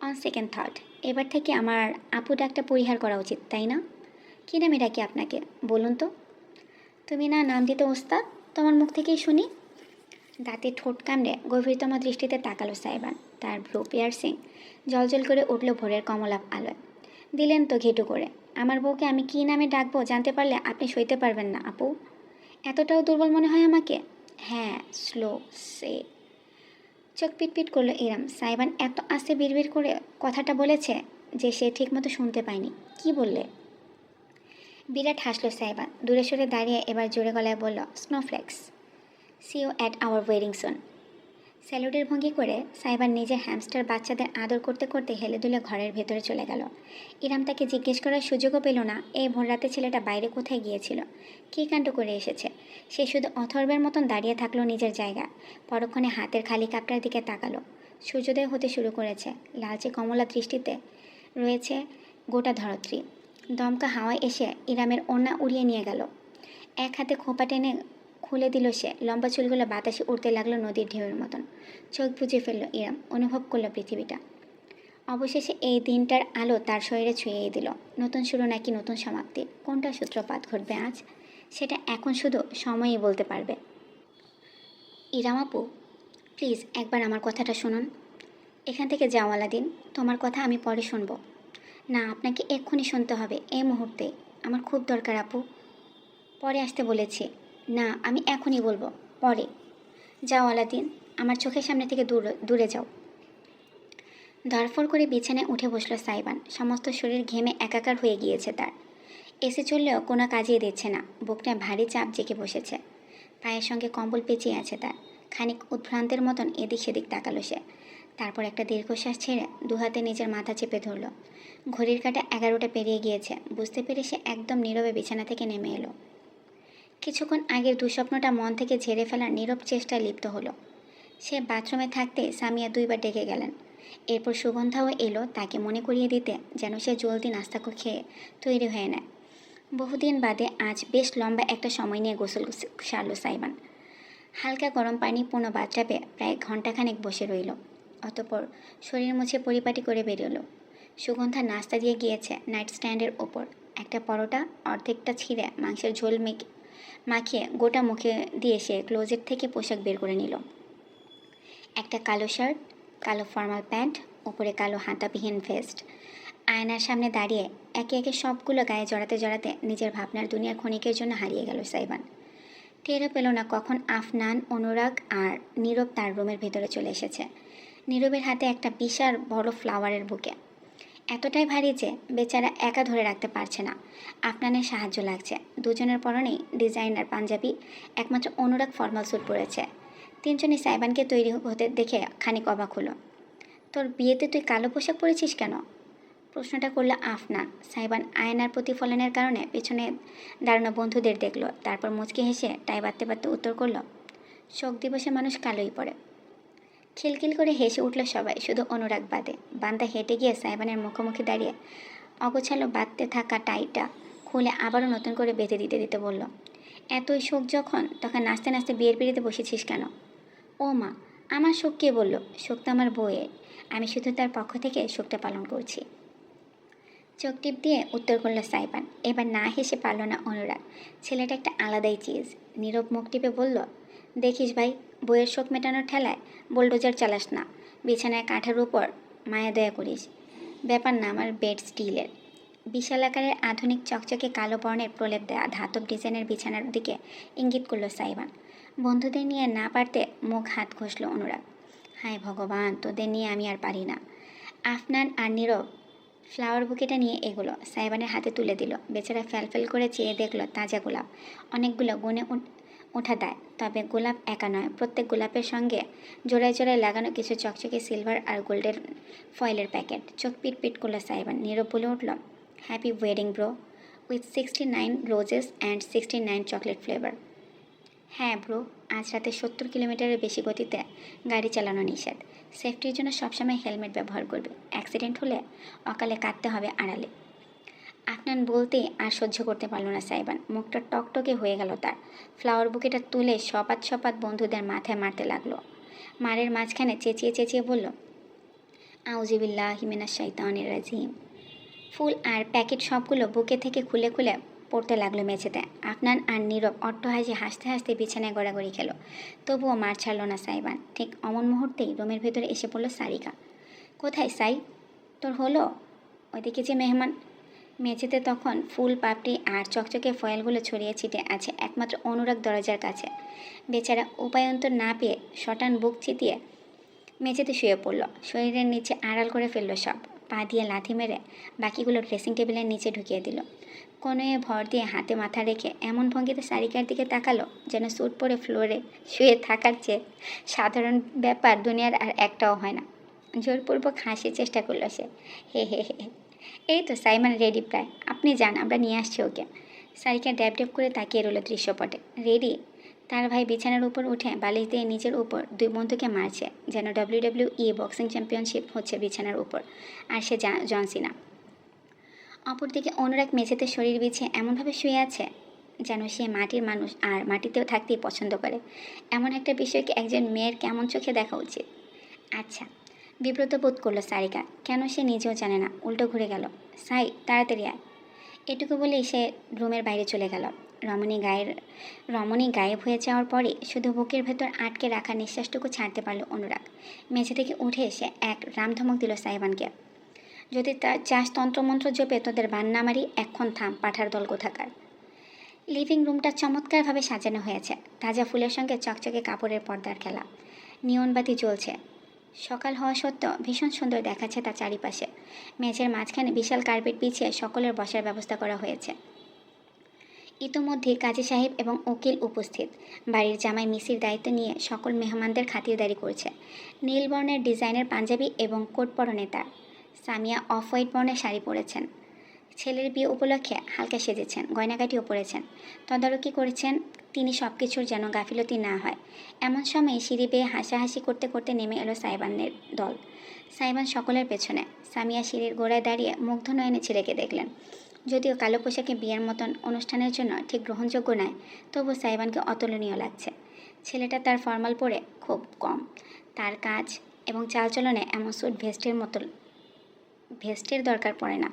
অন সেকেন্ড থট, এবার থেকে আমার আপু ডাকটা পরিহার করা উচিত, তাই না? কী নামে ডাকি আপনাকে বলুন তো? তুমি না নাম দিতে ওস্তাদ, তোমার মুখ থেকেই শুনি। দাঁতে ঠোঁট কামড়ে গভীরতম দৃষ্টিতে তাকালো সাইবান। তার ভ্রু পিয়ার্সিং জলজল করে উঠল ভোরের কমলাপ আলোয়। দিলেন তো ঘেটু করে। আমার বউকে আমি কী নামে ডাকবো জানতে পারলে আপনি সইতে পারবেন না আপু। এতটাও দুর্বল মনে হয় আমাকে? হ্যাঁ, স্লো সে। চোখ পিটপিট করলো ইরাম। সাইবান এত আস্তে বিড়বিড় করে কথাটা বলেছে যে সে ঠিকমতো শুনতে পায়নি। কি বললে? বিরাট হাসলো সাইবান। দূরে সরে দাঁড়িয়ে এবার জোরে গলায় বলল, snowflakes. See you at our wedding soon. স্যালুটের ভঙ্গি করে সাইবান নিজের হ্যামস্টার বাচ্চাদের আদর করতে করতে হেলে দুলে ঘরের ভেতরে চলে গেল। ইরাম তাকে জিজ্ঞেস করার সুযোগও পেল না এই ভোররাতে ছেলেটা বাইরে কোথায় গিয়েছিল, কী কাণ্ড করে এসেছে। সে শুধু অথর্বের মতন দাঁড়িয়ে থাকলো নিজের জায়গায়। পরক্ষণে হাতের খালি কাপটার দিকে তাকালো। সূর্যোদয় হতে শুরু করেছে। লালচে কমলা দৃষ্টিতে রয়েছে গোটা ধরত্রী। দমকা হাওয়ায় এসে ইরামের ওড়না উড়িয়ে নিয়ে গেল। এক হাতে খোঁপা টেনে খুলে দিল সে। লম্বা চুলগুলো বাতাসে উড়তে লাগলো নদীর ঢেউয়ের মতন। চোখ বুজে ফেলল ইরাম। অনুভব করলো পৃথিবীটা। অবশেষে এই দিনটার আলো তার শরীরে ছুঁয়েই দিল। নতুন শুরু নাকি নতুন সমাপ্তি, কোনটা সূত্রপাত ঘটবে আজ, সেটা এখন শুধু সময়ই বলতে পারবে। ইরাম আপু, প্লিজ একবার আমার কথাটা শুনুন। এখান থেকে যাও আলাদিন, তোমার কথা আমি পরে শুনব। না, আপনাকে এক্ষুনি শুনতে হবে, এই মুহূর্তে। আমার খুব দরকার আপু। পরে আসতে বলেছি। না, আমি এখনই বলবো, পরে। যাও আলাদিন, আমার চোখের সামনে থেকে দূরে যাও। ধরফর করে বিছানায় উঠে বসলো সাইবান। সমস্ত শরীর ঘেমে একাকার হয়ে গিয়েছে তার। এসে চললেও কোনো কাজেই দিচ্ছে না। বুকটা ভারী চাপ জেঁকে বসেছে। পায়ের সঙ্গে কম্বল পেঁচিয়ে আছে তার। খানিক উদ্ভ্রান্তের মতন এদিক সেদিক তাকালো সে। তারপর একটা দীর্ঘশ্বাস ছেড়ে দুহাতে নিজের মাথা চেপে ধরল। ঘড়ির কাঁটা 11টা পেরিয়ে গিয়েছে। বুঝতে পেরে সে একদম নীরবে বিছানা থেকে নেমে এলো। কিছুক্ষণ আগের দুঃস্বপ্নটা মন থেকে ঝেড়ে ফেলার নীরব চেষ্টায় লিপ্ত হলো। সে বাথরুমে থাকতে সামিয়া 2বার ডেকে গেলেন। এরপর সুগন্ধাও এলো তাকে মনে করিয়ে দিতে যেন সে জলদি নাস্তা খেয়ে তৈরি হয়ে নেয়। বহুদিন বাদে আজ বেশ লম্বা একটা সময় নিয়ে গোসল সারল সাইবান। হালকা গরম পানি পূর্ণ বাথটাবে প্রায় ঘণ্টাখানেক বসে রইল। অতঃপর শরীর মুছে পরিপাটি করে বেরোলো। সুগন্ধা নাস্তা দিয়ে গিয়েছে নাইট স্ট্যান্ডের ওপর। একটা পরোটা অর্ধেকটা ছিঁড়ে মাংসের ঝোল মাখিয়ে গোটা মুখে দিয়ে সে ক্লোজেট থেকে পোশাক বের করে নিল। একটা কালো শার্ট, কালো ফর্মাল প্যান্ট, ওপরে কালো হাতাবিহীন ভেস্ট। আয়নার সামনে দাঁড়িয়ে একে একে সবগুলো গায়ে জড়াতে জড়াতে নিজের ভাবনার দুনিয়ার ক্ষণিকের জন্য হারিয়ে গেল সাইবান। টেরও পেল না কখন আফনান, অনুরাগ আর নীরব তার রুমের ভেতরে চলে এসেছে। নীরবের হাতে একটা বিশাল বড় ফ্লাওয়ারের বুকে, এতটাই ভারী যে বেচারা একা ধরে রাখতে পারছে না। আফনানের সাহায্য লাগছে। দুজনের পরনেই ডিজাইনার পাঞ্জাবি, একমাত্র অনুরাগ ফর্মাল স্যুট পরেছে। তিনজনই সাইবানকে তৈরি হতে দেখে খানিক অবাক হলো। তোর বিয়েতে তুই কালো পোশাক পরেছিস কেন? প্রশ্নটা করলো আফনান। সাইবান আয়নার প্রতিফলনের কারণে পেছনে দাঁড়ানো বন্ধুদের দেখলো, তারপর মুচকি হেসে টাই বাঁধতে বাঁধতে উত্তর করলো, শোক দিবসে মানুষ কালোই পড়ে। খিলখিল করে হেসে উঠল সবাই, শুধু অনুরাগ বাদে। বান্দা হেঁটে গিয়ে সাইবানের মুখোমুখি দাঁড়িয়ে অগোছালো বাঁধতে থাকা টাইটা খুলে আবারও নতুন করে বেঁধে দিতে দিতে বলল, এতই শোক যখন, তখন নাচতে নাচতে বিয়ের পিড়িতে বসেছিস কেন? ও মা, আমার শোক কে বলল? শোক তো আমার বউয়ের। আমি শুধু তার পক্ষ থেকে শোকটা পালন করছি। চোখ টিপ দিয়ে উত্তর করল সাইবান। এবার না হেসে পারল না অনুরাগ। ছেলেটা একটা আলাদাই চিজ। নীরব মুখ টিপে বলল, দেখিস ভাই, বইয়ের শোক মেটানোর ঠেলায় বোলডোজার চালাস না। বিছানায় কাঠের উপর মায়া দয়া করিস। ব্যাপার না আমার বেড স্টিলের। বিশাল আকারের আধুনিক চকচকে কালো বর্ণের প্রলেপ দেয়া ধাতব ডিজাইনের বিছানার দিকে ইঙ্গিত করল সাইবান। বন্ধুদের নিয়ে না পারতে মুখ হাত ঘষল অনুরাগ। হায় ভগবান, তোদের নিয়ে আমি আর পারি না। আফনান আর নীরব ফ্লাওয়ার বুকেটা নিয়ে এগুলো সাইবানের হাতে তুলে দিল। বেচারা ফ্যালফেল করে চেয়ে দেখলো তাজা গোলাপ। অনেকগুলো গুনে ওঠা দেয়, তবে গোলাপ একা নয়, প্রত্যেক গোলাপের সঙ্গে জোড়ায় জোড়ায় লাগানো কিছু চকচকে সিলভার আর গোল্ডের ফয়েলের প্যাকেট। চোখ পিট পিট করলো সাইবান। নীরব বলে উঠল, happy wedding bro, with 69 roses and 69 chocolate flavour. হ্যাঁ ব্রো, আজ রাতে 70 কিলোমিটারের বেশি গতিতে গাড়ি চালানো নিষেধ। সেফটির জন্য সবসময় হেলমেট ব্যবহার করবে। অ্যাক্সিডেন্ট হলে অকালে কাটতে হবে আড়ালে। আফনান বলতেই আর সহ্য করতে পারল না সাইবান। মুখটা টকটকে হয়ে গেল তার। ফ্লাওয়ার বুকেটা তুলে সপাত সপাত বন্ধুদের মাথায় মারতে লাগলো। মারের মাঝখানে চেঁচিয়ে চেঁচিয়ে বলল, আউযুবিল্লাহি মিনাশ শাইতানির রাজিম। ফুল আর প্যাকেট সবগুলো বুকে থেকে খুলে খুলে পড়তে লাগলো মেঝেতে। আফনান আর নীরব অট্টহাসি হাসতে হাসতে বিছানায় গড়াগড়ি খেল। তবুও মার ছাড়ল না সাইবান। ঠিক অমন মুহূর্তেই রুমের ভেতরে এসে পড়ল সারিকা। কোথায় সাই, তোর হলো? ওইদিকে যে মেহমান। মেঝেতে তখন ফুল পাপড়ি আর চকচকে ফয়েলগুলো ছড়িয়ে ছিটে আছে। একমাত্র অনুরাগ দরজার কাছে। বেচারা উপায়ন্তর না পেয়ে শটান বুক চিতিয়ে মেঝেতে শুয়ে পড়ল। শরীরের নিচে আড়াল করে ফেলল সব। পা দিয়ে লাথি মেরে বাকিগুলো ড্রেসিং টেবিলের নিচে ঢুকিয়ে দিল। কোনোয়ে ভর দিয়ে হাতে মাথা রেখে এমন ভঙ্গিতে সারিকার দিকে তাকালো যেন স্যুট পরে ফ্লোরে শুয়ে থাকার চেয়ে সাধারণ ব্যাপার দুনিয়ার আর একটাও হয় না। জোরপূর্বক হাসির চেষ্টা করলো সে। হে হে হে। এই তো সাইমন রেডি প্রায়, আপনি যান, আমরা নিয়ে আসছি ওকে। সারিকা ড্যাব ড্যাব করে তাকিয়ে রইল দৃশ্যপটে। রেডি? তার ভাই বিছানার উপর উঠে বালিশ দিয়ে নিজের উপর দুই বন্ধুকে মারছে, যেন WWE বক্সিং চ্যাম্পিয়নশিপ হচ্ছে বিছানার উপর, আর সে জন সিনা। অপরদিকে অনুরাগ মেঝেতে শরীর বিছিয়ে এমনভাবে শুয়ে আছে যেন সে মাটির মানুষ আর মাটিতেও থাকতেই পছন্দ করে। এমন একটা বিষয়কে একজন মেয়ের কেমন চোখে দেখা উচিত? আচ্ছা, বিব্রত বোধ করলো সারিকা। কেন সে নিজেও জানে না। উল্টো ঘুরে গেল। সাই, তাড়াতাড়ি আয়। এটুকু বলেই সে রুমের বাইরে চলে গেল। রমণী গায়েব হয়ে যাওয়ার পরে শুধু বুকের ভেতর আটকে রাখা নিঃশ্বাসটুকু ছাড়তে পারল অনুরাগ। মেঝে থেকে উঠে এসে এক রামধমক দিল সাইবানকে। যদি তার চাষ তন্ত্রমন্ত্র জপে তোদের বান না মারি, এক্ষণ থাম, পাঠার দল কোথাকার। লিভিং রুমটা চমৎকারভাবে সাজানো হয়েছে। তাজা ফুলের সঙ্গে চকচকে কাপড়ের পর্দার খেলা। নিয়নবাতি জ্বলছে। সকাল হওয়া সত্ত্বেও ভীষণ সুন্দর দেখাচ্ছে তার চারিপাশে। মেঝের মাঝখানে বিশাল কার্পেট বিছিয়ে সকলের বসার ব্যবস্থা করা হয়েছে। ইতোমধ্যে কাজী সাহেব এবং উকিল উপস্থিত। বাড়ির জামাই মিসির দায়িত্ব নিয়ে সকল মেহমানদের খাতিরদারি করছে। নীল বর্ণের ডিজাইনের পাঞ্জাবি এবং কোট পরনে তার। সামিয়া অফ হোয়াইট বর্ণের শাড়ি পরেছেন। ছেলের বিয়ে উপলক্ষে হালকা সেজেছেন, গয়নাগাটিও পরেছেন। তদারকি করেছেন তিনি সব কিছুর যেন গাফিলতি না হয়। এমন সময় সিঁড়ি বেয়ে হাসাহাসি করতে করতে নেমে এলো সাইবানের দল। সাইবান সকলের পেছনে। সামিয়া সিঁড়ির গোড়ায় দাঁড়িয়ে মুগ্ধ নয়নে ছেলেকে দেখলেন। যদিও কালো পোশাকে বিয়ের মতন অনুষ্ঠানের জন্য ঠিক গ্রহণযোগ্য নয়, তবু সাইবানকে অতুলনীয় লাগছে। ছেলেটা তার ফর্মাল পরে খুব কম। তার কাজ এবং চালচলনে এমন স্যুট ভেস্টের দরকার পড়ে না।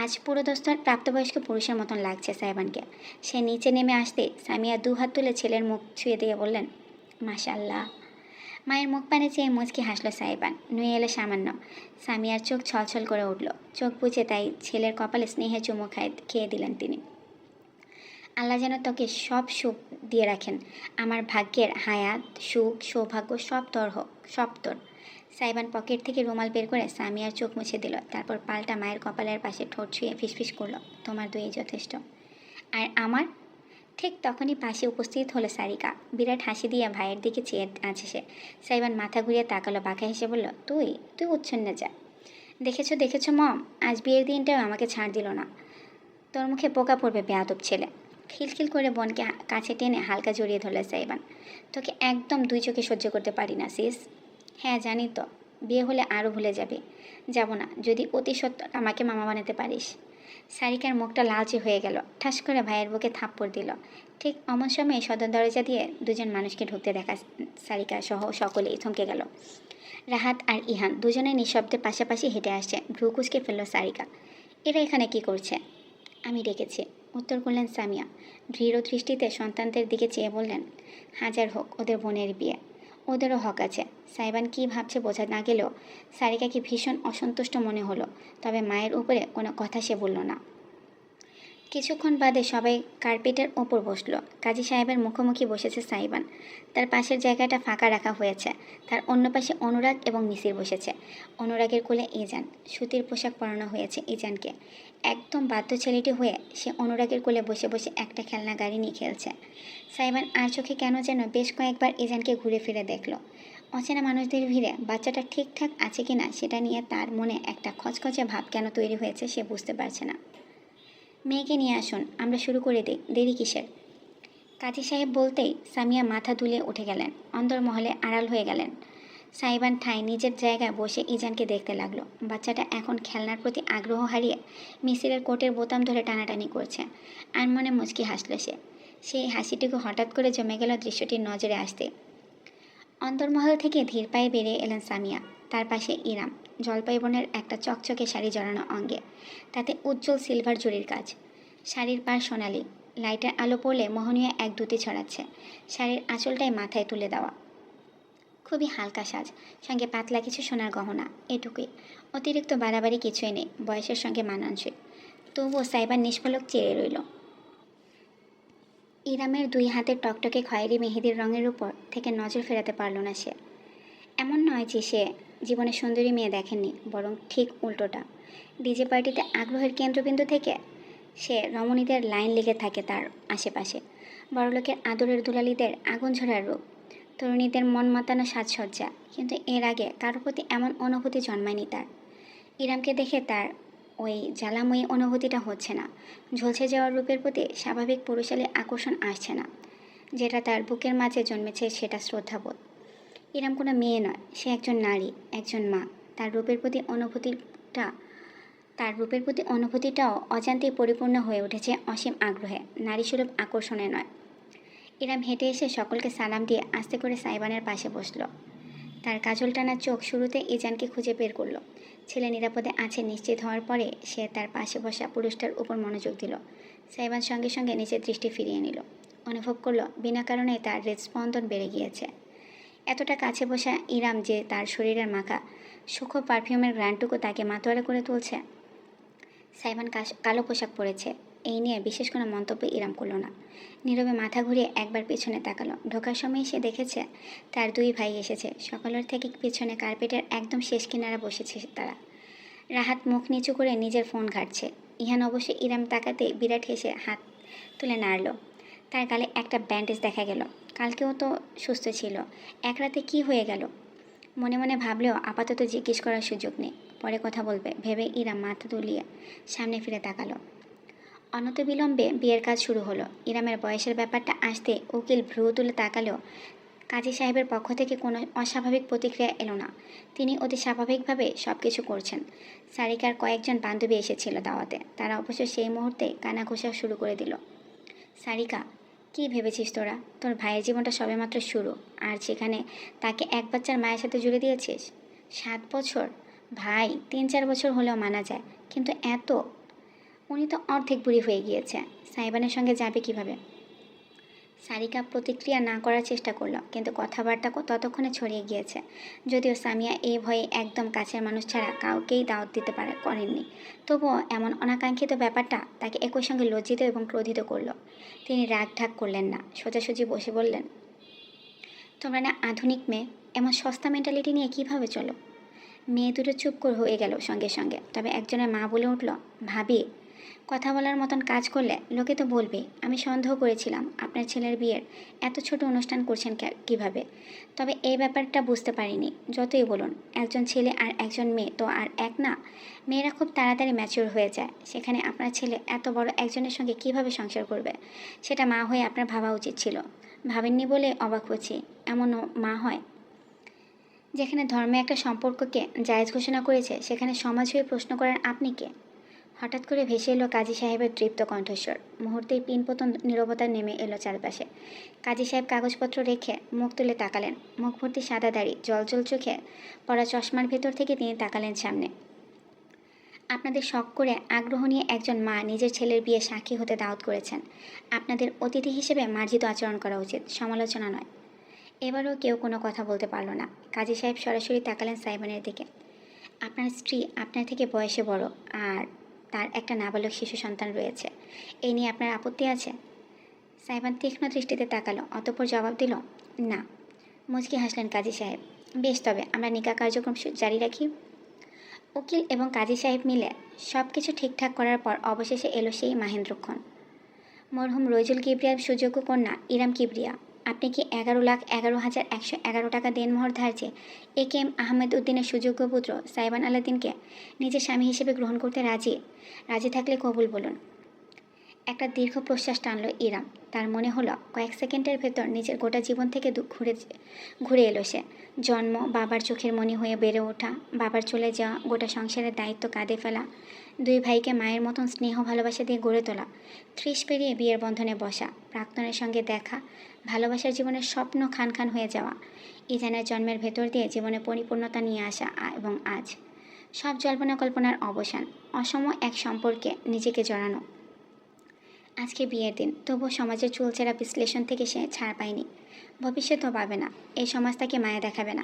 আজ পুরোদস্তুর প্রাপ্তবয়স্ক পুরুষের মতন লাগছে সাইবানকে। সে নিচে নেমে আসতে সামিয়া দুহাত তুলে ছেলের মুখ ছুঁয়ে দিয়ে বললেন, মাশাআল্লাহ। মায়ের মুখ পানে চেয়ে মুচকি হাসলো সাইবান। নুয়ে এলো সামান্য। সামিয়ার চোখ ছলছল করে উঠল। চোখ বুজে তাই ছেলের কপালে স্নেহে চুমু খেয়ে দিলেন তিনি। আল্লাহ যেন তোকে সব সুখ দিয়ে রাখেন। আমার ভাগ্যের হায়াত, সুখ, সৌভাগ্য সব তোর হোক, সব তোর। সাইবান পকেট থেকে রুমাল বের করে সামিয়ার চোখ মুছে দিল। তারপর পাল্টা মায়ের কপালের পাশে ঠোঁট ছুঁয়ে ফিসফিস করল, তোমার দুই যথেষ্ট। আর আমার? ঠিক তখনই পাশে উপস্থিত হলো সারিকা। বিরাট হাসি দিয়ে ভাইয়ের দিকে চেয়ে আছে সে। সাইবান মাথা ঘুরিয়ে তাকালো, বাঁকা হেসে বলল, তুই তুই উচ্ছন্নে যা। দেখেছো মম, আজ বিয়ের দিনটাও আমাকে ছাড় দিল না। তোর মুখে পোকা পড়বে বেয়াদব ছেলে। খিলখিল করে বোনকে কাছে টেনে হালকা জড়িয়ে ধরল সাইবান। তোকে একদম দুই চোখে সহ্য করতে পারি না সিস। হ্যাঁ জানি তো, বিয়ে হলে আরও ভুলে যাবে। যাব না যদি অতি সত্য আমাকে মামা বানাতে পারিস। সারিকার মুখটা লালচে হয়ে গেল। ঠাস করে ভাইয়ের বুকে থাপ্পড় দিল। ঠিক অমন সময়ে সদর দরজা দিয়ে দুজন মানুষকে ঢুকতে দেখা সারিকা সহ সকলেই থমকে গেল। রাহাত আর ইহান দুজনে নিঃশব্দে পাশাপাশি হেঁটে আসছে। ভ্রু কুঁচকে ফেলল সারিকা। এরা এখানে কি করছে? আমি ডেকেছি, উত্তর করলেন সামিয়া। দৃঢ় দৃষ্টিতে সন্তানদের দিকে চেয়ে বললেন, হাজার হোক ওদের বোনের বিয়ে, ওদেরও হক আছে। সাইবান কি ভাবছে বোঝা না গেলেও সারিকাকে ভীষণ অসন্তুষ্ট মনে হলো। তবে মায়ের উপরে কোনো কথা সে বলল না। কিছুক্ষণ বাদে সবাই কার্পেটের ওপর বসল। কাজী সাহেবের মুখোমুখি বসেছে সাইবান। তার পাশের জায়গাটা ফাঁকা রাখা হয়েছে। তার অন্য পাশে অনুরাগ এবং মিসির বসেছে। অনুরাগের কোলে ইজান। সুতির পোশাক পরানো হয়েছে ইজানকে। একদম বাধ্য ছেলেটি হয়ে সে অনুরাগের কোলে বসে বসে একটা খেলনা গাড়ি নিয়ে খেলছে। সাইবান আর চোখে কেন যেন বেশ কয়েকবার ইজানকে ঘুরে ফিরে দেখল। অচেনা মানুষদের ভিড়ে বাচ্চাটা ঠিকঠাক আছে কিনা সেটা নিয়ে তার মনে একটা খচখচে ভাব কেন তৈরি হয়েছে সে বুঝতে পারছে না। মেয়েকে নিয়ে আসুন, আমরা শুরু করে দিই, দেরি কিসের? কাজী সাহেব বলতেই সামিয়া মাথা দুলিয়ে উঠে গেলেন, অন্দরমহলে আড়াল হয়ে গেলেন। সাইবান ঠাই নিজের জায়গায় বসে ইজানকে দেখতে লাগলো। বাচ্চাটা এখন খেলনার প্রতি আগ্রহ হারিয়ে মিসিরের কোটের বোতাম ধরে টানাটানি করছে। আর মনে মুচকি হাসল সে। সেই হাসিটুকু হঠাৎ করে জমে গেল দৃশ্যটির নজরে আসতে। অন্তর্মহল থেকে ধীর পায়ে বেরিয়ে এলেন সামিয়া। তার পাশে ইরাম, জলপাই বর্ণের একটা চকচকে শাড়ি জড়ানো অঙ্গে, তাতে উজ্জ্বল সিলভার জরির কাজ। শাড়ির পাড় সোনালি, লাইটের আলো পড়লে মোহনীয় এক দ্যুতি ছড়াচ্ছে। শাড়ির আঁচলটাই মাথায় তুলে দেওয়া, খুবই হালকা সাজ, সঙ্গে পাতলা কিছু সোনার গহনা, এটুকুই। অতিরিক্ত বাড়াবাড়ি কিছুই নেই, বয়সের সঙ্গে মানানসই। তবুও সাইবার নিষ্পলক চেয়ে রইল। ইরামের দুই হাতের টকটকে খয়েরি মেহেদির রঙের উপর থেকে নজর ফেরাতে পারল না সে। এমন নয় যে সে জীবনে সুন্দরী মেয়ে দেখেননি, বরং ঠিক উল্টোটা। ডিজে পার্টিতে আগ্রহের কেন্দ্রবিন্দু থেকে সে রমণীদের লাইন লেগে থাকে তার আশেপাশে। বড়লোকের আদরের দুলালিদের আগুন ঝরার রূপ, তরুণীদের মন মাতানো সাজসজ্জা, কিন্তু এর আগে কারো প্রতি এমন অনুভূতি জন্মায়নি তার। ইরামকে দেখে তার ওই জ্বালাময়ী অনুভূতিটা হচ্ছে না। ঝলসে যাওয়ার রূপের প্রতি স্বাভাবিক পুরুষালী আকর্ষণ আসছে না। যেটা তার বুকের মাঝে জন্মেছে সেটা শ্রদ্ধাবোধ। ইরাম কোনো মেয়ে নয়, সে একজন নারী, একজন মা। তার রূপের প্রতি অনুভূতিটাও অজান্তেই পরিপূর্ণ হয়ে উঠেছে অসীম আগ্রহে, নারীস্বরূপ আকর্ষণে নয়। ইরাম হেঁটে এসে সকলকে সালাম দিয়ে আস্তে করে সাইবানের পাশে বসল। তার কাজল টানা চোখ শুরুতে ইজানকে খুঁজে বের করলো। ছেলে নিরাপদে আছে নিশ্চিত হওয়ার পরে সে তার পাশে বসা পুরুষটার উপর মনোযোগ দিল। সাইবান সঙ্গে সঙ্গে নিজের দৃষ্টি ফিরিয়ে নিল। অনুভব করলো বিনা কারণে তার হৃদস্পন্দন বেড়ে গিয়েছে। এতটা কাছে বসা ইরাম যে তার শরীরের মাখা সূক্ষ্ম পারফিউমের গ্রান্টুকু তাকে মাতোয়ারা করে তুলছে। সাইবান কালো পোশাক পরেছে, এই নিয়ে বিশেষ কোনো মন্তব্য ইরাম করল না। নীরবে মাথা ঘুরিয়ে একবার পেছনে তাকালো। ঢোকার সময় সে দেখেছে তার দুই ভাই এসেছে। সকলের থেকে পেছনে কার্পেটের একদম শেষ কিনারা বসেছে তারা। রাহাত মুখ নিচু করে নিজের ফোন ঘাঁটছে। ইহান অবশ্যই ইরাম তাকাতে বিরাট হেসে হাত তুলে নাড়ল। তার গালে একটা ব্যান্ডেজ দেখা গেল। কালকেও তো সুস্থ ছিল, এক রাতে কী হয়ে গেল? মনে মনে ভাবলেও আপাতত জিজ্ঞেস করার সুযোগ নেই, পরে কথা বলবে ভেবে ইরাম মাথা তুলিয়ে সামনে ফিরে তাকালো। অনতিবিলম্বে বিয়ের কাজ শুরু হলো। ইরামের বয়সের ব্যাপারটা আসতে উকিল ভ্রু তুলে তাকালেও কাজী সাহেবের পক্ষ থেকে কোনো অস্বাভাবিক প্রতিক্রিয়া এলো না। তিনি অতি স্বাভাবিকভাবে সব কিছু করছেন। সারিকার কয়েকজন বান্ধবী এসেছিল দাওয়াতে, তারা অবশ্য সেই মুহূর্তে কানাঘোষা শুরু করে দিল। সারিকা, কী ভেবেছিস তোরা? তোর ভাইয়ের জীবনটা সবেমাত্র শুরু, আর সেখানে তাকে এক বাচ্চার মায়ের সাথে জুড়ে দিয়েছিস। 7 বছর? ভাই, 3-4 বছর হলেও মানা যায়, কিন্তু এত? উনি তো অর্ধেক বুড়ি হয়ে গিয়েছে, সাইবানের সঙ্গে যাবে কিভাবে? সারিকা প্রতিক্রিয়া না করার চেষ্টা করলো, কিন্তু কথাবার্তা ততক্ষণে ছড়িয়ে গিয়েছে। যদিও সামিয়া এই ভয়ে একদম কাছের মানুষ ছাড়া কাউকেই দাওয়াত দিতে করেননি, তবুও এমন অনাকাঙ্ক্ষিত ব্যাপারটা তাকে একই সঙ্গে লজ্জিত এবং ক্রোধিত করলো। তিনি রাগ ঢাক করলেন না, সোজাসুজি বসে বললেন, তোমরা না আধুনিক মেয়ে, এমন সস্তা মেন্টালিটি নিয়ে কিভাবে চলো? মেয়ে দুটো চুপ করে হয়ে গেল সঙ্গে সঙ্গে। তবে একজনের মা বলে উঠল, ভাবি, কথা বলার মতন কাজ করলে লোকে তো বলবে আমি সন্দেহ করেছিলাম আপনার ছেলের বিয়ের এত ছোট অনুষ্ঠান করছেন কিভাবে। তবে এই ব্যাপারটা বুঝতে পারিনি। যতই বলুন, একজন ছেলে আর একজন মেয়ে তো আর এক না। মেয়েরা খুব তাড়াতাড়ি ম্যাচিওর হয়ে যায়, সেখানে আপনার ছেলে এত বড় একজনের সঙ্গে কিভাবে সংসার করবে, সেটা মা হয়ে আপনার ভাবা উচিত ছিল। ভাবেননি বলে অবাক হচ্ছি। এমনও মা হয় যেখানে ধর্মে একটা সম্পর্ককে জায়েজ ঘোষণা করেছে, সেখানে সমাজ হয়ে প্রশ্ন করেন আপনি কে? হঠাৎ করে ভেসে এলো কাজী সাহেবের তৃপ্ত কণ্ঠস্বর। মুহূর্তেই পিনপতন নীরবতা নেমে এলো চারপাশে। কাজী সাহেব কাগজপত্র রেখে মুখ তুলে তাকালেন। মুখ ভর্তি সাদা দাড়ি, জলজল চোখে পড়া চশমার ভেতর থেকে তিনি তাকালেন সামনে। আপনাদের শখ করে আগ্রহ নিয়ে একজন মা নিজের ছেলের বিয়ে সাক্ষী হতে দাওয়াত করেছেন। আপনাদের অতিথি হিসেবে মার্জিত আচরণ করা উচিত, সমালোচনা নয়। এবারও কেউ কোনো কথা বলতে পারল না। কাজী সাহেব সরাসরি তাকালেন সাইবানের দিকে। আপনার স্ত্রী আপনার থেকে বয়সে বড়, আর তার একটা নাবালক শিশু সন্তান রয়েছে। এই নিয়ে আপনার আপত্তি আছে? সাইবান তীক্ষ্ণ দৃষ্টিতে তাকালো, অতঃপর জবাব দিল, না। মুচকি হাসলেন কাজী সাহেব। বেশ, তবে আমরা নিকাহ কার্যক্রম জারি রাখি। উকিল এবং কাজী সাহেব মিলে সব কিছু ঠিকঠাক করার পর অবশেষে এলো সেই মাহেন্দ্রক্ষণ। মরহুম রইজুল কিবরিয়ার সুযোগ্য কন্যা ইরাম কিবরিয়া, আপনি কি 11,11,111 টাকা দেনমোহর ধার্যে এ.কে.এম. আহমেদ উদ্দিনের সুযোগ্য পুত্র সাইবান আলাদ্দিনকে নিজের স্বামী হিসেবে গ্রহণ করতে রাজি? রাজি থাকলে কবুল বলুন। একটা দীর্ঘ প্রশ্বাস টানল ইরাম। তার মনে হলো কয়েক সেকেন্ডের ভেতর নিজের গোটা জীবন থেকে ঘুরে এলো সে। জন্ম, বাবার চোখের মণি হয়ে বেড়ে ওঠা, বাবার চলে যাওয়া, গোটা সংসারের দায়িত্ব কাঁধে ফেলা, দুই ভাইকে মায়ের মতন স্নেহ ভালোবাসা দিয়ে গড়ে তোলা, 30 পেরিয়ে বিয়ের বন্ধনে বসা, প্রাক্তনের সঙ্গে দেখা, ভালোবাসার জীবনের স্বপ্ন খান খান হয়ে যাওয়া, ইজানের জন্মের ভেতর দিয়ে জীবনে পরিপূর্ণতা নিয়ে আসা, এবং আজ সব জল্পনা কল্পনার অবসান, অসম এক সম্পর্কে নিজেকে জড়ানো। আজকে বিয়ের দিন, তবুও সমাজের চুলচেরা বিশ্লেষণ থেকে সে ছাড় পায়নি। ভবিষ্যতেও পাবে না। এই সমাজ তাকে মায়া দেখাবে না।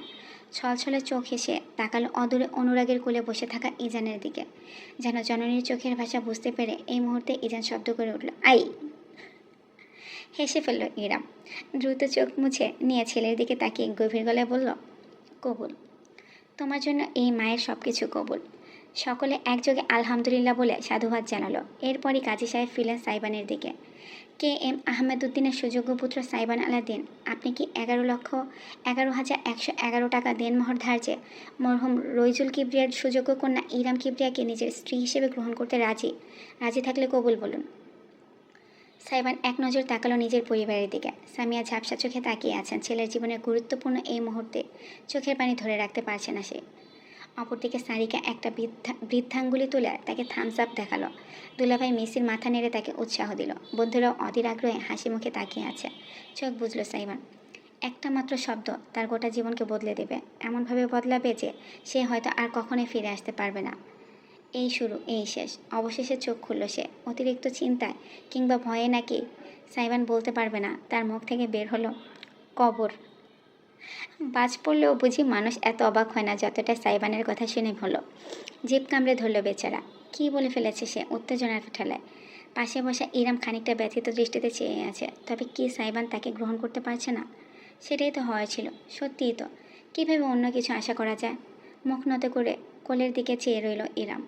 ছলছলে চোখ হেসে তাকালো অদূরে অনুরাগের কোলে বসে থাকা ইজানের দিকে। যেন জননীর চোখের ভাষা বুঝতে পেরে এই মুহূর্তে ইজান শব্দ করে উঠল, আই। হেসে ফেলল ইরাম। দ্রুত চোখ মুছে নিয়ে ছেলের দিকে তাকিয়ে গভীর গলায় বলল, কবুল। তোমার জন্য এই মায়ের সব কিছু কবুল। সকলে একযোগে আলহামদুলিল্লাহ বলে সাধুবাদ জানালো। এরপরই কাজী সাহেব ফিরলেন সাইবানের দিকে। কে.এম. আহমেদ উদ্দিনের সুযোগ্য পুত্র সাইবান আলাদ্দিন, আপনি কি 11,11,111 টাকা দেনমোহর ধার্যে মরহুম রইজুল কিবরিয়ার সুযোগ্য কন্যা ইরাম কিবরিয়াকে নিজের স্ত্রী হিসেবে গ্রহণ করতে রাজি? রাজি থাকলে কবুল বলুন। সাইবান এক নজর তাকালো নিজের পরিবারের দিকে। সামিয়া ঝাপসা চোখে তাকিয়ে আছেন ছেলের জীবনের গুরুত্বপূর্ণ এই মুহূর্তে। চোখের পানি ধরে রাখতে পারছে না সে। অপরদিকে সারিকা একটা বৃদ্ধাঙ্গুলি তুলে তাকে থামস আপ দেখালো। দুলাভাই মেসির মাথা নেড়ে তাকে উৎসাহ দিল। বন্ধুরাও অধীর আগ্রহে হাসি মুখে তাকিয়ে আছে। চোখ বুঝল সাইবান। একটা মাত্র শব্দ তার গোটা জীবনকে বদলে দেবে, এমনভাবে বদলাবে যে সে হয়তো আর কখনোই ফিরে আসতে পারবে না। এই শুরু, এই শেষ। অবশেষে চোখ খুলল সে। অতিরিক্ত চিন্তায় কিংবা ভয়ে নাকি সাইবান বলতে পারবে না, তার মুখ থেকে বের হলো, কবর। বাজ পড়লেও বুঝি মানুষ এত অবাক হয় না যতটা সাইবানের কথা শুনে হলো। জিভ কামড়ে ধরল বেচারা। কী বলে ফেলেছে সে উত্তেজনার ঠেলায়। পাশে বসা ইরাম খানিকটা ব্যথিত দৃষ্টিতে চেয়ে আছে। তবে কি সাইবান তাকে গ্রহণ করতে পারছে না? সেটাই তো হওয়া ছিল। সত্যিই তো। কীভাবে অন্য কিছু আশা করা যায়? মুখ নত করে কোলের দিকে চেয়ে রইল ইরাম।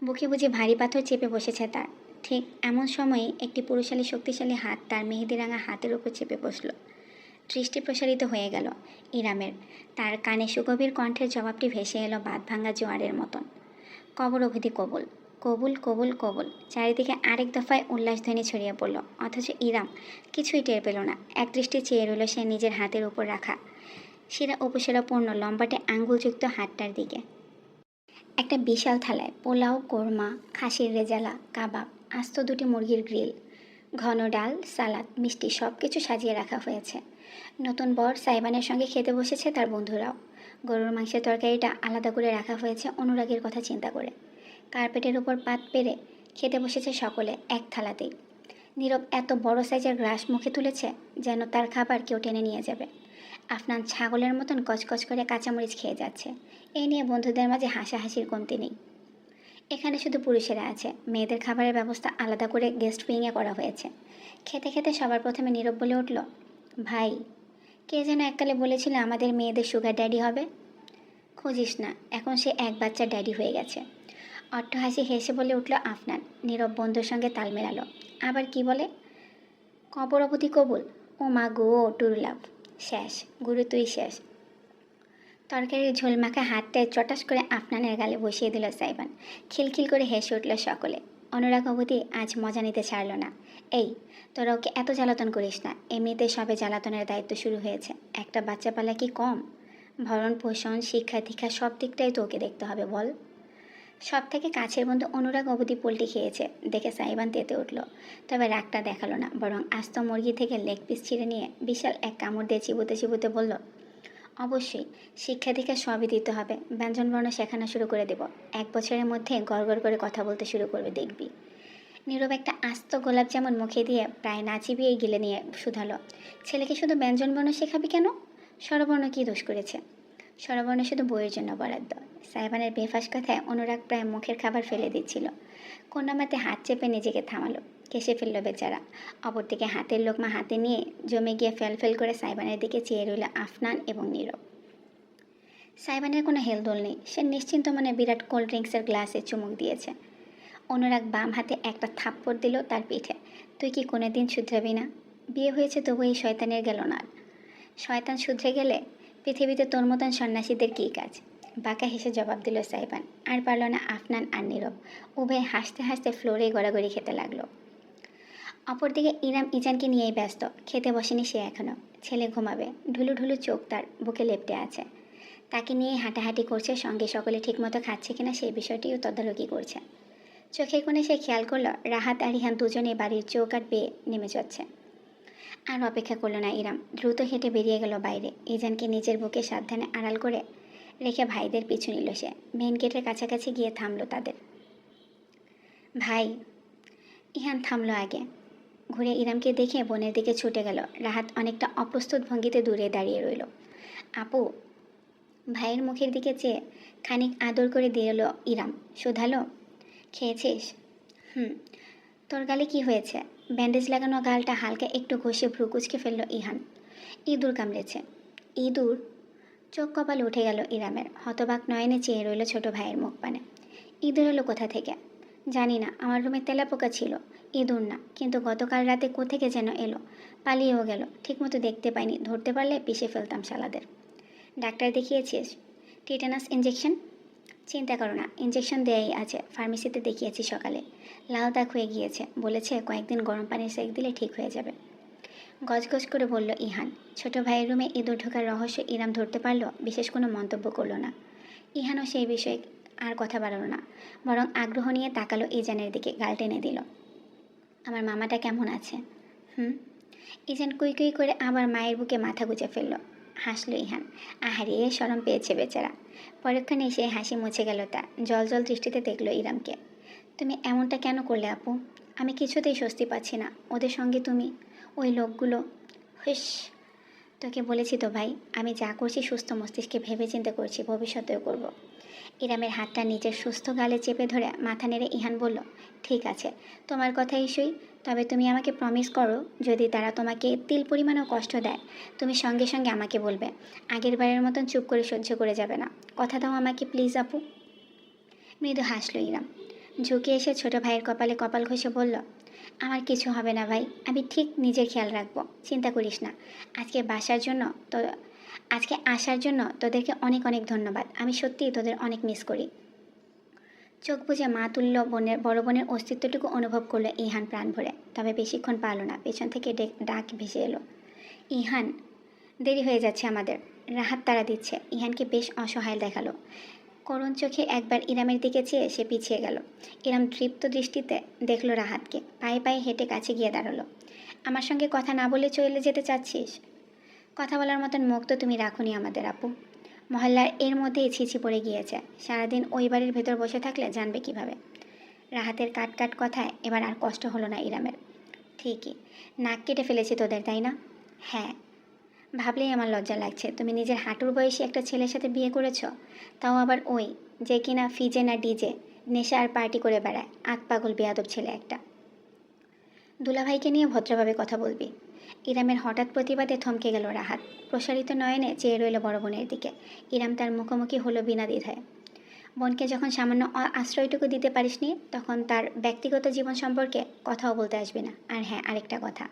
বুকে বুঝি ভারী পাথর চেপে বসেছে তার। ঠিক এমন সময়েই একটি পুরুষালী শক্তিশালী হাত তার মেহেদিরাঙা হাতের উপর চেপে বসল। দৃষ্টি প্রসারিত হয়ে গেল ইরামের। তার কানে সুগভীর কণ্ঠের জবাবটি ভেসে এলো বাঁধ ভাঙা জোয়ারের মতন, কবর অবধি কবুল, কবুল, কবুল, কবুল। চারিদিকে আরেক দফায় উল্লাসধ্বনি ছড়িয়ে পড়ল। অথচ ইরাম কিছুই টের পেল না। একদৃষ্টি চেয়ে রইল সে নিজের হাতের উপর রাখা শিরা উপশিরা পূর্ণ লম্বাটে আঙ্গুলযুক্ত হাতটার দিকে। একটা বিশাল থালায় পোলাও, কোরমা, খাসির রেজালা, কাবাব, আস্ত 2টি মুরগির গ্রিল, ঘন ডাল, সালাদ, মিষ্টি সব কিছু সাজিয়ে রাখা হয়েছে। নতুন বর সাইবানের সঙ্গে খেতে বসেছে তার বন্ধুরাও। গরুর মাংসের তরকারিটা আলাদা করে রাখা হয়েছে অনুরাগের কথা চিন্তা করে। কার্পেটের উপর পাত পেরে খেতে বসেছে সকলে এক থালাতেই। নীরব এত বড় সাইজের গ্রাস মুখে তুলেছে যেন তার খাবার কেউ টেনে নিয়ে যাবে। আফনান ছাগলের মতন কচকচ করে কাঁচামরিচ খেয়ে যাচ্ছে। এই নিয়ে বন্ধুদের মাঝে হাসাহাসির কমতি নেই। এখানে শুধু পুরুষেরা আছে, মেয়েদের খাবারের ব্যবস্থা আলাদা করে গেস্ট উইংয়ে করা হয়েছে। খেতে খেতে সবার প্রথমে নীরব বলে উঠল, ভাই, কে যেন এককালে বলেছিল আমাদের মেয়েদের সুগার ড্যাডি হবে? খুঁজিস না, এখন সে এক বাচ্চার ড্যাডি হয়ে গেছে। অট্টহাসি হেসে বলে উঠল আফনান। নীরব বন্ধুর সঙ্গে তাল মেলালো। আবার কি বলে? কবর অবধি কবুল। ও মা গো, টুরুলাভ শেষ, গুরু তুই শেষ। তরকারির ঝোল মাখা হাতটায় চটাস করে আফনানের গালে বসিয়ে দিল সাইবান। খিলখিল করে হেসে উঠল সকলে। অনুরাগ অবধি আজ মজা নিতে ছাড়ল না। এই, তোরা ওকে এত জ্বালাতন করিস না, এমনিতে সবে জ্বালাতনের দায়িত্ব শুরু হয়েছে। একটা বাচ্চা পালা কি কম? ভরণ পোষণ, শিক্ষা দীক্ষা সব দিকটাই তো ওকে দেখতে হবে বল। সব থেকে কাছের বন্ধু অনুরাগ অবধি পোল্টি খেয়েছে দেখে সাইবান তেতে উঠল। তবে রাগটা দেখালো না, বরং আস্ত মুরগি থেকে লেগ পিস ছিঁড়ে নিয়ে বিশাল এক কামড় দিয়ে চিবুতে চিবুতে বলল, অবশ্যই শিক্ষা দীক্ষা সবই দিতে হবে। ব্যঞ্জনবর্ণ শেখানো শুরু করে দেব। 1 বছরের মধ্যে গড়গড় করে কথা বলতে শুরু করবে, দেখবি। নীরব একটা আস্ত গোলাপ যেমন মুখে দিয়ে প্রায় না চিবিয়েই গিলে নিয়ে শুধালো, ছেলেকে শুধু ব্যঞ্জনবর্ণ শেখাবি কেন? স্বরবর্ণ কী দোষ করেছে? স্বরবর্ণ শুধু বইয়ের জন্য বরাদ্দ। সাইবানের বেফাস কথায় অনুরাগ প্রায় মুখের খাবার ফেলে দিচ্ছিল। কোনোমতে হাত চেপে নিজেকে থামালো। কেসে ফেলল বেচারা। অপরদিকে হাতের লোকমা হাতে নিয়ে জমে গিয়ে ফেল করে সাইবানের দিকে চেয়ে রইল আফনান এবং নীরব। সাইবানের কোনো হেলদোল নেই। সে নিশ্চিন্ত মনে বিরাট কোল্ড ড্রিঙ্কসের গ্লাসে চুমুক দিয়েছে। অনুরাগ বাম হাতে একটা থাপ্পড় দিল তার পিঠে। তুই কি কোনো দিন শুধরাবি না? বিয়ে হয়েছে তবু এই শয়তানের গেল না। শয়তান শুধরে গেলে পৃথিবীতে তোর মতন সন্ন্যাসীদের কী কাজ? বাঁকা হেসে জবাব দিল সাইবান। আর পারল না আফনান আর নীরব। উভয়ে হাসতে হাসতে ফ্লোরে গড়াগড়ি খেতে লাগলো। অপরদিকে ইরাম ইজানকে নিয়েই ব্যস্ত। খেতে বসেনি সে এখনও। ছেলে ঘুমাবে। ঢুলু ঢুলু চোখ তার বুকে লেপ্টে আছে। তাকে নিয়ে হাঁটাহাঁটি করছে, সঙ্গে সকলে ঠিকমতো খাচ্ছে কিনা সেই বিষয়টিও তদারকি করছে। চোখের কোণে সে খেয়াল করলো রাহাত আর ইহান দুজনেই বাড়ির চৌকাঠ বেয়ে নেমে যাচ্ছে। আর অপেক্ষা করলো না ইরাম, দ্রুত হেঁটে বেরিয়ে গেল বাইরে। ইজানকে নিজের বুকে সাবধানে আড়াল করে রেখে ভাইদের পিছু নিল সে। মেন গেটের কাছাকাছি গিয়ে থামলো তাদের। ভাই। ইহান থামলো আগে। ঘুরে ইরামকে দেখে বোনের দিকে ছুটে গেল। রাহাত অনেকটা অপ্রস্তুত ভঙ্গিতে দূরে দাঁড়িয়ে রইল। আপু। ভাইয়ের মুখের দিকে চেয়ে খানিক আদর করে দিয়ে এলো ইরাম। শুধালো, খেয়েছিস? তোর গালে কি হয়েছে? ব্যান্ডেজ লাগানো গালটা হালকা একটু ঘষে ভ্রু কুচকে ফেলল ইহান। ইঁদুর কামড়েছে। ইঁদুর? চোখ কপালে উঠে গেল ইরামের। হতবাক নয়নে চেয়ে রইল ছোট ভাইয়ের মুখ পানে। ইঁদুর এলো কোথা থেকে? জানি না, আমার রুমে তেলাপোকা ছিল। ইঁদুর না, কিন্তু গতকাল রাতে কোথেকে যেন এলো। পালিয়েও গেল। ঠিকমতো দেখতে পাইনি, ধরতে পারলে পিষে ফেলতাম শালাদের। ডাক্তার দেখিয়েছিস? টিটানাস ইঞ্জেকশন? চিন্তা করো না, ইঞ্জেকশন দেয়াই আছে। ফার্মেসিতে দেখিয়েছি সকালে। লাল দাগ হয়ে গিয়েছে, বলেছে কয়েকদিন গরম পানির সেক দিলে ঠিক হয়ে যাবে। গজগজ করে বলল ইহান। ছোট ভাইয়ের রুমে ইঁদুর ঢোকার রহস্য ইরাম ধরতে পারল, বিশেষ কোনো মন্তব্য করল না। ইহানও সেই বিষয়ে আর কথা বাড়ালো না, বরং আগ্রহ নিয়ে তাকালো ইজানের দিকে, গাল টেনে দিল। আমার মামাটা কেমন আছে? ইজান কুই কুই করে আবার মায়ের বুকে মাথা গুঁজে ফেলল। হাসলো ইহান। আহারে, শরম পেয়েছে বেচারা। পরক্ষণে সে হাসি মুছে গেল তার। জল জল দৃষ্টিতে দেখলো ইরামকে। তুমি এমনটা কেন করলে আপু? আমি কিছুতেই স্বস্তি পাচ্ছি না। ওদের সঙ্গে তুমি, ওই লোকগুলো। হুস, তোকে বলেছি তো ভাই, আমি যা করছি সুস্থ মস্তিষ্কে ভেবে চিন্তে করছি, ভবিষ্যতেও করব। ইরামের হাতটা নিজের সুস্থ গালে চেপে ধরে মাথা নেড়ে ইহান বলল, ঠিক আছে, তোমার কথাই সই। তবে তুমি আমাকে প্রমিস করো, যদি তারা তোমাকে তিল পরিমাণেও কষ্ট দেয়, তুমি সঙ্গে সঙ্গে আমাকে বলবে। আগের বারের মতন চুপ করে সহ্য করে যাবে না। কথা দাও আমাকে প্লিজ আপু। মৃদু হাসল ইরাম। ঝুঁকে এসে ছোট ভাইয়ের কপালে কপাল ঘষে বলল, আমার কিছু হবে না ভাই, আমি ঠিক নিজের খেয়াল রাখবো, চিন্তা করিস না। আজকে আসার জন্য তোদেরকে অনেক অনেক ধন্যবাদ। আমি সত্যিই তোদের অনেক মিস করি। চোখ বুজে মা তুল্য বড় বোনের অস্তিত্বটুকু অনুভব করলো ইহান প্রাণ ভরে। তবে বেশিক্ষণ পারল না, পেছন থেকে ডাক ভেসে এলো, ইহান, দেরি হয়ে যাচ্ছে আমাদের। রাহাত তাড়া দিচ্ছে। ইহানকে বেশ অসহায় দেখালো। করুণ চোখে একবার ইরামের দিকে চেয়ে সে পিছিয়ে গেল। ইরাম তৃপ্ত দৃষ্টিতে দেখল রাহাতকে। পায়ে পায়ে হেঁটে কাছে গিয়ে দাঁড়ালো। আমার সঙ্গে কথা না বলে চলে যেতে চাচ্ছিস? কথা বলার মতন মুখ তো তুমি রাখুনি আমাদের আপু। মহল্লার এর মধ্যেই ছিছি পড়ে গিয়েছে। সারাদিন ওই বাড়ির ভেতর বসে থাকলে জানবে কিভাবে? রাহাতের কাট কাট কথায় এবার আর কষ্ট হলো না ইরামের। ঠিকই, নাক কেটে ফেলেছি তোদের, তাই না? হ্যাঁ। ভাবলেই আমার লজ্জা লাগছে। তুমি নিজের হাঁটুর বয়সী একটা ছেলের সাথে বিয়ে করেছ, তাও আবার ওই যে কিনা ফিজে না ডিজে, নেশা আর পার্টি করে বেড়ায়। আতপাগল বেয়াদব ছেলে একটা। দুলাভাইকে নিয়ে ভদ্রভাবে কথা বলবি। ইরামের হঠাৎ প্রতিবাদে থমকে গেল রাহাত। প্রসারিত নয়নে চেয়ে রইল বড় বোনের দিকে। ইরাম তার মুখোমুখি হলো বিনা দ্বিধায়। বোনকে যখন সামান্য আশ্রয়টুকু দিতে পারিসনি, তখন তার ব্যক্তিগত জীবন সম্পর্কে কথাও বলতে আসবি না। আর হ্যাঁ, আরেকটা কথা,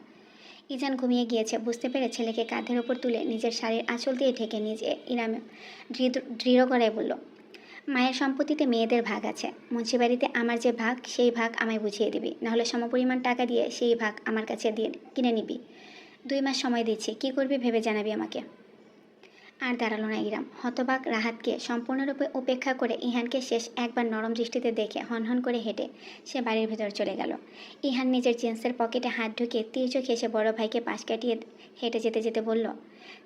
ইজান ঘুমিয়ে গিয়েছে বুঝতে পেরে ছেলেকে কাঁধের ওপর তুলে নিজের শাড়ির আঁচল দিয়ে ঢেকে নিজে ইরাম দৃঢ় গলায় বলল, মায়ের সম্পত্তিতে মেয়েদের ভাগ আছে। মুন্সিবাড়িতে আমার যে ভাগ, সেই ভাগ আমায় বুঝিয়ে দিবি, নাহলে সমপরিমাণ টাকা দিয়ে সেই ভাগ আমার কাছে দিয়ে কিনে নিবি। 2 মাস সময় দিচ্ছি, কী করবি ভেবে জানাবি আমাকে। আর দাঁড়ালো না ইরাম। হতবাক রাহাতকে সম্পূর্ণরূপে উপেক্ষা করে ইহানকে শেষ একবার নরম দৃষ্টিতে দেখে হনহন করে হেঁটে সে বাড়ির ভেতর চলে গেল। ইহান নিজের জিন্সের পকেটে হাত ঢুকিয়ে তীর্যক হেসে বড় ভাইকে পাশ কাটিয়ে হেঁটে যেতে যেতে বলল,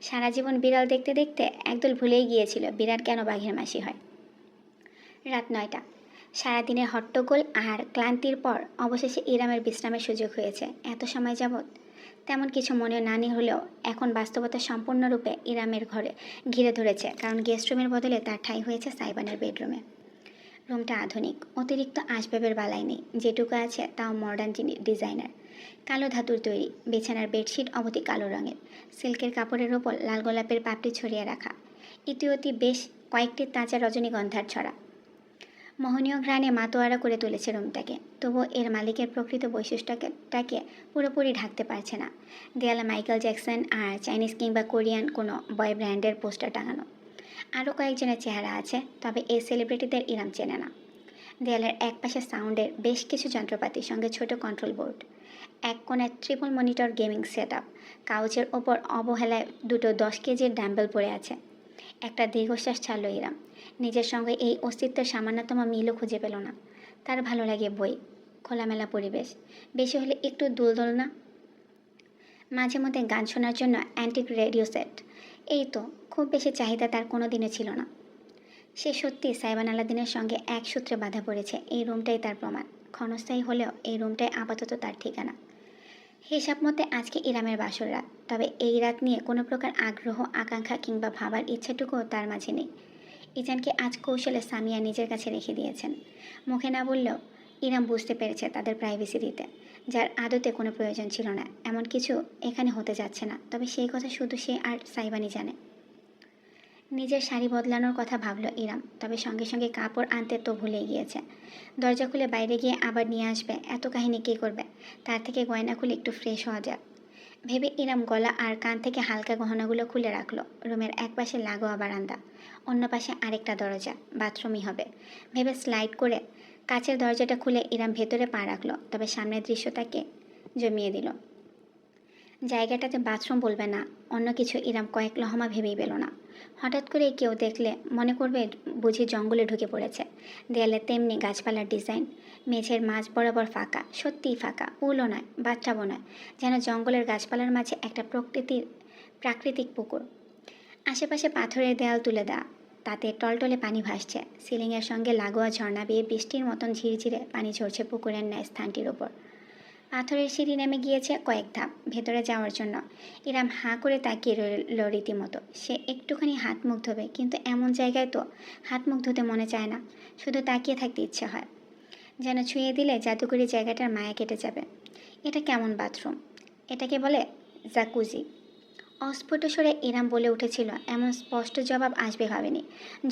সারা জীবন বিড়াল দেখতে দেখতে একদল ভুলেই গিয়েছিল বিড়াল কেন বাঘের মাসি হয়। রাত 9টা। সারাদিনের হট্টগোল আর ক্লান্তির পর অবশেষে ইরামের বিশ্রামের সুযোগ হয়েছে। এত সময় যাবৎ তেমন কিছু মনে না নিয়ে হলেও এখন বাস্তবতা সম্পূর্ণরূপে ইরামের ঘরে ঘিরে ধরেছে, কারণ গেস্ট রুমের বদলে তার ঠাঁই হয়েছে সাইবানের বেডরুমে। রুমটা আধুনিক, অতিরিক্ত আসবাবের বালাই নেই। যেটুকু আছে তাও মডার্ন ডিজাইনার। কালো ধাতুর তৈরি, বিছানার বেডশিট অবধি কালো রঙের, সিল্কের কাপড়ের ওপর লাল গোলাপের পাপড়ি ছড়িয়ে রাখা, ইতিউতি বেশ কয়েকটি তাজা রজনীগন্ধার ছড়া। মোহনীয় ঘ্রাণে মাতোয়ারা করে তুলেছে রুমটাকে। তবুও এর মালিকের প্রকৃত বৈশিষ্ট্যটাকে পুরোপুরি ঢাকতে পারছে না। দেয়ালে মাইকেল জ্যাকসন আর চাইনিজ কিংবা কোরিয়ান কোনো বয় ব্র্যান্ডের পোস্টার টাঙানো। আরও কয়েকজনের চেহারা আছে, তবে এই সেলিব্রিটিদের ইরাম চেনে না। দেয়ালের এক পাশে সাউন্ডের বেশ কিছু যন্ত্রপাতির সঙ্গে ছোট কন্ট্রোল বোর্ড। এক কোণায় triple monitor gaming set up. কাউচের ওপর অবহেলায় 2টো 10 কেজির ডাম্বেল পড়ে আছে। একটা দীর্ঘশ্বাস ছাড়ল ইরাম। নিজের সঙ্গে এই অস্তিত্বের সামান্যতম মিলও খুঁজে পেল না। তার ভালো লাগে বই, খোলামেলা পরিবেশ, বেশি হলে একটু দুলদোলনা, মাঝে মধ্যে গান শোনার জন্য অ্যান্টিক রেডিও সেট। এই তো, খুব বেশি চাহিদা তার কোনো দিনে ছিল না। সে সত্যি সাইবান আলাদিনের সঙ্গে এক সূত্রে বাঁধা পড়েছে। এই রুমটাই তার প্রমাণ। ক্ষণস্থায়ী হলেও এই রুমটাই আপাতত তার ঠিকানা। হিসাব মতে আজকে ইরামের বাসর রাত, তবে এই রাত নিয়ে কোনো প্রকার আগ্রহ, আকাঙ্ক্ষা কিংবা ভাবার ইচ্ছাটুকুও তার মাঝে নেই। ইজানকে আজ কৌশলে সামিয়া নিজের কাছে রেখে দিয়েছেন। মুখে না বললেও ইরাম বুঝতে পেরেছে তাদের প্রাইভেসি দিতে, যার আদতে কোনো প্রয়োজন ছিল না। এমন কিছু এখানে হতে যাচ্ছে না, তবে সেই কথা শুধু সে আর সাইবানি জানে। নিজের শাড়ি বদলানোর কথা ভাবল ইরাম, তবে সঙ্গে সঙ্গে কাপড় আনতে তো ভুলে গিয়েছে। দরজা খুলে বাইরে গিয়ে আবার নিয়ে আসবে, এত কাহিনী কী করবে? তার থেকে গয়না খুলে একটু ফ্রেশ হওয়া যাক ভেবে ইরাম গলা আর কান থেকে হালকা গহনাগুলো খুলে রাখলো। রুমের এক পাশে লাগোয়া বারান্দা, অন্য পাশে আরেকটা দরজা, বাথরুমই হবে ভেবে স্লাইড করে কাচের দরজাটা খুলে ইরাম ভেতরে পা রাখলো। তবে সামনের দৃশ্যটাকে জমিয়ে দিল। জায়গাটাতে বাথরুম বলবে না, অন্য কিছু ইরাম কয়েক লহমা ভেবেই পেল না। হঠাৎ করে কেউ দেখলে মনে করবে বুঝি জঙ্গলে ঢুকে পড়েছে। দেয়ালে তেমনি গাছপালার ডিজাইন, মেঝের মাঝ বরাবর ফাঁকা, সত্যিই ফাঁকা, পুলও নয়, বাথটাবও নয়, যেন জঙ্গলের গাছপালার মাঝে একটা প্রাকৃতিক পুকুর। আশেপাশে পাথরের দেয়াল তুলে দেওয়া, তাতে টলটলে পানি ভাসছে। সিলিংয়ের সঙ্গে লাগোয়া ঝর্ণা বেয়ে বৃষ্টির মতন ঝিরঝিরে পানি ঝরছে পুকুরের ন্যায় স্থানটির ওপর। পাথরের সিঁড়ি নেমে গিয়েছে কয়েক ধাপ ভেতরে যাওয়ার জন্য। ইরাম হাঁ করে তাকিয়ে রইল রীতিমতো। সে একটুখানি হাত মুখ ধোবে, কিন্তু এমন জায়গায় তো হাত মুখ ধুতে মনে চায় না, শুধু তাকিয়ে থাকতে ইচ্ছে হয়। যেন ছুঁয়ে দিলে জাদুকরি জায়গাটার মায়া কেটে যাবে। এটা কেমন বাথরুম? এটাকে বলে জাকুজি। অস্ফুট স্বরে ইরাম বলে উঠেছিল, এমন স্পষ্ট জবাব আসবে ভাবেনি।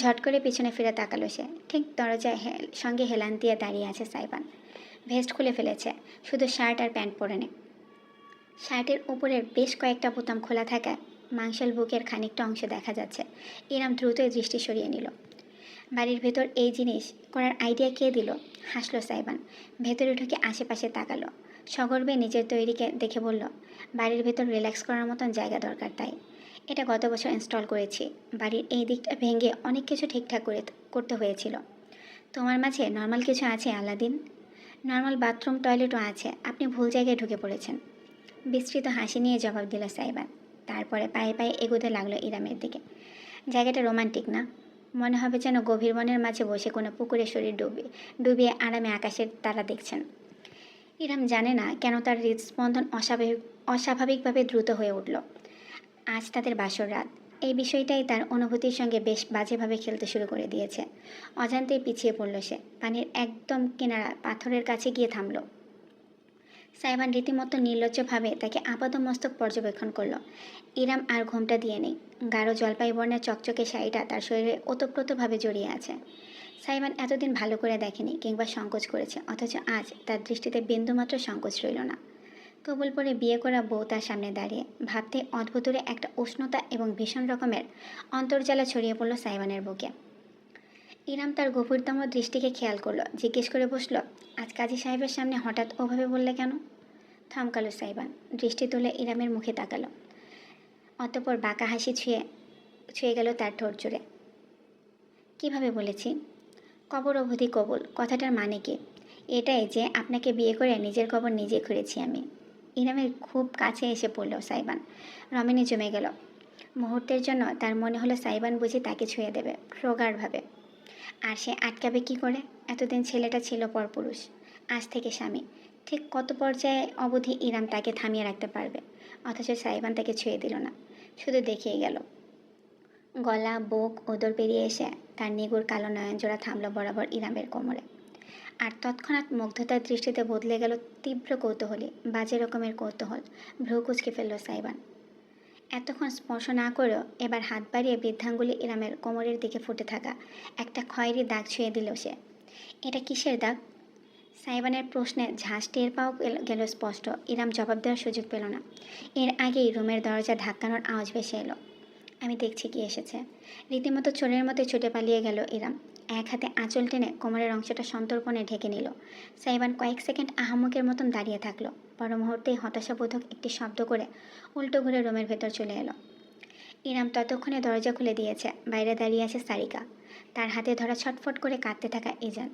ঝট করে পিছনে ফিরে তাকালো সে। ঠিক দরজায় সঙ্গে হেলান দিয়ে দাঁড়িয়ে আছে সাইবান। ভেস্ট খুলে ফেলেছে, শুধু শার্ট আর প্যান্ট পরে নেই। শার্টের উপরের বেশ কয়েকটা বোতাম খোলা থাকায় মাংসল বুকের খানিকটা অংশ দেখা যাচ্ছে। ইরাম দ্রুতই দৃষ্টি সরিয়ে নিল। বাড়ির ভেতর এই জিনিস করার আইডিয়া কে দিল? হাসলো সাইবান। ভেতরে ঢুকে আশেপাশে তাকালো। সগর্বে নিজের তৈরিকে দেখে বলল, বাড়ির ভেতর রিল্যাক্স করার মতন জায়গা দরকার, তাই এটা গত বছর ইনস্টল করেছি। বাড়ির এই দিকটা ভেঙে অনেক কিছু ঠিকঠাক করতে হয়েছিল। তোমার মাঝে নর্মাল কিছু আছে আলাদিন? নর্মাল বাথরুম টয়লেটও আছে, আপনি ভুল জায়গায় ঢুকে পড়েছেন। বিস্তৃত হাসি নিয়ে জবাব দিল সাইবান। তারপরে পায়ে পায়ে এগোতে লাগলো ইরামের দিকে। জায়গাটা রোমান্টিক না? মনে হবে যেন গভীর বনের মাঝে বসে কোনো পুকুরে শরীর ডুবিয়ে আরামে আকাশের তারা দেখছেন। ইরাম জানে না কেন তার হৃদস্পন্দন অস্বাভাবিকভাবে দ্রুত হয়ে উঠল। আজ তাদের বাসর রাত। এই বিষয়টাই তার অনুভূতির সঙ্গে বেশ বাজেভাবে খেলতে শুরু করে দিয়েছে। অজান্তেই পিছিয়ে পড়ল সে। পানির একদম কিনারা পাথরের কাছে গিয়ে থামল। সাইবান রীতিমতো নির্লজ্জভাবে তাকে আপাদমস্তক পর্যবেক্ষণ করল। ইরাম আর ঘোমটা দিয়ে নেই। গাঢ় জলপাই বর্ণের চকচকে শাড়িটা তার শরীরে ওতপ্রোতভাবে জড়িয়ে আছে। সাইবান এতদিন ভালো করে দেখেনি কিংবা সংকোচ করেছে, অথচ আজ তার দৃষ্টিতে বিন্দুমাত্র সংকোচ রইল না। কবুল পরে বিয়ে করা বউ তার সামনে দাঁড়িয়ে, ভাবতে অদ্ভুতুরে একটা উষ্ণতা এবং ভীষণ রকমের অন্তর্জ্বালা ছড়িয়ে পড়ল সাইবানের বুকে। ইরাম তার গভীরতম দৃষ্টিকে খেয়াল করলো, জিজ্ঞেস করে বসল, আজ কাজী সাহেবের সামনে হঠাৎ ওভাবে বললে কেন? থমকালো সাইবান, দৃষ্টি তুলে ইরামের মুখে তাকালো। অতঃপর বাঁকা হাসি ছুঁয়ে গেল তার ঠোঁট জুড়ে। কীভাবে বলেছি? কবর অবধি কবুল কথাটার মানে কি? এটাই যে আপনাকে বিয়ে করে নিজের কবর নিজে খুঁড়েছি আমি। ইরামের খুব কাছে এসে পড়ল সাইবান। রমেনি জমে গেল। মুহূর্তের জন্য তার মনে হলো সাইবান বুঝি তাকে ছুঁয়ে দেবে প্রগাঢ়ভাবে। আর সে আটকাবে কি করে? এতদিন ছেলেটা ছিল পরপুরুষ, আজ থেকে স্বামী। ঠিক কত পর্যায়ে অবধি ইরাম তাকে থামিয়ে রাখতে পারবে? অথচ সাইবান তাকে ছুঁয়ে দিল না, শুধু দেখিয়ে গেল। গলা, বুক, ওদর পেরিয়ে এসে তার নিগুড় কালো নয়নজোড়া থামল বরাবর ইরামের কোমরে। আর তৎক্ষণাৎ মুগ্ধতার দৃষ্টিতে বদলে গেল তীব্র কৌতূহলী, বাজে রকমের কৌতূহল। ভ্রু কুঁচকে ফেলল সাইবান। এতক্ষণ স্পর্শ না করেও এবার হাত বাড়িয়ে বৃদ্ধাঙ্গুলি ইরামের কোমরের দিকে ফুটে থাকা একটা খয়েরি দাগ ছুঁয়ে দিল সে। এটা কিসের দাগ? সাইবানের প্রশ্নে ঝাঁস টের পাওয়া গেল স্পষ্ট। ইরাম জবাব দেওয়ার সুযোগ পেল না। এর আগেই রুমের দরজা ধাক্কানোর আওয়াজ ভেসে এলো। আমি দেখছি কি এসেছে। রীতিমতো চোরের মতো ছুটে পালিয়ে গেল ইরাম। এক হাতে আঁচল টেনে কোমরের অংশটা সন্তর্পণে ঢেকে নিল। সাইবান কয়েক সেকেন্ড আহাম্মকের মতন দাঁড়িয়ে থাকলো। পর মুহূর্তেই হতাশাবোধক একটি শব্দ করে উল্টো ঘুরে রুমের ভেতর চলে এলো। ইরাম ততক্ষণে দরজা খুলে দিয়েছে। বাইরে দাঁড়িয়ে আছে সারিকা, তার হাতে ধরা ছটফট করে কাঁদতে থাকা ইজান।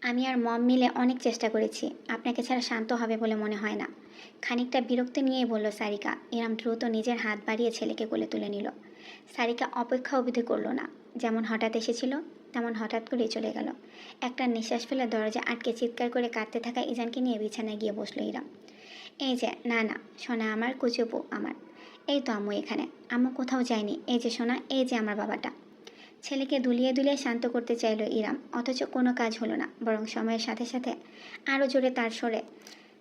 আমি আর মম মিলে অনেক চেষ্টা করেছি, আপনাকে ছাড়া শান্ত হবে বলে মনে হয় না। খানিকটা বিরক্তি নিয়েই বলল সারিকা। ইরাম দ্রুত নিজের হাত বাড়িয়ে ছেলেকে কোলে তুলে নিল। সারিকা অপেক্ষা অবধি করল না। যেমন হঠাৎ এসেছিল তেমন হঠাৎ করেই চলে গেল। একটা নিঃশ্বাস ফেলে দরজা আটকে চিৎকার করে কাঁদতে থাকা ইজানকে নিয়ে বিছানায় গিয়ে বসল ইরাম। এই যে, না না সোনা আমার, কুচুপু আমার। এই তো আম্মু এখানে। আম্মু কোথাও যায়নি। এই যে সোনা, এই যে আমার বাবাটা। ছেলেকে দুলিয়ে দুলিয়ে শান্ত করতে চাইল ইরাম, অথচ কোনো কাজ হলো না। বরং সময়ের সাথে সাথে আরও জোরে তার সরে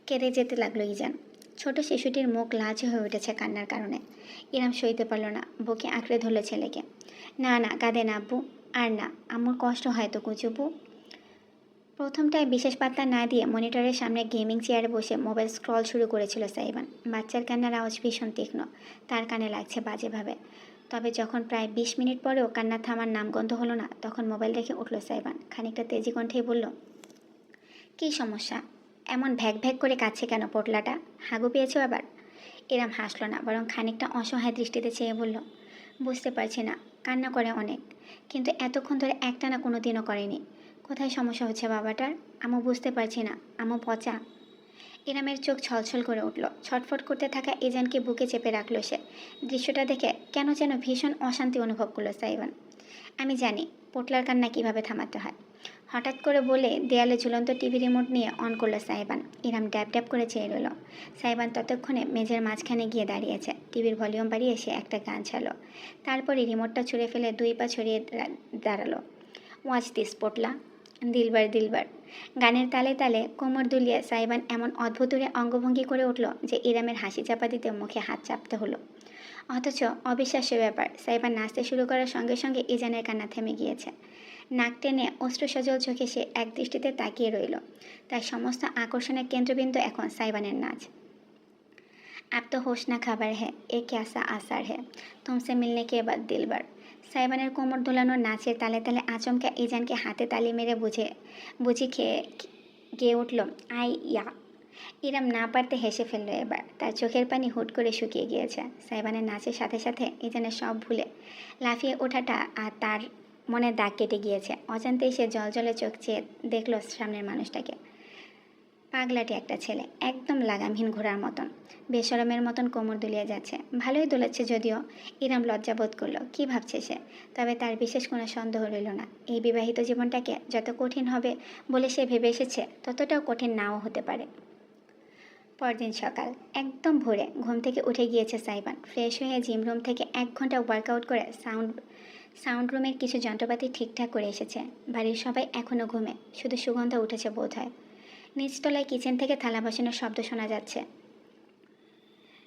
কেঁদে যেতে লাগলো ইজান। ছোট শিশুটির মুখ লালচে হয়ে উঠেছে কান্নার কারণে। ইরাম সইতে পারল না, বুকে আঁকড়ে ধরল ছেলেকে। না না, কাঁদে না আব্বু, আর না, আম্মুর কষ্ট হয় তো কুচুপু। প্রথমটায় বিশেষ পাত্তা না দিয়ে মনিটরের সামনে গেমিং চেয়ারে বসে মোবাইল স্ক্রল শুরু করেছিল সাইবান। বাচ্চার কান্নার আওয়াজ ভীষণ তীক্ষ্ণ, তার কানে লাগছে বাজেভাবে। তবে যখন প্রায় 20 মিনিট পরেও কান্না থামার নামগন্ধ হলো না, তখন মোবাইল রেখে উঠল সাইবান। খানিকটা তেজি কণ্ঠেই বলল, কী সমস্যা? এমন ভ্যাক ভ্যাক করে কাছে কেন পোটলাটা? হাগু পেয়েছো আবার? এরাম হাসল না, বরং খানিকটা অসহায় দৃষ্টিতে চেয়ে বলল, বুঝতে পারছি না, কান্না করে অনেক, কিন্তু এতক্ষণ ধরে একটানা কোনো দিনও করেনি। কোথায় সমস্যা হচ্ছে বাবাটার? আম্মু বুঝতে পারছি না। আম্মু পচা। ইরামের চোখ ছলছল করে উঠল। ছটফট করতে থাকা ইজানকে বুকে চেপে রাখল সে। দৃশ্যটা দেখে কেন যেন ভীষণ অশান্তি অনুভব করলো সাইবান। আমি জানি পোটলার কান্না কীভাবে থামাতে হয়। হঠাৎ করে বলে দেয়ালে ঝুলন্ত টিভি রিমোট নিয়ে অন করলো সাইবান। ইরাম ড্যাব ড্যাব করে চেয়ে রইল। সাইবান ততক্ষণে মেঝের মাঝখানে গিয়ে দাঁড়িয়েছে। টিভির ভলিউম বাড়িয়ে সে একটা গান ছাড়লো। তারপরে রিমোটটা ছুঁড়ে ফেলে 2 পা ছড়িয়ে দাঁড়ালো। ওয়াচ দিস পোটলা, দিলবার দিলবার। গানের তালে তালে কোমর দুলিয়ে সাইবান এমন অদ্ভুতুরে অঙ্গভঙ্গি করে উঠল যে ইরামের হাসি চাপা দিতে মুখে হাত চাপতে হলো। অথচ অবিশ্বাস্য ব্যাপার, সাইবান নাচতে শুরু করার সঙ্গে সঙ্গে ইজানের কান্না থেমে গিয়েছে। নাক টেনে অশ্রুসজল চোখে সে এক দৃষ্টিতে তাকিয়ে রইল। তার সমস্ত আকর্ষণের কেন্দ্রবিন্দু এখন সাইবানের নাচ। अब तो होश ना खबर है, ए कैसा आसार है, तुमसे मिलने के बाद दिलबर। সাইবানের কোমর দোলানোর নাচের তালে তালে আচমকা ইজানকে হাতে তালি মেরে বুঝি খেয়ে গেয়ে উঠল, আই ইয়া। ইরাম না পারতে হেসে ফেলল এবার। তার চোখের পানি হুট করে শুকিয়ে গিয়েছে। সাইবানের নাচের সাথে সাথে ইজানের সব ভুলে লাফিয়ে ওঠাটা আর তার মনের দাগ কেটে গিয়েছে। অজান্তেই সে জলজলে চোখ চেয়ে দেখল সামনের মানুষটাকে। পাগলাটে একটা ছেলে, একদম লাগামহীন ঘোড়ার মতন, বেশরমের মতন কোমর দুলিয়ে যাচ্ছে। ভালোই দোলাচ্ছে যদিও। ইরাম লজ্জাবোধ করলো। কি ভাবছে সে? তবে তার বিশেষ কোনো সন্দেহ রইল না। এই বিবাহিত জীবনটাকে যত কঠিন হবে বলে সে ভেবে এসেছে, ততটাও কঠিন নাও হতে পারে। পরদিন সকাল, একদম ভোরে ঘুম থেকে উঠে গিয়েছে সাইবান। ফ্রেশ হয়ে জিম রুম থেকে 1 ঘন্টা ওয়ার্কআউট করে সাউন্ড রুমের কিছু যন্ত্রপাতি ঠিকঠাক করে এসেছে। বাড়ির সবাই এখনও ঘুমে, শুধু সুগন্ধ উঠেছে বোধ হয়। নিচতলায় কিচেন থেকে থালা বাসনের শব্দ শোনা যাচ্ছে।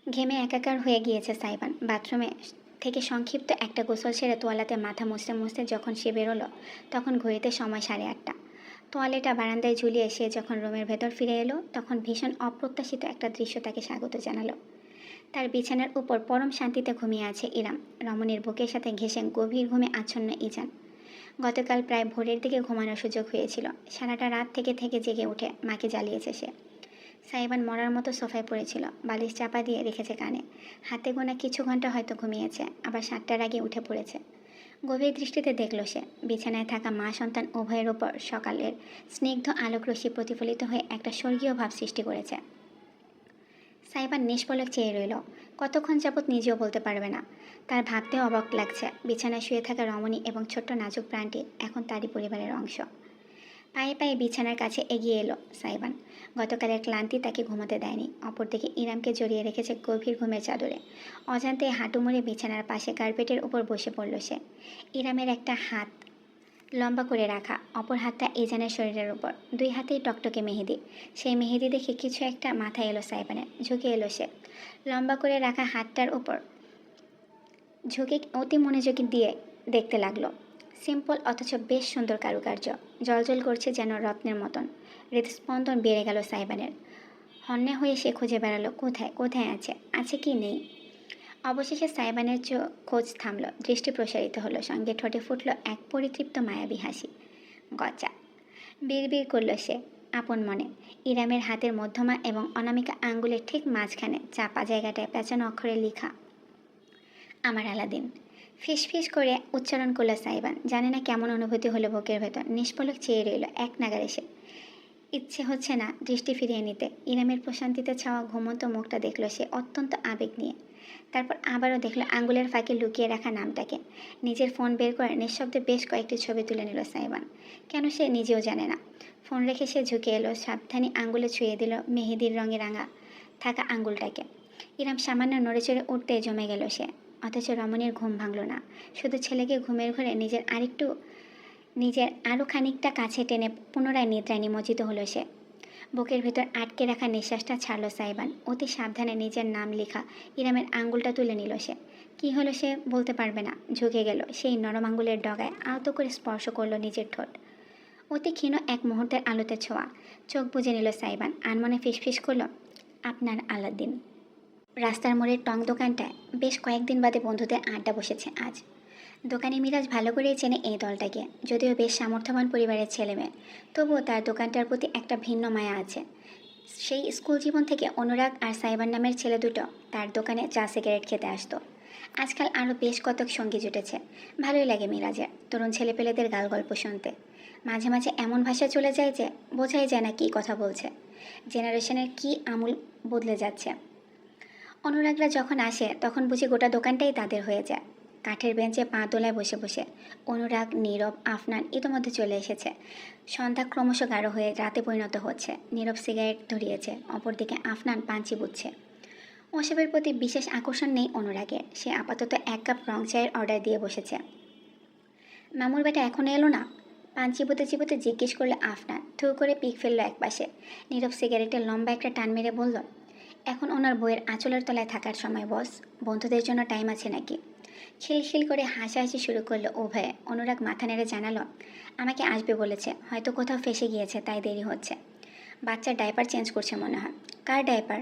ঘেমে একাকার হয়ে গিয়েছে সাইবান। বাথরুমে থেকে সংক্ষিপ্ত একটা গোসল সেরে তোয়ালাতে মাথা মুছতে মুছতে যখন সে বেরোলো, তখন ঘড়িতে সময় 8:30। তোয়ালেটা বারান্দায় ঝুলিয়ে সে যখন রুমের ভেতর ফিরে এলো, তখন ভীষণ অপ্রত্যাশিত একটা দৃশ্য তাকে স্বাগত জানালো। তার বিছানার উপর পরম শান্তিতে ঘুমিয়ে আছে ইরাম। রমণীর বুকের সাথে ঘেঁষে গভীর ঘুমে আচ্ছন্ন ইজান। গতকাল প্রায় ভোরের দিকে ঘুমানোর সুযোগ হয়েছিল। সারাটা রাত থেকে থেকে জেগে উঠে মাকে জ্বালিয়েছে সে। সাইবান মরার মতো সোফায় পড়েছিল, বালিশ চাপা দিয়ে রেখেছে কানে। হাতে গোনা কিছু ঘন্টা হয়তো ঘুমিয়েছে, আবার 7টার আগে উঠে পড়েছে। গভীর দৃষ্টিতে দেখল সে, বিছানায় থাকা মা সন্তান উভয়ের ওপর সকালের স্নিগ্ধ আলোকরশ্মি প্রতিফলিত হয়ে একটা স্বর্গীয় ভাব সৃষ্টি করেছে। সাইবান নিষ্পলক চেয়ে রইল। কতক্ষণ যাবৎ নিজেও বলতে পারবে না। তার ভাবতেও অবাক লাগছে, বিছানায় শুয়ে থাকা রমণী এবং ছোট্ট নাজুক প্রাণটি এখন তারই পরিবারের অংশ। পায়ে পায়ে বিছানার কাছে এগিয়ে এলো সাইবান। গতকালের ক্লান্তি তাকে ঘুমাতে দেয়নি। অপরদিকে ইরামকে জড়িয়ে রেখেছে গভীর ঘুমের চাদরে। অজান্তে হাঁটু মুড়ে বিছানার পাশে কার্পেটের উপর বসে পড়ল সে। ইরামের একটা হাত লম্বা করে রাখা, অপর হাতটা ইজানের শরীরের উপর। 2 হাতেই টকটকে মেহেদি। সেই মেহেদি দেখে কিছু একটা মাথায় এলো সাইবানের। ঝুঁকে এলো সে। লম্বা করে রাখা হাতটার উপর ঝুঁকে অতি মনোযোগী দিয়ে দেখতে লাগলো। সিম্পল অথচ বেশ সুন্দর কারুকার্য, জলজল করছে যেন রত্নের মতন। হৃদস্পন্দন বেড়ে গেল সাইবানের। হন্যে হয়ে সে খুঁজে বেড়ালো কোথায় কোথায় আছে কি নেই। অবশেষে সাইবানের খোঁজ থামল, দৃষ্টি প্রসারিত হলো, সঙ্গে ঠোঁটে ফুটল এক পরিতৃপ্ত মায়াবী হাসি। গচা বিড়বিড় করল সে আপন মনে। ইরামের হাতের মধ্যমা এবং অনামিকা আঙ্গুলের ঠিক মাঝখানে চাপা জায়গাটায় পেঁচানো অক্ষরে লেখা, আমার আলাদিন। ফিস ফিস করে উচ্চারণ করল সাইবান। জানে না কেমন অনুভূতি হলো বুকের ভেতর। নিষ্পলক চেয়ে রইল এক নাগারে সে। ইচ্ছে হচ্ছে না দৃষ্টি ফিরিয়ে নিতে। ইরামের প্রশান্তিতে ছাওয়া ঘুমন্ত মুখটা দেখল সে অত্যন্ত আবেগ নিয়ে। তারপর আবারও দেখল আঙ্গুলের ফাঁকে লুকিয়ে রাখা নামটাকে। নিজের ফোন বের করে নিঃশব্দে বেশ কয়েকটি ছবি তুলে নিল সাইবান। কেন সে নিজেও জানে না। ফোন রেখে সে ঝুঁকে এলো, সাবধানে আঙ্গুলে ছুঁয়ে দিল মেহেদির রঙে রাঙা থাকা আঙ্গুলটাকে। ইরাম সামান্য নড়েচড়ে উঠতে জমে গেল সে। অথচ রমণীর ঘুম ভাঙল না। শুধু ছেলেকে ঘুমের ঘরে নিজের আরও খানিকটা কাছে টেনে পুনরায় নিদ্রায় নিমজ্জিত হলো সে। বুকের ভেতর আটকে রাখা নিঃশ্বাসটা ছাড়ল সাইবান। অতি সাবধানে নিজের নাম লেখা ইরামের আঙ্গুলটা তুলে নিল সে। কি হলো সে বলতে পারবে না। ঝুঁকে গেল, সেই নরম আঙ্গুলের ডগায় আলতো করে স্পর্শ করলো নিজের ঠোঁট। অতি ক্ষীণ এক মুহূর্তের আলোতে ছোঁয়া। চোখ বুজে নিল সাইবান। আনমনে ফিসফিস করল, আপনার আলাদিন। রাস্তার মোড়ের টং দোকানটায় বেশ কয়েকদিন বাদে বন্ধুদের আড্ডা বসেছে আজ। দোকানি মিরাজ ভালো করেই চেনে এই দলটাকে। যদিও বেশ সামর্থ্যবান পরিবারের ছেলে মেয়ে, তবুও তার দোকানটার প্রতি একটা ভিন্ন মায়া আছে। সেই স্কুল জীবন থেকে অনুরাগ আর সাইবার নামের ছেলে দুটো তার দোকানে চা সিগারেট খেতে আসতো। আজকাল আরও বেশ কতক সঙ্গী জুটেছে। ভালোই লাগে মিরাজের তরুণ ছেলেপেলেদের গাল গল্প শুনতে। মাঝে মাঝে এমন ভাষা চলে যায় যে বোঝাই যায় না কী কথা বলছে। জেনারেশনের কী আমূল বদলে যাচ্ছে। অনুরাগরা যখন আসে তখন বুঝি গোটা দোকানটাই তাদের হয়ে যায়। কাঠের বেঞ্চে পা তোলায় বসে বসে অনুরাগ, নীরব, আফনান ইতোমধ্যে চলে এসেছে। সন্ধ্যা ক্রমশ গাঢ় হয়ে রাতে পরিণত হচ্ছে। নীরব সিগারেট ধরিয়েছে, অপরদিকে আফনান পাঞ্চি বুঝছে। ওসবের প্রতি বিশেষ আকর্ষণ নেই অনুরাগের। সে আপাতত 1 কাপ রং চায়ের অর্ডার দিয়ে বসেছে। মামুর বেটা এখনো এলো না? পান চিবোতে চিবোতে জিজ্ঞেস করলো আফনান। থু করে পিক ফেললো একপাশে। নীরব সিগারেটের লম্বা একটা টান মেরে বলল, এখন ওনার বইয়ের আঁচলের তলায় থাকার সময় বস। বন্ধুদের জন্য টাইম আছে নাকি? খিলখিল করে হাসাহাসি শুরু করলো উভয়ে। অনুরাগ মাথা নেড়ে জানালো, আমাকে আসবে বলেছে, হয়তো কোথাও ফেসে গিয়েছে তাই দেরি হচ্ছে। বাচ্চার ডাইপার চেঞ্জ করছে মনে হয়। কার ডাইপার?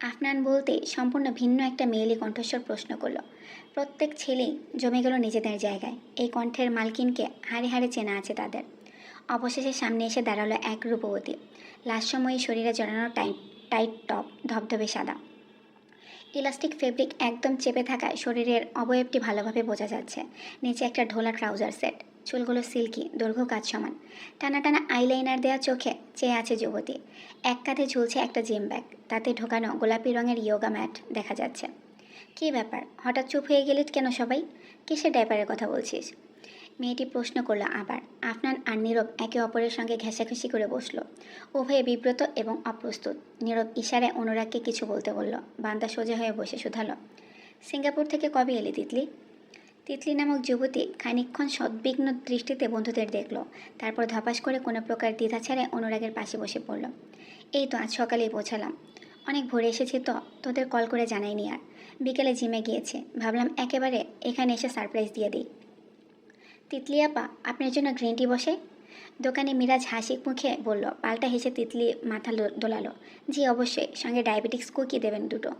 আফনান বলতেই সম্পূর্ণ ভিন্ন একটা মেয়েলি কণ্ঠস্বর প্রশ্ন করলো। প্রত্যেক ছেলেই জমে গেল নিজেদের জায়গায়। এই কণ্ঠের মালকিনকে হাড়ে হাড়ে চেনা আছে তাদের। অবশেষে সামনে এসে দাঁড়ালো এক রূপবতী। লাস্যময়ী শরীরে জড়ানো টাইট টপ, ধবধবে সাদা। ইলাস্টিক ফেব্রিক একদম চেপে থাকায় শরীরের অবয়বটি ভালোভাবে বোঝা যাচ্ছে। নিচে একটা ঢোলা ট্রাউজার সেট, চুলগুলো সিল্কি, দৈর্ঘ্য কাজ সমান। টানা টানা আইলাইনার দেওয়া চোখে চেয়ে আছে যুবতী। এক কাঁধে ঝুলছে একটা জিম ব্যাগ, তাতে ঢোকানো গোলাপি রঙের ইয়োগা ম্যাট দেখা যাচ্ছে। কী ব্যাপার, হঠাৎ চুপ হয়ে গেলি কেন সবাই? কিসের ডাইপারের কথা বলছিস? মেয়েটি প্রশ্ন করল আবার। আফনান আর নীরব একে অপরের সঙ্গে ঘেঁষাঘেঁষি করে বসলো, উভয়ে বিব্রত এবং অপ্রস্তুত। নীরব ইশারায় অনুরাগকে কিছু বলতে বলল। বান্দা সোজা হয়ে বসে শুধালো, সিঙ্গাপুর থেকে কবে এলি তিতলি? তিতলি নামক যুবতী খানিকক্ষণ সদ্বিগ্ন দৃষ্টিতে বন্ধুদের দেখল, তারপর ধপাস করে কোনো প্রকার দ্বিধা ছাড়াই অনুরাগের পাশে বসে পড়ল। এই তো আজ সকালেই পৌঁছালাম। অনেক ভোরে এসেছি তো, তোদের কল করে জানাইনি আর। বিকেলে জিমে গিয়েছে, ভাবলাম একেবারে এখানে এসে সারপ্রাইজ দিয়ে দিই। তিতলি আপা, আপনার জন্য গ্রিন টি বসে? দোকানে মিরাজ হাসি মুখে বলল। পাল্টা হেসে তিতলি মাথা দোলালো। জি অবশ্যই, সঙ্গে ডায়াবেটিক্স কুকি দেবেন দুটো।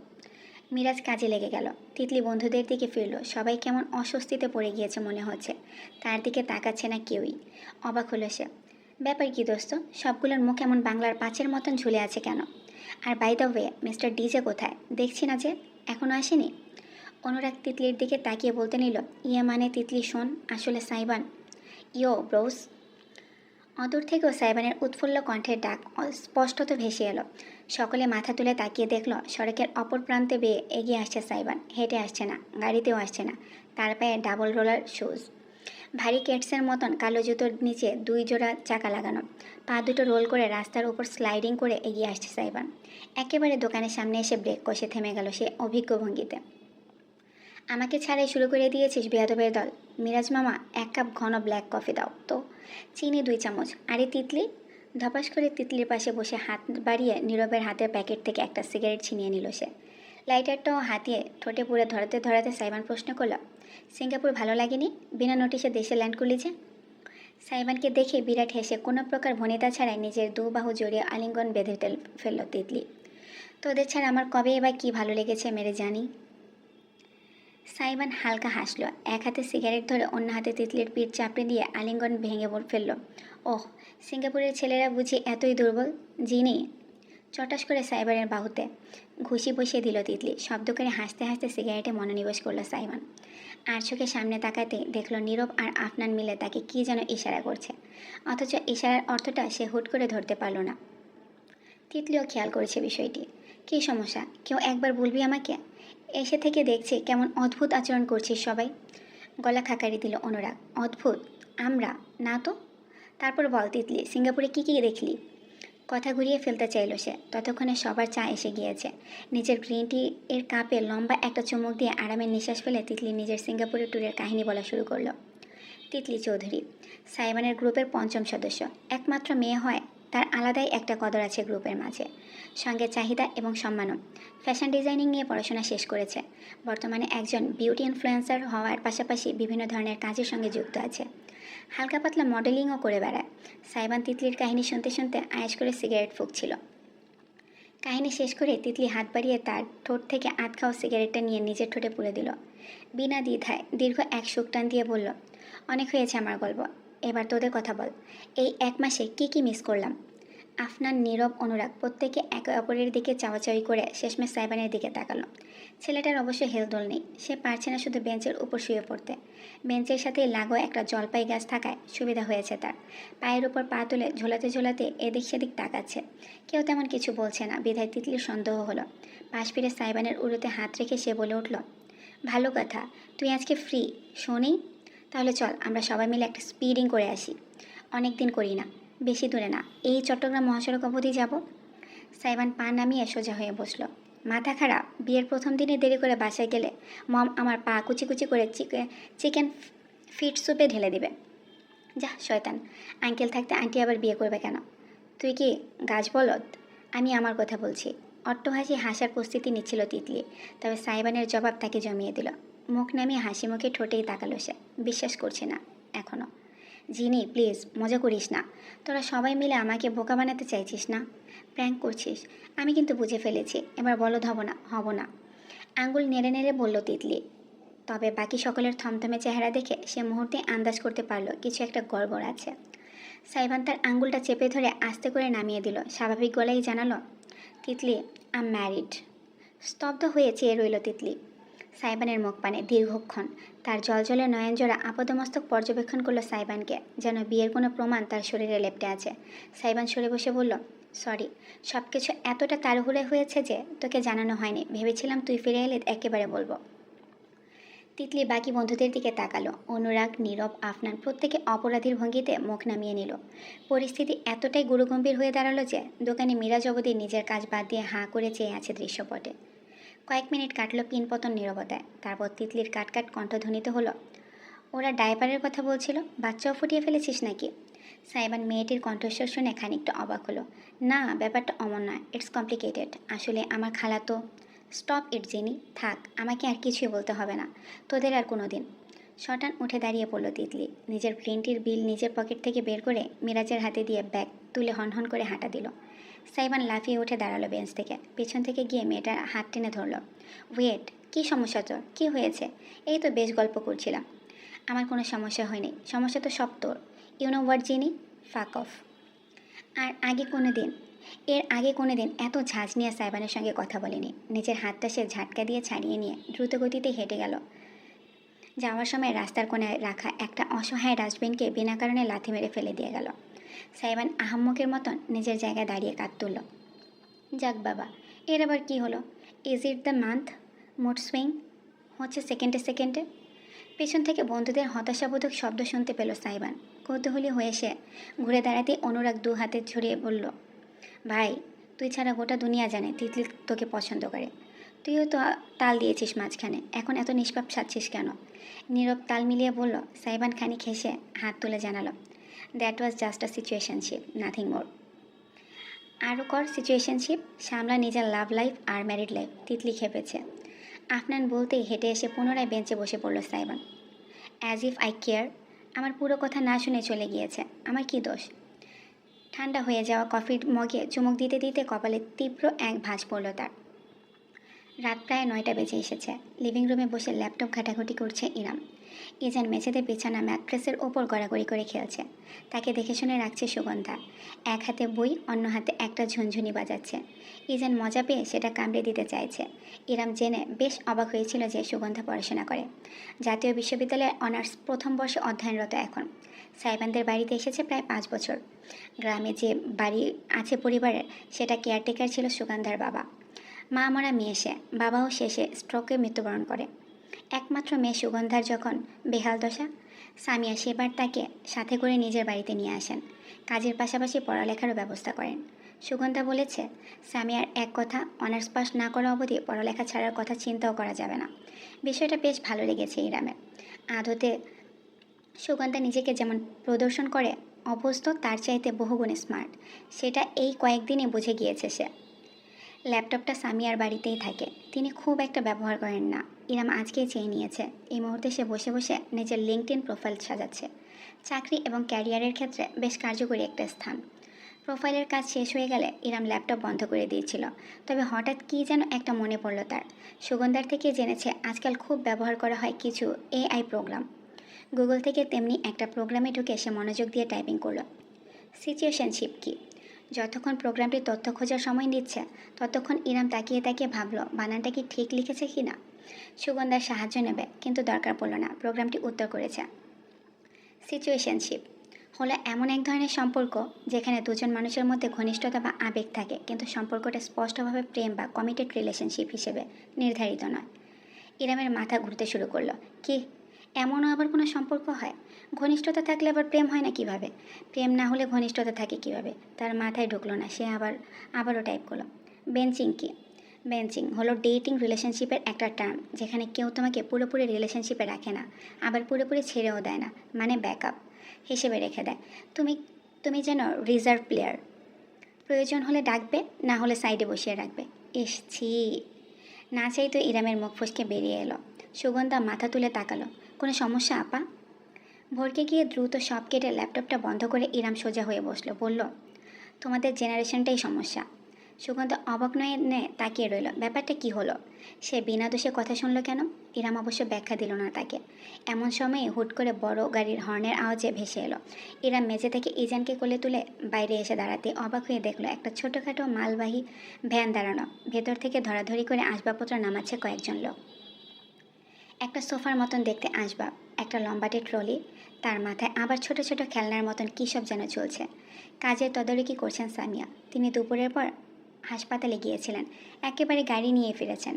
মিরাজ কাজে লেগে গেল। তিতলি বন্ধুদের দিকে ফিরল। সবাই কেমন অস্বস্তিতে পড়ে গিয়েছে মনে হচ্ছে। তার দিকে তাকাচ্ছে না কেউই। অবাক হলো সে। ব্যাপার কি দোস্ত, সবগুলোর মুখ এমন বাংলার পাঁচের মতন ঝুলে আছে কেন? আর by the way, mister DJ কোথায়? দেখছি না যে, এখনও আসেনি। অনুরাগ তিতলির দিকে তাকিয়ে বলতে নিল, ইয়ে মানে তিতলি শোন, আসলে সাইবান। ইয়ো ব্রোস। অদূর থেকেও সাইবানের উৎফুল্ল কণ্ঠের ডাক স্পষ্টত ভেসে এলো। সকলে মাথা তুলে তাকিয়ে দেখল, সড়কের অপর প্রান্তে বেয়ে এগিয়ে আসছে সাইবান। হেঁটে আসছে না, গাড়িতেও আসছে না, তার পায়ে ডাবল রোলার শুজ, ভারী কেটসের মতন কালো জুতোর নিচে 2 জোড়া চাকা লাগানো। পা দুটো রোল করে রাস্তার উপর স্লাইডিং করে এগিয়ে আসছে সাইবান। একেবারে দোকানের সামনে এসে ব্রেক কষে থেমে গেল সে অভিজ্ঞ ভঙ্গিতে। আমাকে ছাড়াই শুরু করে দিয়েছিস বেয়াদবের দল। মিরাজ মামা, 1 কাপ ঘন ব্ল্যাক কফি দাও তো। চিনি 2 চামচ। আরে তিতলি। ধপাস করে তিতলির পাশে বসে হাত বাড়িয়ে নীরবের হাতের প্যাকেট থেকে একটা সিগারেট ছিনিয়ে নিল সে। লাইটারটাও হাতিয়ে ঠোঁটে পুরে ধরাতে ধরাতে সাইবান প্রশ্ন করল, সিঙ্গাপুর ভালো লাগেনি? বিনা নোটিশে দেশে ল্যান্ড করলি যে? সাইবানকে দেখে বিরাট হেসে কোনো প্রকার ভনিতা ছাড়াই নিজের 2 বাহু জড়িয়ে আলিঙ্গন বেঁধে ফেলল তিতলি। তোদের ছাড়া আমার কবে এবার কি ভালো লেগেছে মেরে জানি। সাইবান হালকা হাসল, এক হাতে সিগারেট ধরে অন্য হাতে তিতলির পিঠ চাপড়ে দিয়ে আলিঙ্গন ভেঙে ফেলল। ওহ, সিঙ্গাপুরের ছেলেরা বুঝি এতই দুর্বল? জিনি। চটাস করে সাইবানের বাহুতে ঘুষি বসিয়ে দিল তিতলি। শব্দ করে হাসতে হাসতে সিগারেটে মনোনিবেশ করলো সাইবান। আর চোখে সামনে তাকাতে দেখল নীরব আর আফনান মিলে তাকে কী যেন ইশারা করছে, অথচ ইশারার অর্থটা সে হুট করে ধরতে পারল না। তিতলিও খেয়াল করেছে বিষয়টি। কী সমস্যা, কেউ একবার বলবি আমাকে? এসে থেকে দেখছি কেমন অদ্ভুত আচরণ করছিস সবাই। গলা খাকারি দিল অনুরাগ। অদ্ভুত? আমরা না তো। তারপর বল তিতলি, সিঙ্গাপুরে কী কী দেখলি? কথা ঘুরিয়ে ফেলতে চাইল সে। ততক্ষণে সবার চা এসে গিয়েছে। নিজের গ্রিন টি এর কাপে লম্বা একটা চুমুক দিয়ে আরামের নিঃশ্বাস ফেলে তিতলি নিজের সিঙ্গাপুরের ট্যুরের কাহিনী বলা শুরু করলো। তিতলি চৌধুরী, সাইবানের গ্রুপের 5ম সদস্য। একমাত্র মেয়ে হয়, তার আলাদাই একটা কদর আছে গ্রুপের মাঝে, সঙ্গে চাহিদা এবং সম্মানও। ফ্যাশন ডিজাইনিং নিয়ে পড়াশোনা শেষ করেছে। বর্তমানে একজন বিউটি ইনফ্লুয়েন্সার হওয়ার পাশাপাশি বিভিন্ন ধরনের কাজের সঙ্গে যুক্ত আছে। হালকা পাতলা মডেলিংও করে বেড়ায়। সাইবান তিতলির কাহিনী শুনতে শুনতে আয়েশ করে সিগারেট ফুঁকছিল। কাহিনী শেষ করে তিতলি হাত বাড়িয়ে তার ঠোঁট থেকে আধ খাওয়া সিগারেটটা নিয়ে নিজের ঠোঁটে পুরে দিল। বিনা দ্বিধায় দীর্ঘ এক সুখ টান দিয়ে বলল, অনেক হয়েছে আমার গল্প, এবার তোদের কথা বল। এই 1 মাসে কি কি মিস করলাম? আফনান, নীরব, অনুরাগ প্রত্যেকে একে অপরের দিকে চাওয়াচাওয়ি করে শেষমেশ সাইবানের দিকে তাকালো। ছেলেটার অবশ্য হেলদোল নেই, সে পারছে না শুধু বেঞ্চের উপর শুয়ে পড়তে। বেঞ্চের সাথেই লাগোয়া একটা জলপাই গাছ থাকায় সুবিধা হয়েছে তার। পায়ের উপর পা তুলে ঝোলাতে ঝোলাতে এদিক সেদিক তাকাচ্ছে। কেউ তেমন কিছু বলছে না, বিধায় তিতলির সন্দেহ হলো। পাশ ফিরে সাইবানের উড়োতে হাত রেখে সে বলে উঠল, ভালো কথা, তুই আজকে ফ্রি শোনেই? তাহলে চল আমরা সবাই মিলে একটা স্পিডিং করে আসি। অনেক দিন করি না, বেশি দূরে না, এই চট্টগ্রাম মহাসড়ক অবধি যাব। সাইবান পা নামিয়ে সোজা হয়ে বসলো। মাথা খারাপ? বিয়ের প্রথম দিনে দেরি করে বাসায় গেলে মম আমার পা কুচি কুচি করে চিকেন ফিট স্যুপে ঢেলে দিবে। যা শয়তান, আঙ্কেল থাকতে আন্টি আবার বিয়ে করবে কেন? তুই কি গাছ বলদ? আমি আমার কথা বলছি। অট্টহাসি হাসার প্রস্তুতি নিচ্ছিল তিতলি, তবে সাইবানের জবাব তাকে জমিয়ে দিল। মুখ নামিয়ে হাসি মুখে ঠোঁটেই তাকালো সে। বিশ্বাস করছে না এখনও। জিনি প্লিজ, মজা করিস না। তোরা সবাই মিলে আমাকে বোকা বানাতে চাইছিস না? প্র্যাঙ্ক করছিস? আমি কিন্তু বুঝে ফেলেছি, এবার বলদ হব না। আঙ্গুল নেড়ে নেড়ে বলল তিতলি। তবে বাকি সকলের থমথমে চেহারা দেখে সে মুহূর্তে আন্দাজ করতে পারল কিছু একটা গড়বড় আছে। সাইবান তার আঙ্গুলটা চেপে ধরে আস্তে করে নামিয়ে দিল। স্বাভাবিক গলায় জানালো, তিতলি, আম ম্যারিড। স্তব্ধ হয়ে চেয়ে রইল তিতলি। সাইবানের মুখ পানে দীর্ঘক্ষণ তার জলজলে নয়নজোড়া আপাদমস্তক পর্যবেক্ষণ করলো সাইবানকে, যেন বিয়ের কোনো প্রমাণ তার শরীরে লেপ্টে আছে। সাইবান সরে বসে বলল, সরি, সব কিছু এতটা তাড়াহুড়ো হয়েছে যে তোকে জানানো হয়নি। ভেবেছিলাম তুই ফিরে এলে একেবারে বলবো। তিতলি বাকি বন্ধুদের দিকে তাকালো। অনুরাগ, নীরব, আফনান প্রত্যেকে অপরাধীর ভঙ্গিতে মুখ নামিয়ে নিল। পরিস্থিতি এতটাই গুরুগম্ভীর হয়ে দাঁড়ালো যে দোকানে মিরাজ অবধি নিজের কাজ বাদ দিয়ে হাঁ করে চেয়ে আছে দৃশ্যপটে। কয়েক মিনিট কাটলো পিনপতন নীরবতায়। তারপর তিতলির কাটকাট কণ্ঠধ্বনিত হলো, ওরা ডাইপারের কথা বলছিল, বাচ্চাও ফুটিয়ে ফেলেছিস নাকি? সাইবান মেয়েটির কণ্ঠস্বর শুনে খানিকটা অবাক হলো। না, ব্যাপারটা অমন নয়, ইটস কমপ্লিকেটেড। আসলে আমার খালাতো। স্টপ ইট জেনি, থাক, আমাকে আর কিছুই বলতে হবে না তোদের আর কোনো দিন। শটান উঠে দাঁড়িয়ে পড়ল তিতলি। নিজের গ্রিনটির বিল নিজের পকেট থেকে বের করে মিরাজের হাতে দিয়ে ব্যাগ তুলে হনহন করে হাঁটা দিল। সাইবান লাফিয়ে উঠে দাঁড়ালো বেঞ্চ থেকে, পেছন থেকে গিয়ে মেয়েটার হাত টেনে ধরল। ওয়েট, কী সমস্যা তোর? কী হয়েছে? এই তো বেশ গল্প করছিলাম। আমার কোনো সমস্যা হয়নি, সমস্যা তো সব তোর। ইউনো হোয়াট জিনি, ফাক অফ। আর এর আগে কোনো দিন এত ঝাঁজ নিয়ে সাইবানের সঙ্গে কথা বলেনি। নিজের হাতটা সে ঝাটকা দিয়ে ছাড়িয়ে নিয়ে দ্রুতগতিতে হেঁটে গেল। যাওয়ার সময় রাস্তার কোণায় রাখা একটা অসহায় ডাস্টবিনকে বিনা কারণে লাথি মেরে ফেলে দিয়ে গেল। সাইবান আহাম্মকের মতন নিজের জায়গায় দাঁড়িয়ে কাঁদ তুলল। যাক বাবা, এর আবার কী হলো? Is it the month mood swing হচ্ছে সেকেন্ডে সেকেন্ডে? পেছন থেকে বন্ধুদের হতাশাবোধক শব্দ শুনতে পেল সাইবান। কৌতূহলী হয়ে সে ঘুরে দাঁড়াতেই অনুরাগ দু হাতে ছড়িয়ে বলল, ভাই, তুই ছাড়া গোটা দুনিয়া জানে তিতলি তোকে পছন্দ করে। তুইও তো তাল দিয়েছিস মাঝখানে, এখন এত নিষ্পাপ ছাড়ছিস কেন? নীরব তাল মিলিয়ে বলল। সাইবান খানিক হেসে হাত তুলে জানালো, that was just a situationship, nothing more. আরও কর সিচুয়েশনশিপ, সামলা নিজের লাভ লাইফ আর ম্যারিড লাইফ। তিতলি খেপেছে। আফনান বলতেই হেঁটে এসে পুনরায় বেঞ্চে বসে পড়ল Saiban. As if I care. আমার পুরো কথা না শুনে চলে গিয়েছে, আমার কি দোষ? ঠান্ডা হয়ে যাওয়া কফির মগে চুমুক দিতে দিতে কপালে তীব্র এক ভাঁজ পড়ল তার। রাত প্রায় 9টা বেজে এসেছে। লিভিং রুমে বসে ল্যাপটপ ঘাটাঘুটি করছে ইরাম। ইজান মেঝেতে বিছানা ম্যাট্রেসের ওপর গড়াগড়ি করে খেলছে। তাকে দেখে শুনে রাখছে সুগন্ধা। এক হাতে বই, অন্য হাতে একটা ঝুনঝুনি বাজাচ্ছে। ইজান মজা পেয়ে সেটা কামড়ে দিতে চাইছে। ইরাম জেনে বেশ অবাক হয়েছিল যে সুগন্ধা পড়াশোনা করে। জাতীয় বিশ্ববিদ্যালয়ে অনার্স প্রথম বর্ষে অধ্যয়নরত এখন। সাইবানদের বাড়িতে এসেছে প্রায় 5 বছর। গ্রামে যে বাড়ি আছে পরিবারের, সেটা কেয়ারটেকার ছিল সুগন্ধার বাবা। মা মরা মেয়ে সে, বাবাও শেষে স্ট্রোকে মৃত্যুবরণ করে। একমাত্র মেয়ে সুগন্ধার যখন বেহাল দশা, সামিয়া সেবার তাকে সাথে করে নিজের বাড়িতে নিয়ে আসেন। কাজের পাশাপাশি পড়ালেখারও ব্যবস্থা করেন। সুগন্ধা বলেছে, সামিয়ার এক কথা, অনার্স পাস না করা অবধি পড়ালেখা ছাড়ার কথা চিন্তাও করা যাবে না। বিষয়টা বেশ ভালো লেগেছে ইরামের। আদতে সুগন্ধা নিজেকে যেমন প্রদর্শন করে অভ্যস্ত, তার চাইতে বহুগুণে স্মার্ট। সেটা এই কয়েকদিনে বুঝে গিয়েছে সে। ল্যাপটপটা সামিয়ার বাড়িতেই থাকে, তিনি খুব একটা ব্যবহার করেন না। ইরাম আজকেই চেয়ে নিয়েছে। এই মুহূর্তে সে বসে বসে নিজের লিঙ্কডইন প্রোফাইল সাজাচ্ছে। চাকরি এবং ক্যারিয়ারের ক্ষেত্রে বেশ কার্যকরী একটা স্থান। প্রোফাইলের কাজ শেষ হয়ে গেলে ইরাম ল্যাপটপ বন্ধ করে দিয়েছিল। তবে হঠাৎ কী যেন একটা মনে পড়ল তার। সুগন্ধার থেকে জেনেছে আজকাল খুব ব্যবহার করা হয় কিছু এআই প্রোগ্রাম। গুগল থেকে তেমনি একটা প্রোগ্রামে ঢুকে সে মনোযোগ দিয়ে টাইপিং করলো। সিচুয়েশনশিপ কি? যতক্ষণ প্রোগ্রামটি তথ্য খোঁজার সময় নিচ্ছে, ততক্ষণ ইরাম তাকিয়ে তাকিয়ে ভাবলো বানানটা কি ঠিক লিখেছে কি না। সুগন্ধার সাহায্য নেবে, কিন্তু দরকার পড়ল না। প্রোগ্রামটি উত্তর করেছে, সিচুয়েশনশিপ হলো এমন এক ধরনের সম্পর্ক যেখানে দুজন মানুষের মধ্যে ঘনিষ্ঠতা বা আবেগ থাকে, কিন্তু সম্পর্কটা স্পষ্টভাবে প্রেম বা কমিটেড রিলেশনশিপ হিসেবে নির্ধারিত নয়। ইরামের মাথা ঘুরতে শুরু করলো। কি, এমনও আবার কোনো সম্পর্ক হয়? ঘনিষ্ঠতা থাকলে আবার প্রেম হয় না কিভাবে? প্রেম না হলে ঘনিষ্ঠতা থাকে কিভাবে? তার মাথায় ঢুকলো না। সে আবারও টাইপ করলো, বেঞ্চিং কি? বেঞ্চিং হলো ডেটিং রিলেশনশিপের একটা টার্ম, যেখানে কেউ তোমাকে পুরোপুরি রিলেশনশিপে রাখে না, আবার পুরোপুরি ছেড়েও দেয় না, মানে ব্যাকআপ হিসেবে রেখে দেয়। তুমি তুমি যেন রিজার্ভ প্লেয়ার, প্রয়োজন হলে ডাকবে, না হলে সাইডে বসিয়ে রাখবে। ইস ছি! না চাই তো ইরামের মুখ ফসকে বেরিয়ে এলো। সুগন্ধা মাথা তুলে তাকালো। কোনো সমস্যা আপা? ভরকে গিয়ে দ্রুত সব কেটে ল্যাপটপটা বন্ধ করে ইরাম সোজা হয়ে বসলো। বলল, তোমাদের জেনারেশনটাই সমস্যা। সুগন্ধা অবাক নয়ে তাকিয়ে রইল। ব্যাপারটা কি হলো? সে বিনা দোষে কথা শুনলো কেন? ইরাম অবশ্য ব্যাখ্যা দিল না তাকে। এমন সময়ে হুট করে বড় গাড়ির হর্নের আওয়াজে ভেসে এলো। ইরাম মেঝে থেকে ইজানকে কোলে তুলে বাইরে এসে দাঁড়াতে অবাক হয়ে দেখলো একটা ছোটোখাটো মালবাহী ভ্যান দাঁড়ানো। ভেতর থেকে ধরাধরি করে আসবাবপত্র নামাচ্ছে কয়েকজন লোক। একটা সোফার মতন দেখতে আসবাব, একটা লম্বাটে ট্রলি, তার মাথায় আবার ছোট ছোট খেলনার মতন কী সব যেন চলছে। কাজের তদারকি করছেন সামিয়া। তিনি দুপুরের পর হাসপাতালে গিয়েছিলেন, একেবারে গাড়ি নিয়ে ফিরেছেন।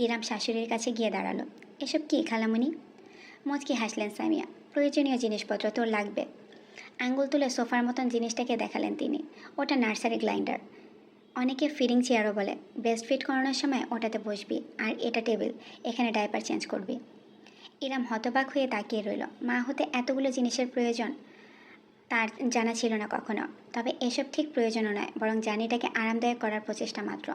ইরাম শাশুড়ির কাছে গিয়ে দাঁড়ালো। এসব কি খালামণি? মুচকি হাসলেন সামিয়া। প্রয়োজনীয় জিনিসপত্র তোর লাগবে। আঙ্গুল তুলে সোফার মতন জিনিসটাকে দেখালেন তিনি। ওটা নার্সারি গ্লাইন্ডার, অনেকে ফিডিং চেয়ারও বলে। ব্রেস্ট ফিড করানোর সময় ওটাতে বসবি। আর এটা টেবিল, এখানে ডাইপার চেঞ্জ করবি। ইরাম হতবাক হয়ে তাকিয়ে রইল। মা হতে এতগুলো জিনিসের প্রয়োজন তার জানা ছিল না কখনো। তবে এসব ঠিক প্রয়োজনও নয়, বরং জার্নিটাকে আরামদায়ক করার প্রচেষ্টা মাত্র।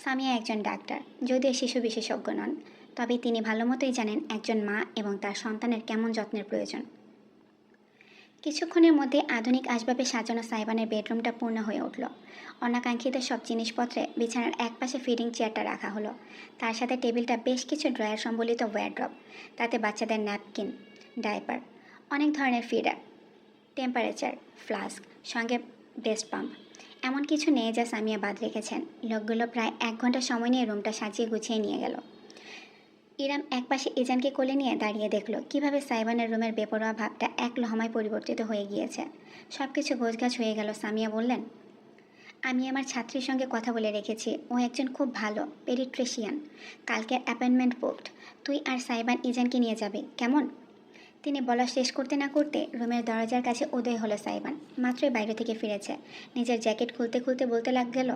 সামিয়া একজন ডাক্তার, যদিও শিশু বিশেষজ্ঞ নন, তবে তিনি ভালো মতোই জানেন একজন মা এবং তার সন্তানের কেমন যত্নের প্রয়োজন। কিছুক্ষণের মধ্যে আধুনিক আসবাবে সাজানো সাইবানের বেডরুমটা পূর্ণ হয়ে উঠল। অনাকাঙ্ক্ষিত সব জিনিসপত্রে বিছানার একপাশে ফিডিং চেয়ারটা রাখা হলো। তার সাথে টেবিলটা বেশ কিছু ড্রয়ার সম্বলিত ওয়ারড্রপ, তাতে বাচ্চাদের ন্যাপকিন, ডাইপার, অনেক ধরনের ফিডার, টেম্পারেচার ফ্লাস্ক, সঙ্গে ব্রেস্ট পাম্প। এমন কিছু নেই যা সামিয়া বাদ রেখেছেন। লোকগুলো প্রায় 1 ঘন্টা সময় নিয়ে রুমটা সাজিয়ে গুছিয়ে নিয়ে গেল। ইরাম একপাশে ইজানকে কোলে নিয়ে দাঁড়িয়ে দেখল কিভাবে সাইবানের রুমের বেপরোয়া ভাবটা এক লহমায় পরিবর্তিত হয়ে গিয়েছে। সব কিছু গোছগাছ হয়ে গেল। সামিয়া বললেন, আমি আমার ছাত্রীর সঙ্গে কথা বলে রেখেছি। ও একজন খুব ভালো পেডিট্রিশিয়ান। কালকে অ্যাপয়েন্টমেন্ট বুকড। তুই আর সাইবান ইজানকে নিয়ে যাবে, কেমন? তিনি বলা শেষ করতে না করতে রুমের দরজার কাছে উদয় হলো সাইবান। মাত্রই বাইরে থেকে ফিরেছে। নিজের জ্যাকেট খুলতে খুলতে বলতে গেল,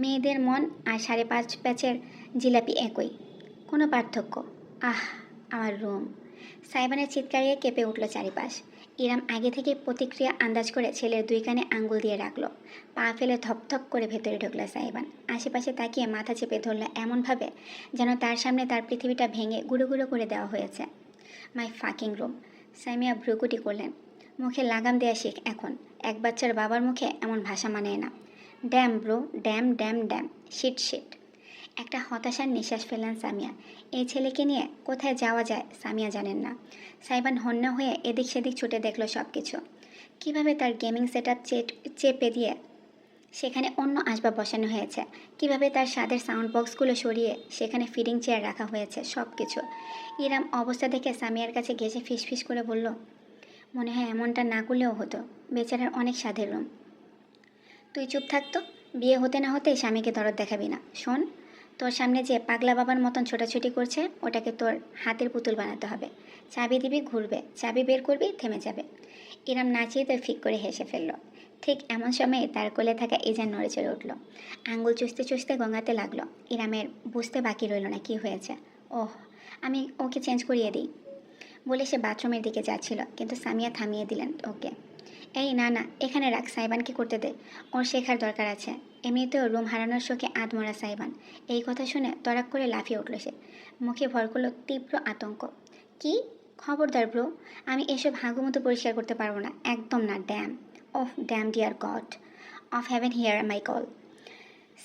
মেয়েদের মন আর 5.5 প্যাচের জিলাপি একই, কোনো পার্থক্য। আহ, আমার রুম। সাইবানের চিৎকারিয়ে কেঁপে উঠল চারিপাশ। ইরাম আগে থেকে প্রতিক্রিয়া আন্দাজ করে ছেলের 2 কানে আঙ্গুল দিয়ে রাখল। পা ফেলে ধপধপ করে ভেতরে ঢুকল সাইবান। আশেপাশে তাকিয়ে মাথা চেপে ধরল এমনভাবে যেন তার সামনে তার পৃথিবীটা ভেঙে গুঁড়ো গুঁড়ো করে দেওয়া হয়েছে। মাই ফাকিং রুম। সামিয়া ভ্রুকুটি করলেন। মুখে লাগাম দেয়া শিখ এখন। এক বাচ্চার বাবার মুখে এমন ভাষা মানায় না। Damn bro, damn damn damn, shit shit. একটা হতাশার নিঃশ্বাস ফেললেন সামিয়া। এই ছেলেকে নিয়ে কোথায় যাওয়া যায় সামিয়া জানেন না। সাইবান হন্য হয়ে এদিক সেদিক ছুটে দেখলো সব কিছু। কীভাবে তার গেমিং সেট আপ চেপে দিয়ে সেখানে অন্য আসবাব বসানো হয়েছে, কিভাবে তার স্বাদের সাউন্ড বক্সগুলো সরিয়ে সেখানে ফিডিং চেয়ার রাখা হয়েছে, সব কিছু। ইরাম অবস্থা দেখে সামিয়ার কাছে ঘেঁষে ফিসফিস করে বলল, মনে হয় এমনটা না করলেও হতো। বেচারার অনেক স্বাদের রুম। তুই চুপ থাকতো। বিয়ে হতে না হতে স্বামীকে দরদ দেখাবি না। শোন, তোর সামনে যে পাগলা বাবার মতন ছোটাছুটি করছে ওটাকে তোর হাতের পুতুল বানাতে হবে। চাবি দিবি, ঘুরবে, চাবি বের করবি, থেমে যাবে। ইরাম নাচিয়ে তো ফিক করে হেসে ফেলল। ঠিক এমন সময়ে তার কোলে থাকা ইজান নড়ে চড়ে উঠল। আঙ্গুল চুষতে চুষতে গঙাতে লাগলো। ইরামের বুঝতে বাকি রইল না কি হয়েছে। ওহ, আমি ওকে চেঞ্জ করিয়ে দিই বলে সে বাথরুমের দিকে যাচ্ছিল, কিন্তু সামিয়া থামিয়ে দিলেন ওকে। এই না না, এখানে রাখ, সাইবানকে করতে দে। ওর শেখার দরকার আছে। এমনিতেও রুম হারানোর শোকে আধমরা সাইবান। এই কথা শুনে তড়াক করে লাফিয়ে উঠল সে। মুখে ভর করল তীব্র আতঙ্ক। কি? খবরদার ব্রো, আমি এসব হাগুমতো পরিষ্কার করতে পারবো না, একদম না। Damn, oh damn dear God of heaven, hear my call.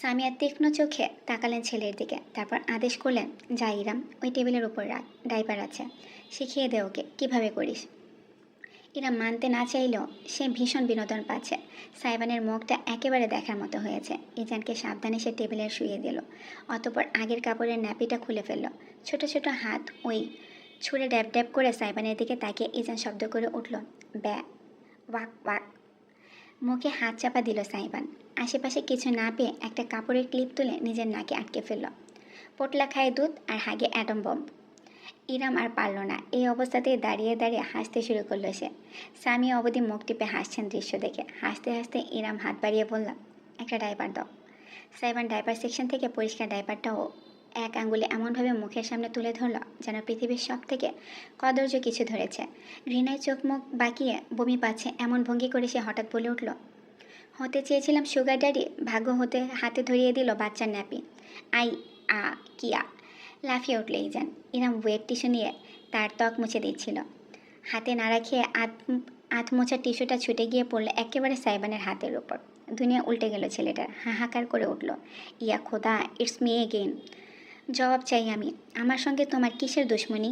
Samia তীক্ষ্ণ চোখে তাকালেন ছেলের দিকে, তারপর আদেশ করলেন, যা ইরাম, ওই টেবিলের উপর রাখ, ডাইপার আছে, শিখিয়ে দে ওকে কীভাবে করিস। ইরাম মানতে না চাইলেও সে ভীষণ বিনোদন পাচ্ছে। সাইবানের মুখটা একেবারে দেখার মতো হয়েছে। ইজানকে সাবধানে সে টেবিলে শুইয়ে দিল। অতঃপর আগের কাপড়ের ন্যাপিটা খুলে ফেলল। ছোট ছোট হাত ওই ছুঁড়ে ড্যাব ড্যাব করে সাইবানের দিকে তাকিয়ে ইজান শব্দ করে উঠল, ব্যা, ওয়াক ওয়াক। মুখে হাত চাপা দিল সাইবান। আশেপাশে কিছু না পেয়ে একটা কাপড়ের ক্লিপ তুলে নিজের নাকে আটকে ফেলল। পোটলা খায় দুধ আর হাগে অ্যাটম বম্ব। ইরাম আর পারল না। এই অবস্থাতেই দাঁড়িয়ে দাঁড়িয়ে হাসতে শুরু করলো সে। স্বামী অবধি মুখ টিপে হাসছেন দৃশ্য দেখে। হাসতে হাসতে ইরাম হাত বাড়িয়ে বলল, একটা ডাইপার দাও। সাইবান ডাইপার সেকশন থেকে পরিষ্কার ডাইপারটাও এক আঙ্গুলে এমনভাবে মুখের সামনে তুলে ধরল যেন পৃথিবীর সব থেকে কদর্য কিছু ধরেছে। ঘৃণায় চোখ মুখ বাঁকিয়ে বমি পাচ্ছে এমন ভঙ্গি করে সে হঠাৎ বলে উঠল, হতে চেয়েছিলাম সুগার ড্যাডি, ভাগ্য হতে হাতে ধরিয়ে দিল বাচ্চার ন্যাপি। আই আ কিয়া। লাফিয়ে উঠল ইজান। ইরাম ওয়েট টিস্যু নিয়ে তার ত্বক মুছে দিচ্ছিল। হাতে নাড়া খেয়ে আধ মোছা টিস্যুটা ছুটে গিয়ে পড়লো একেবারে সাইবানের হাতের ওপর। দুনিয়া উল্টে গেল ছেলেটার। হাহাকার করে উঠল, ইয়া খোদা, ইটস মি এগেইন। জবাব চাই আমি। আমার সঙ্গে তোমার কিসের দুশ্মনী?